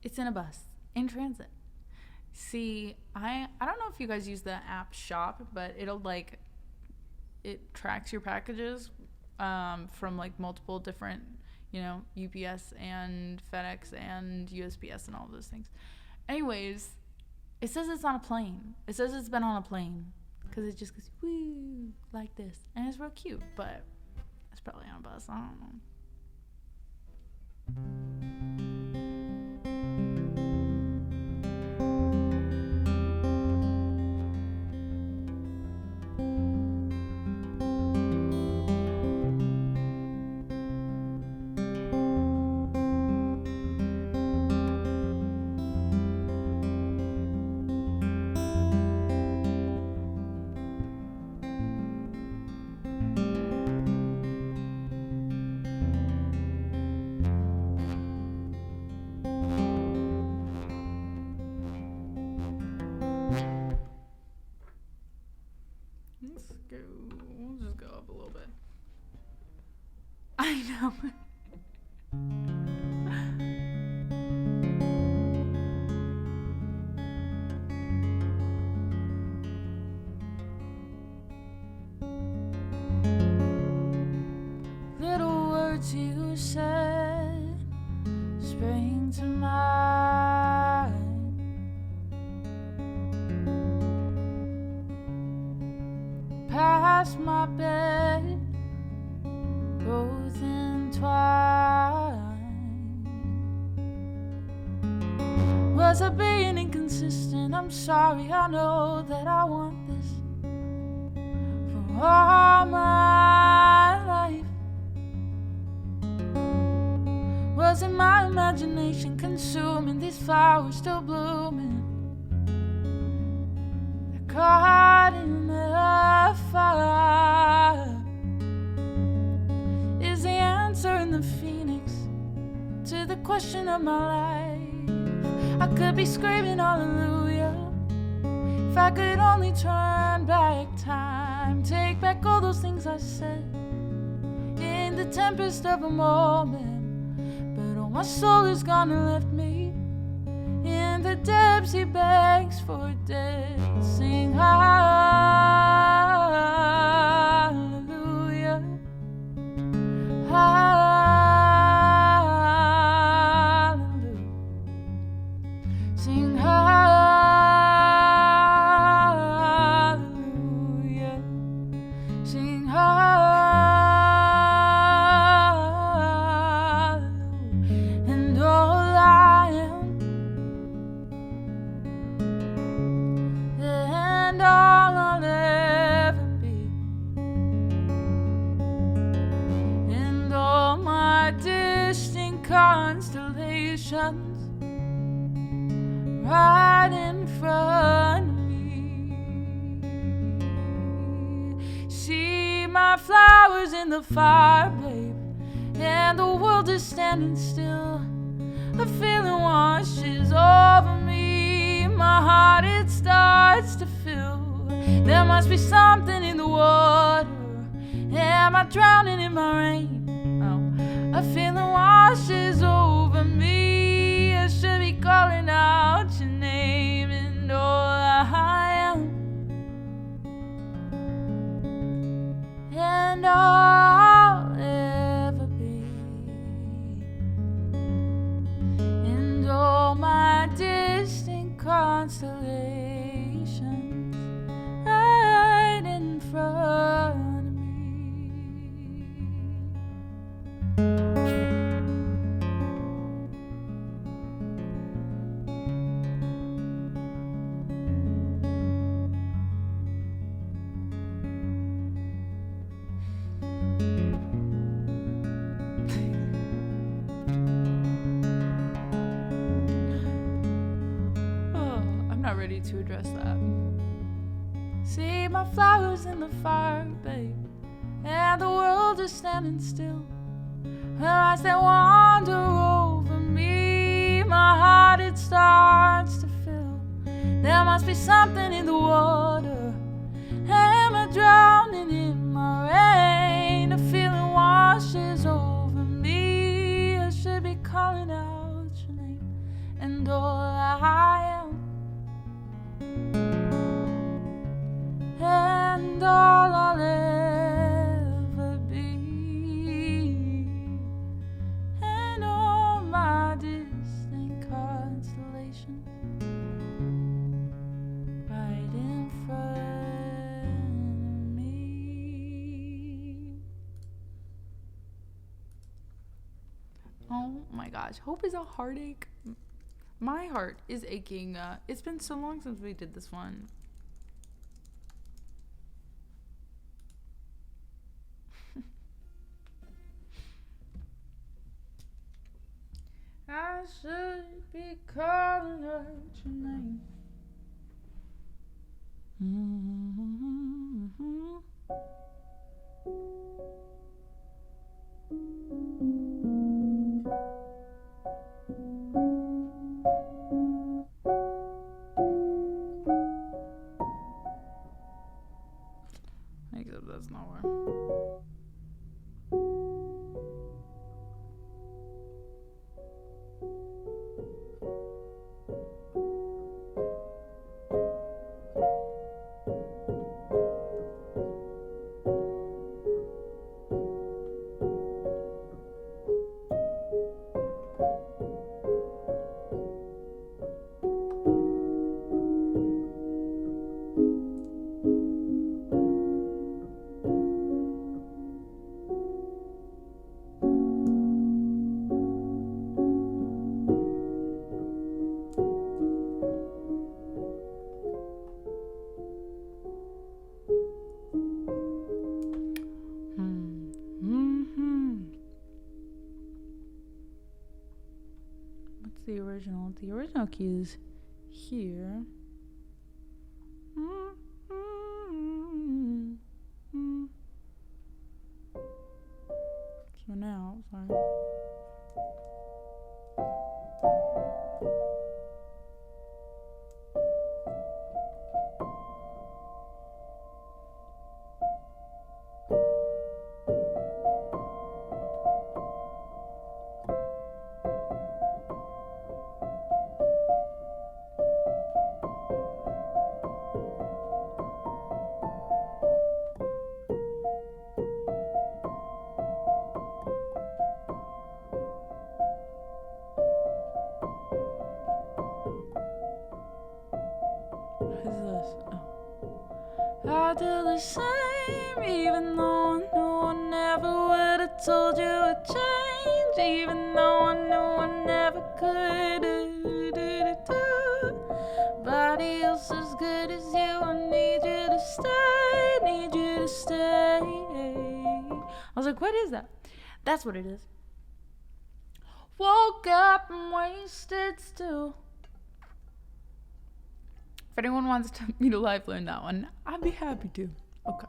It's in a bus, in transit. See, I don't know if you guys use the app Shop, but it'll like, it tracks your packages from like multiple different, UPS and FedEx and USPS and all of those things. Anyways, it says it's on a plane. It says it's been on a plane because it just goes woo like this, and it's real cute, but it's probably on a bus. I don't know. We'll just go up a little bit. I know. Little words you said spring to mind. Past my bed, both entwined. Was I being inconsistent? I'm sorry, I know that I want this for all my life. Was it my imagination consuming these flowers still blooming? They're caught in the fire. Is the answer in the phoenix to the question of my life? could be screaming hallelujah. If I could only turn back time, take back all those things I said in the tempest of a moment. But all my soul is gone and left me in the depths. He begs for death. Sing hallelujah, hallelujah. Sing hallelujah, sing hallelujah. And all I am and all I'll ever be, and all my distant constellations right in front of me. See my flowers in the fire, babe, and the world is standing still. A feeling washes over me, my heart it starts to fill. There must be something in the water. Am I drowning in my rain? Oh, a feeling washes over me. I should be calling out your name, and all I am and all I'll ever be, and all my distant constellations right in front of me. Not ready to address that. See my flowers in the fire, babe, and the world is standing still. Her eyes that wander over me, my heart it starts to fill. There must be something in the water. Am I drowning in my rain? A feeling washes over me. I should be calling out your name, and all I am and all I'll ever be, and all my distant constellations right in front of me. Oh my gosh, hope is a heartache. My heart is aching. It's been so long since we did this one. I should be calling out your name. Except that's not where. The original key is here. So now, sorry. are still the same, even though I knew I never would have told you a change, even though I knew I never could. Nobody else as good as you. I need you to stay, need you to stay. I was like, what is that? That's what it is. Woke up and wasted still. If anyone wants me to live learn that one, I'd be happy to. Okay.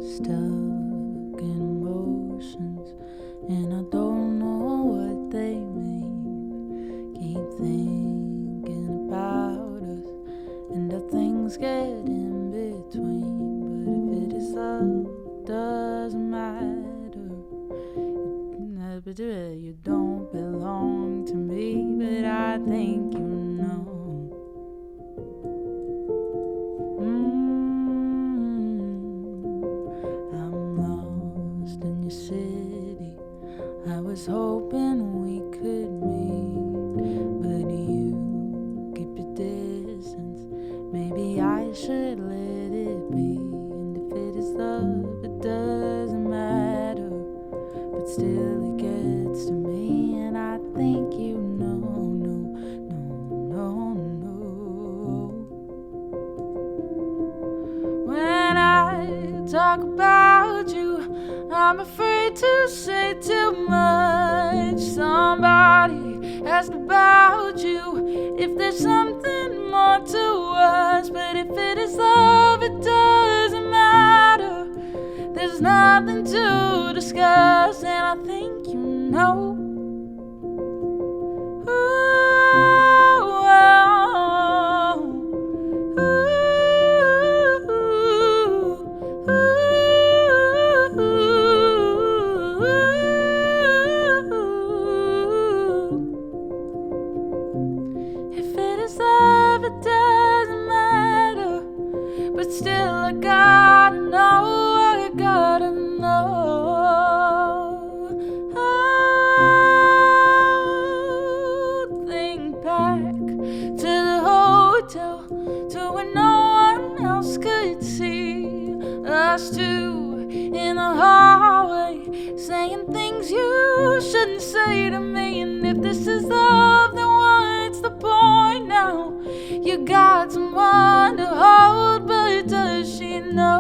Stuck in emotions, and I don't know what they mean. Keep thinking about us, and the things get in between. But if it is love, it doesn't matter. You don't belong to me, but I think you know. City, I was hoping we could meet, but you keep your distance. Maybe I should let it be. And if it is love, it doesn't matter, but still it gets to me, and I think you know. When I talk about you, I'm afraid to say too much. Somebody asked about you, if there's something more to us. But if it is love, it doesn't matter. There's nothing to discuss, and I think you know. Still, I gotta know. Oh, think back to the hotel, to when no one else could see us two in the hallway, saying things you shouldn't say to me. And if this is love, then what's the point now? You got someone to hold, but does she know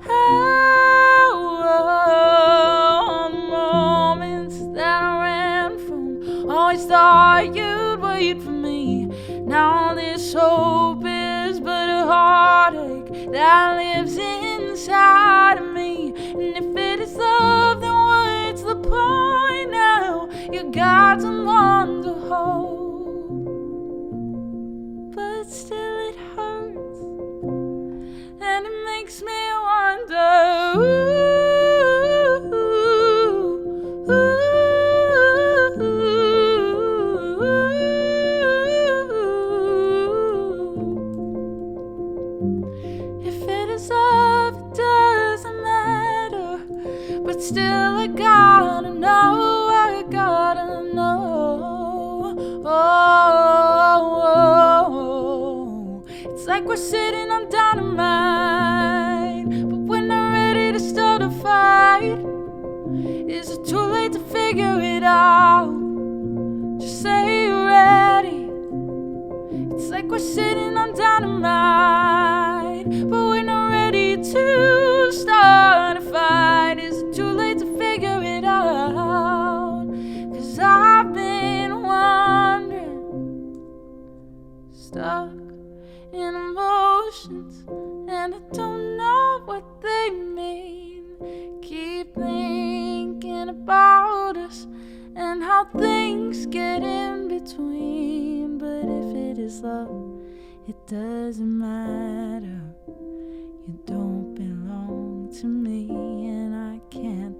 how the moments that I ran from? Always thought you'd wait for me. Now this hope is but a heartache that lives inside of me. And if it is love, then what's the point now? You got someone to hold, but still it hurts, and it makes me wonder. If it is love, it doesn't matter, but still I gotta know. It's like we're sitting on dynamite, but we're not ready to start a fight. Is it too late to figure it out? Just say you're ready. It's like we're sitting on dynamite, but we're not ready to start a fight. Is it too late to figure it out? 'Cause I've been wondering, stuck in emotions, and I don't know what they mean. Keep thinking about us and how things get in between. But if it is love, it doesn't matter. You don't belong to me, and I can't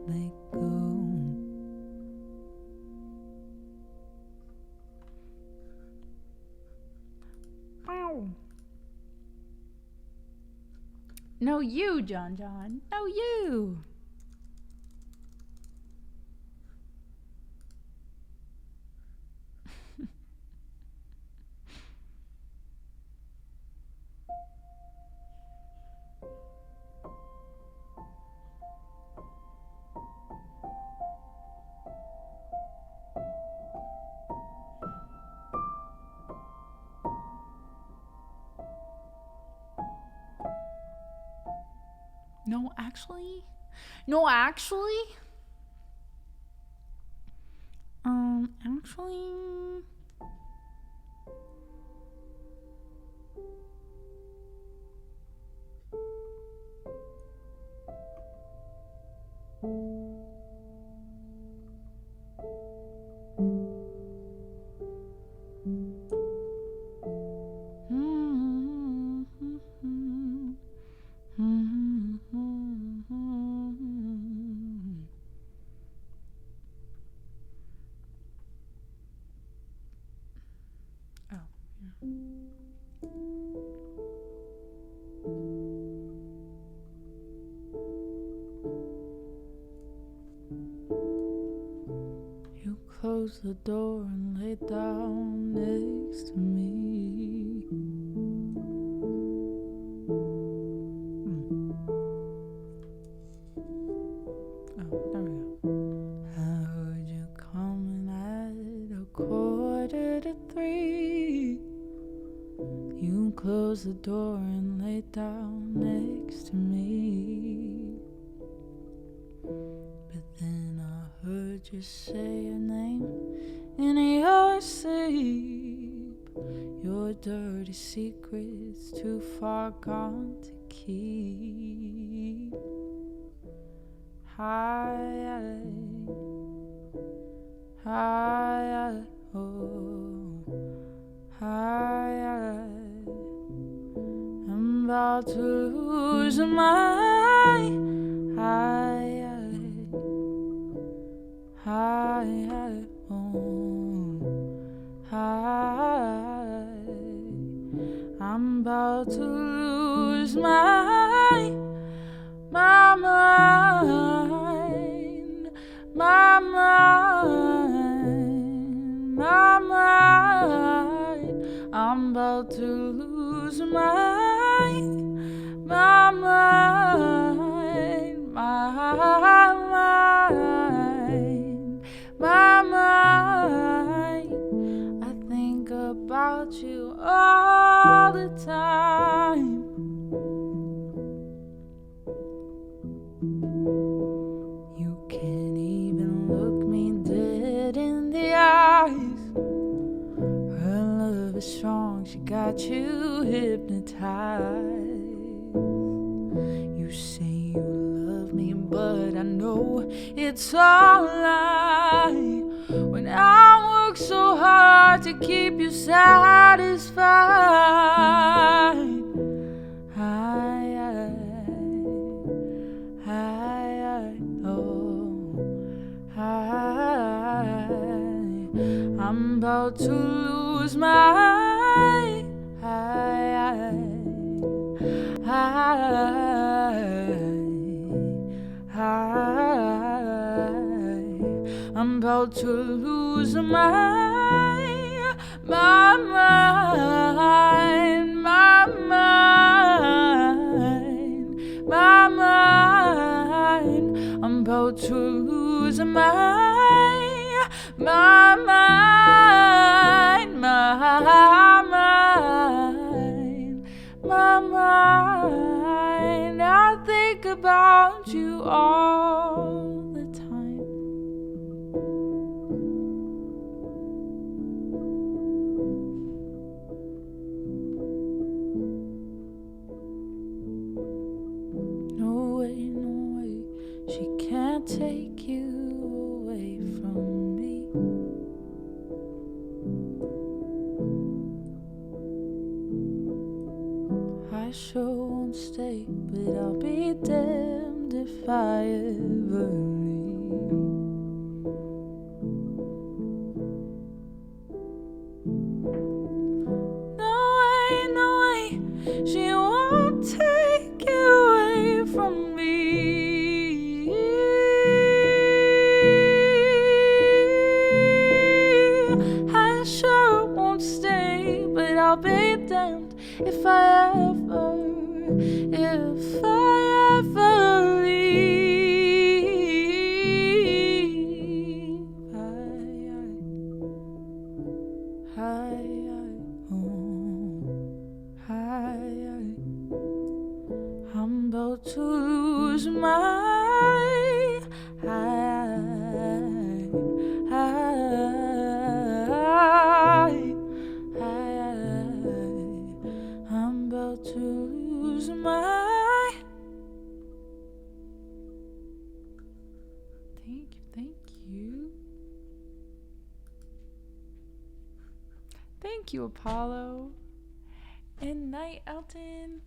No, you, John. No, you. No, actually. Actually. You closed the door and lay down next to me. Oh, there we go. I heard you coming at 2:45. You closed the door and lay down next to me. But then I heard you say your name in your sleep. Your dirty secrets too far gone to keep. Hi, oh, hi. I'm about to lose my hi, oh, hi. I'm about to lose my mind. I'm about to lose my mind. I think about you all the time. You can't even look me dead in the eyes. Her love is strong, she got you hypnotized. You say you love me, but I know it's all a lie. When I work so hard to keep you satisfied. I'm about to lose my I'm about to lose my mind. I'm about to lose my mind. I think about you all the time. No way, she can't take you away from me. I sure won't stay, but I'll be damned if I ever leave. No way, she won't take you away. damned if I ever leave. I'm about to lose my I'm about to lose my. Thank you. Thank you, Apollo. And night, Elton.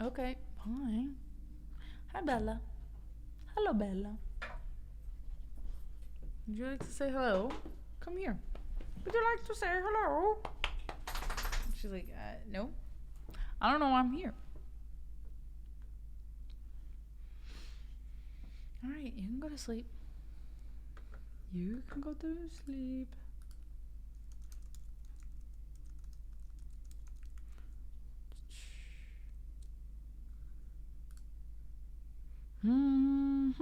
Okay, fine. Hi, Bella. Hello, Bella. Would you like to say hello? Come here. Would you like to say hello? She's like, no. I don't know why I'm here. Alright, you can go to sleep. You can go to sleep. Oh,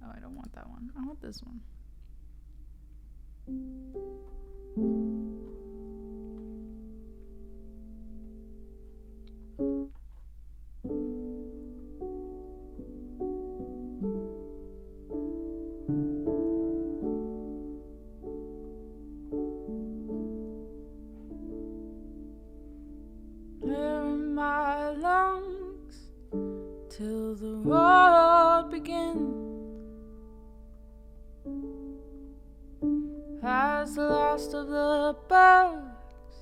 I don't want that one. I want this one. Air in my lungs till the road begins. As the last of the birds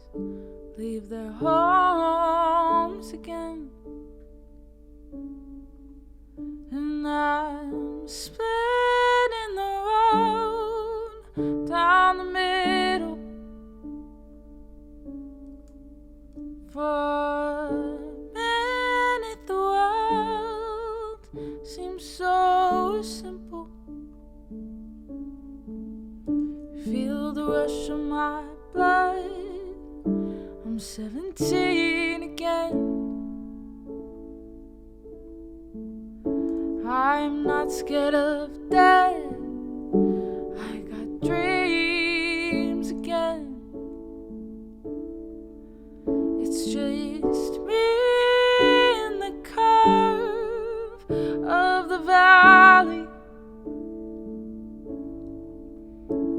leave their homes again, and I'm splitting the road down the middle. For a minute the world seems so simple. Feel the rush of my blood. I'm 17 again. I'm not scared of death. I got dreams again. It's just me in the curve of the valley.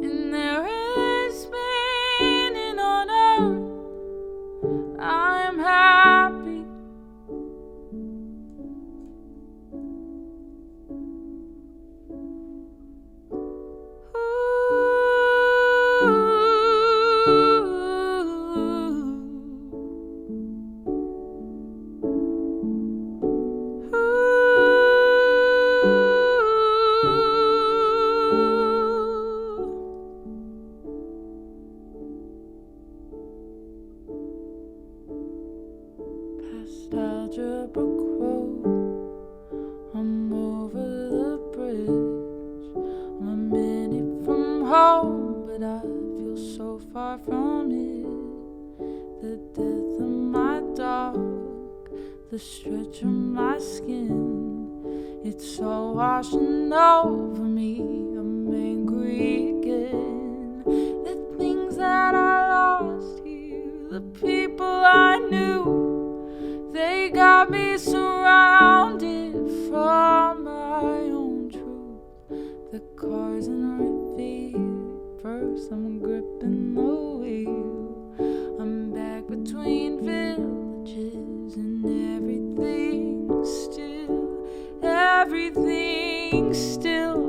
And there is meaning on earth. I'm happy. Past Algebrook Road, I'm over the bridge. I'm a minute from home, but I feel so far from it. The death of my dog, the stretch of my skin, it's all washing over me. I'm angry again. The things that I lost here, the people I knew, they got me surrounded from my own truth. The cars in reverse, I'm gripping the wheel. I'm back between villages and everything's still, everything's still.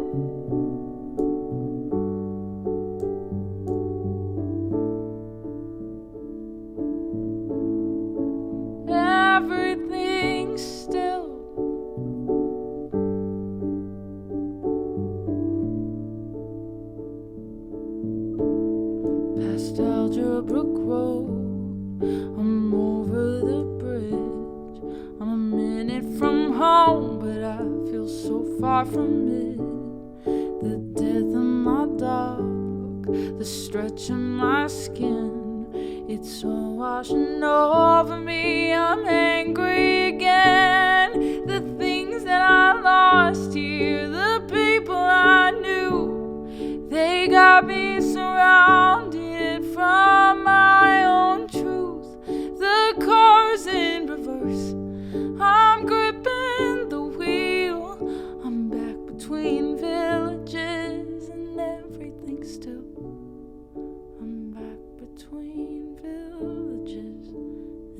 Everything's still. Past Algebrook Road, I'm over the bridge. I'm a minute from home, but I feel far from it. The death of my dog, the stretch of my skin, it's all washing over me. I'm angry again. The things that I lost here, the people I knew, they got me surrounded from my own truth. The car's in reverse, I'm gripping the wheel. I'm back between villages and everything's still. I'm back between villages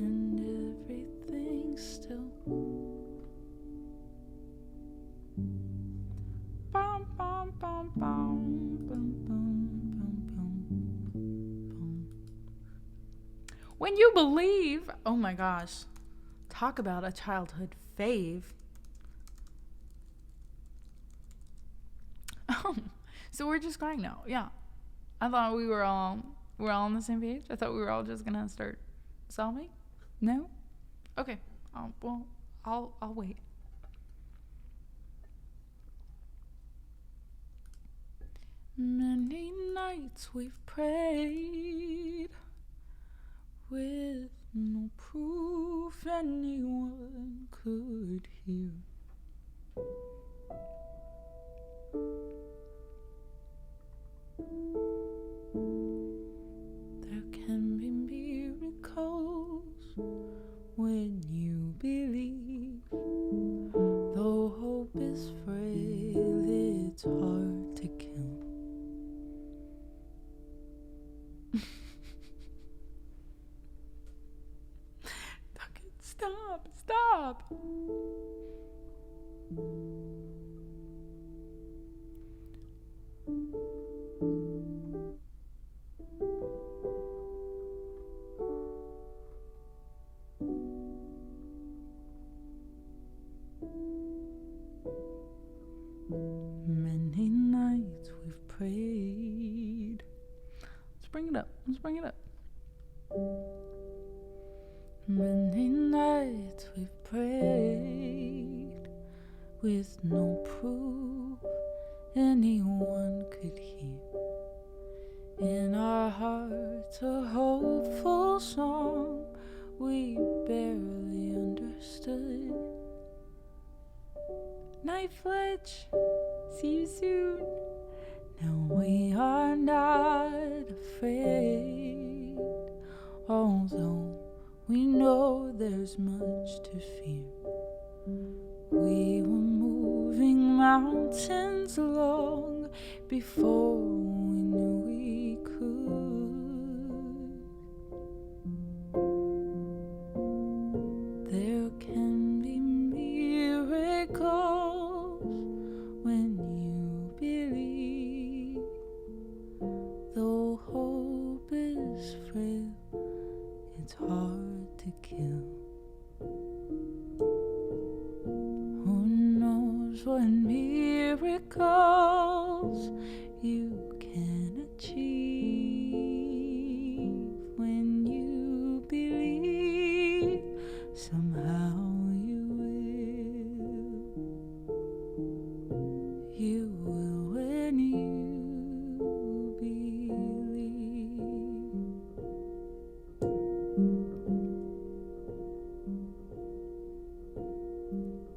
and everything's still. Bum, bum, bum, bum, bum, bum, bum, bum, bum. When you believe, oh my gosh, talk about a childhood fave. So we're just crying now. Yeah, I thought we were all on the same page. I thought we were all just gonna start sobbing. No, okay. Well, I'll wait. Many nights we've prayed with no proof anyone could hear. There can be miracles when you believe. Though hope is frail, it's hard to kill. Stop. Many nights we've prayed. Let's bring it up. Many nights we've prayed with no proof anyone could hear. In our hearts a hopeful song we barely understood. Night Fletch, see you soon. Now we are not afraid, although we know there's much to fear. We were moving mountains long before we knew we could. There can be miracles when you believe. Though hope is frail, it's hard to kill. Who knows what miracles you can achieve when you believe. Somehow you will when you believe.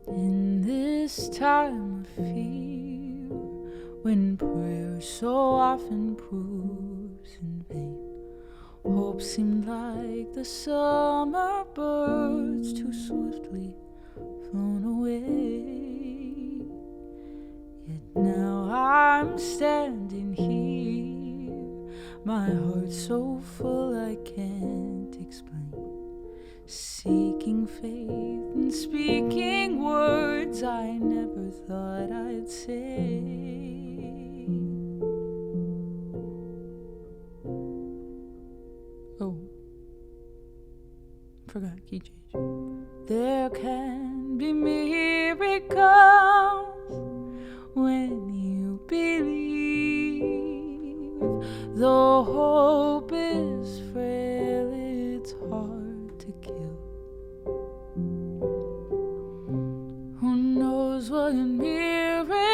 In this time of fear, when prayer so often proves in vain, hope seemed like the summer birds too swiftly flown away. Yet now I'm standing here, my heart so full I can't explain, seeking faith and speaking words I never thought I'd say. Oh, forgot key change. There can be miracles when you believe. Though hope is frail, it's hard to kill. Who knows what a miracle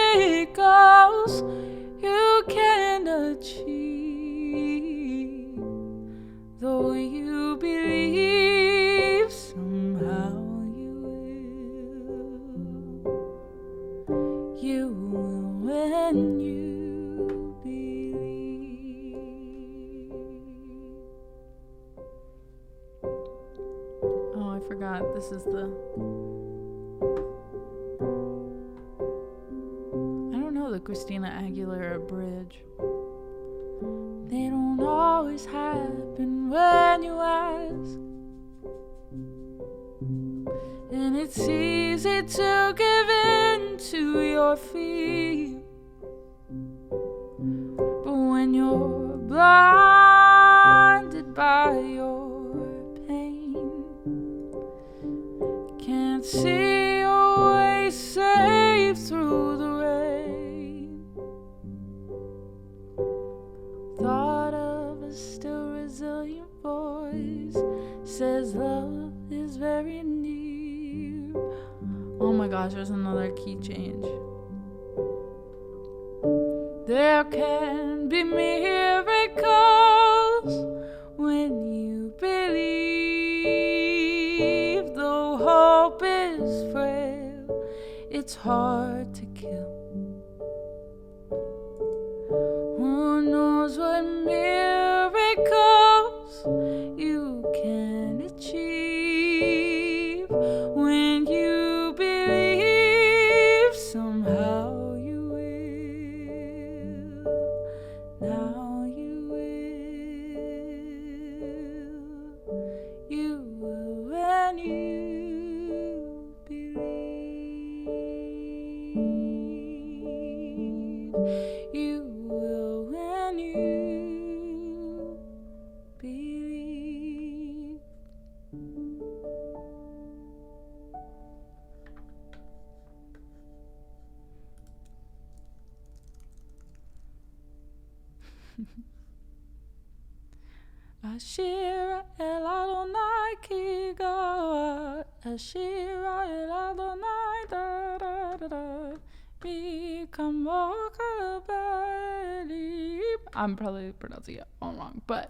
forgot. This is the... I don't know the Christina Aguilera bridge. They don't always happen when you ask, and it's easy to give in to your fear. But when you're blinded by your pain, can't see your way safe through the rain. Thought of a still resilient voice says love is very near. Oh my gosh, there's another key change. There can be miracles when you believe. Though hope is frail, it's hard to kill. Who knows what miracles you can achieve when you believe somehow you will. Now you will. You will when you believe. You will when you believe. Ashira el Adonai kiga, Ashira el Adonai da da da da. I'm probably pronouncing it all wrong, but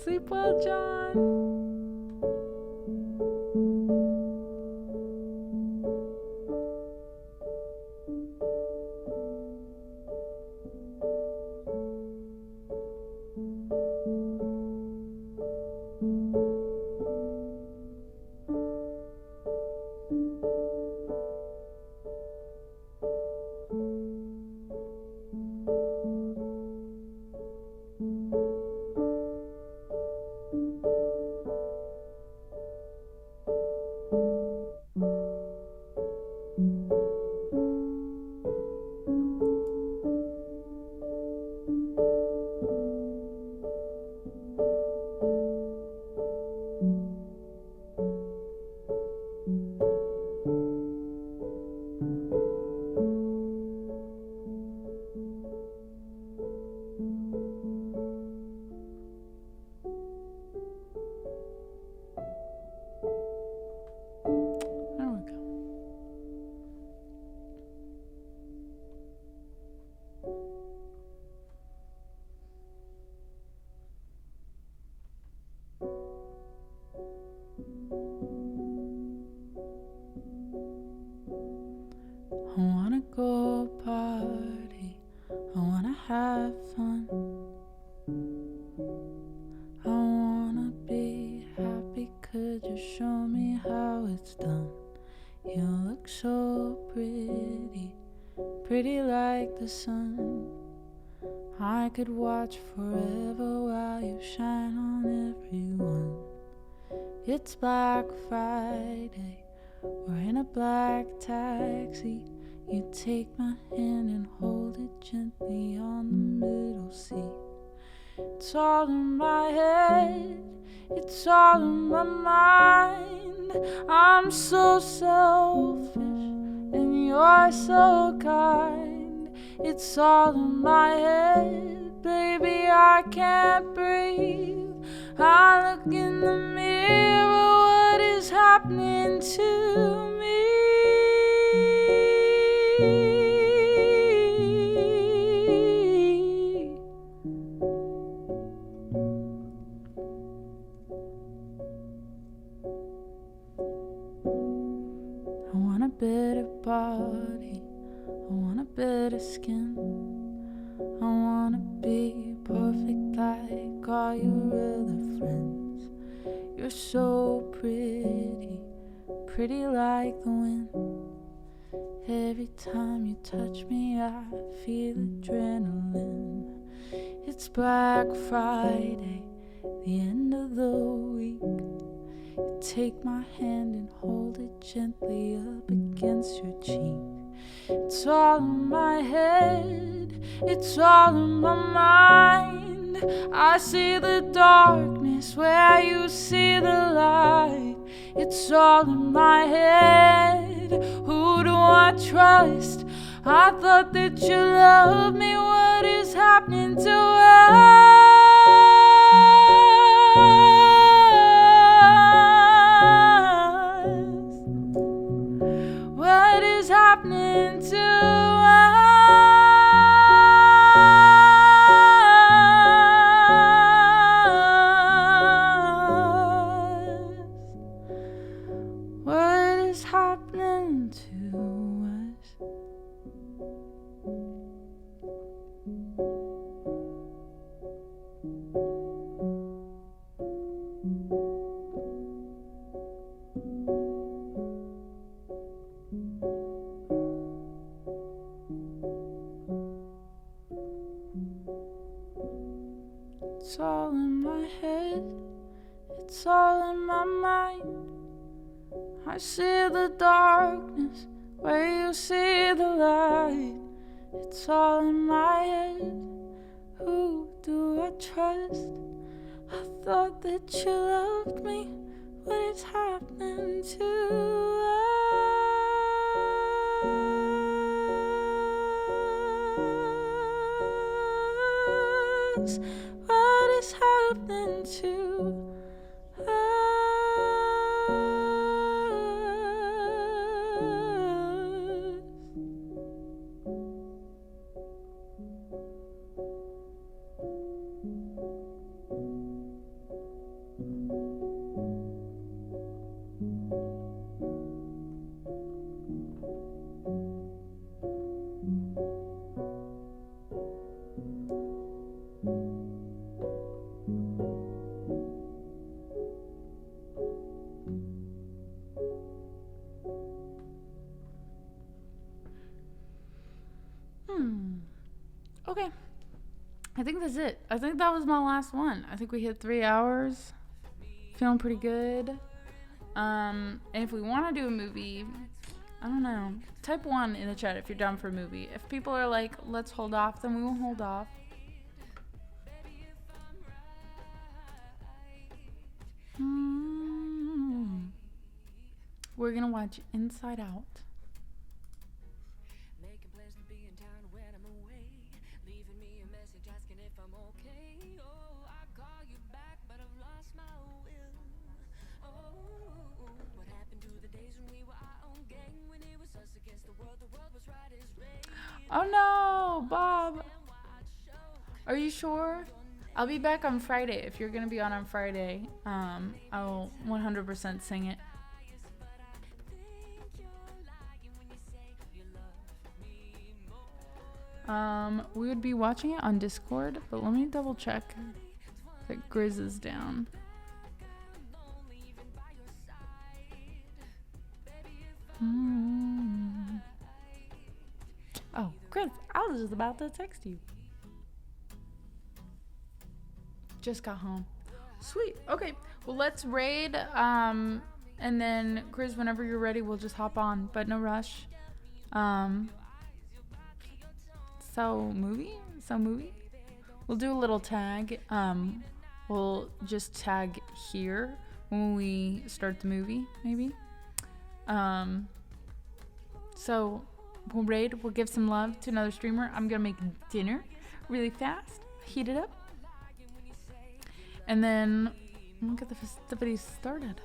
sleep well, John. I wanna go party, I wanna have fun, I wanna be happy, could you show me how it's done? You look so pretty, pretty like the sun. I could watch forever while you shine on everyone. It's Black Friday, we're in a black taxi. You take my hand and hold it gently on the middle seat. It's all in my head, it's all in my mind. I'm so selfish and you're so kind. It's all in my head, baby, I can't breathe. I look in the mirror, what is happening to me? I want a better body, I want a better skin. I wanna be perfect like all your other friends. You're so pretty, pretty like the wind. Every time you touch me I feel adrenaline. It's Black Friday, the end of the week. You take my hand and hold it gently up against your cheek. It's all in my head, it's all in my mind. I see the darkness where you see the light. It's all in my head, who do I trust? I thought that you loved me, what is happening to us? What is happening to us? What is happening to us? It's all in my head, it's all in my mind. I see the darkness where you see the light. It's all in my head, who do I trust? I thought that you loved me, what is happening to us? What is happening to Okay, I think that's it. I think that was my last one. I think we hit 3 hours. Feeling pretty good. And if we want to do a movie, I don't know. Type 1 in the chat if you're down for a movie. If people are like, let's hold off, then we will hold off. We're gonna watch Inside Out. Oh no, Bob. Are you sure? I'll be back on Friday. If you're gonna be on Friday, I'll 100% sing it. We would be watching it on Discord, but let me double check that Grizz is down. Mm. Oh, Chris, I was just about to text you. Just got home. Sweet. Okay. Well, let's raid. And then Chris, whenever you're ready, we'll just hop on, but no rush. So movie. We'll do a little tag. We'll just tag here when we start the movie, maybe. So we'll raid. We'll give some love to another streamer. I'm gonna make dinner really fast. Heat it up. And then we'll get the festivities started.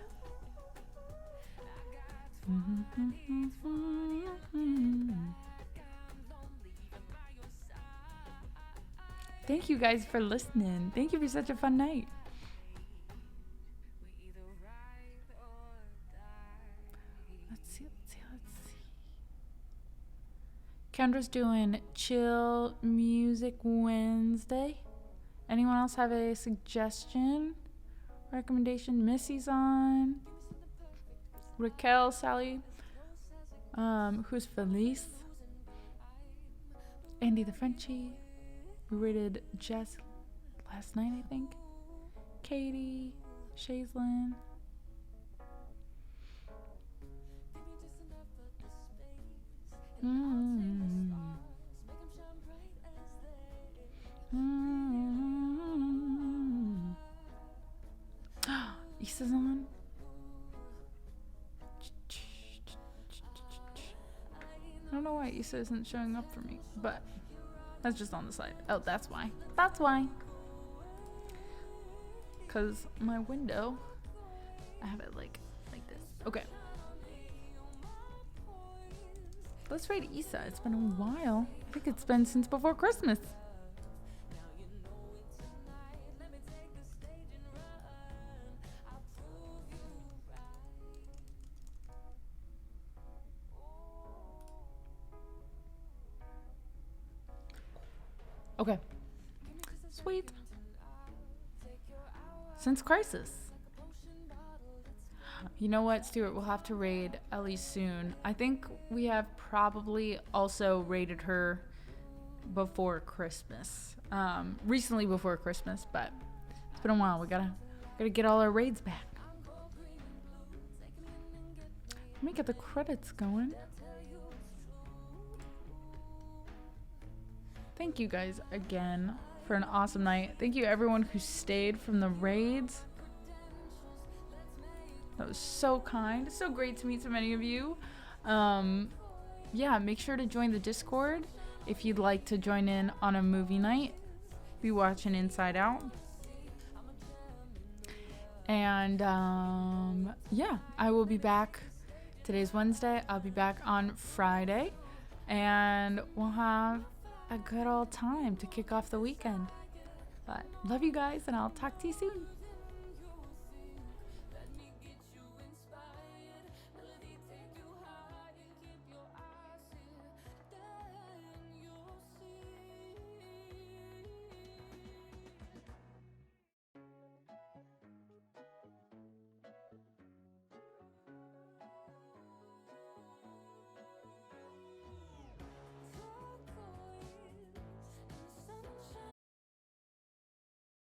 Thank you guys for listening. Thank you for such a fun night. Let's see. Kendra's doing Chill Music Wednesday. Anyone else have a suggestion? Recommendation? Missy's on. Raquel, Sally. Who's Felice? Andy the Frenchie. We rated Jess last night, I think. Katie. Shaislin. Issa's on. I don't know why Issa isn't showing up for me, but that's just on the side. Oh, that's why. That's why. Because my window, I have it like this. Okay. Let's raid Issa. It's been a while. I think it's been since before Christmas. Okay. Sweet. Since Crisis. You know what, Stuart? We'll have to raid Ellie soon. I think we have probably also raided her before Christmas. Recently before Christmas, but it's been a while. We gotta get all our raids back. Let me get the credits going. Thank you guys again for an awesome night. Thank you everyone who stayed from the raids. That was so kind. It's so great to meet so many of you. Yeah, make sure to join the Discord if you'd like to join in on a movie night. Be watching Inside Out. And yeah, I will be back. Today's Wednesday. I'll be back on Friday. And we'll have a good old time to kick off the weekend. But love you guys, and I'll talk to you soon.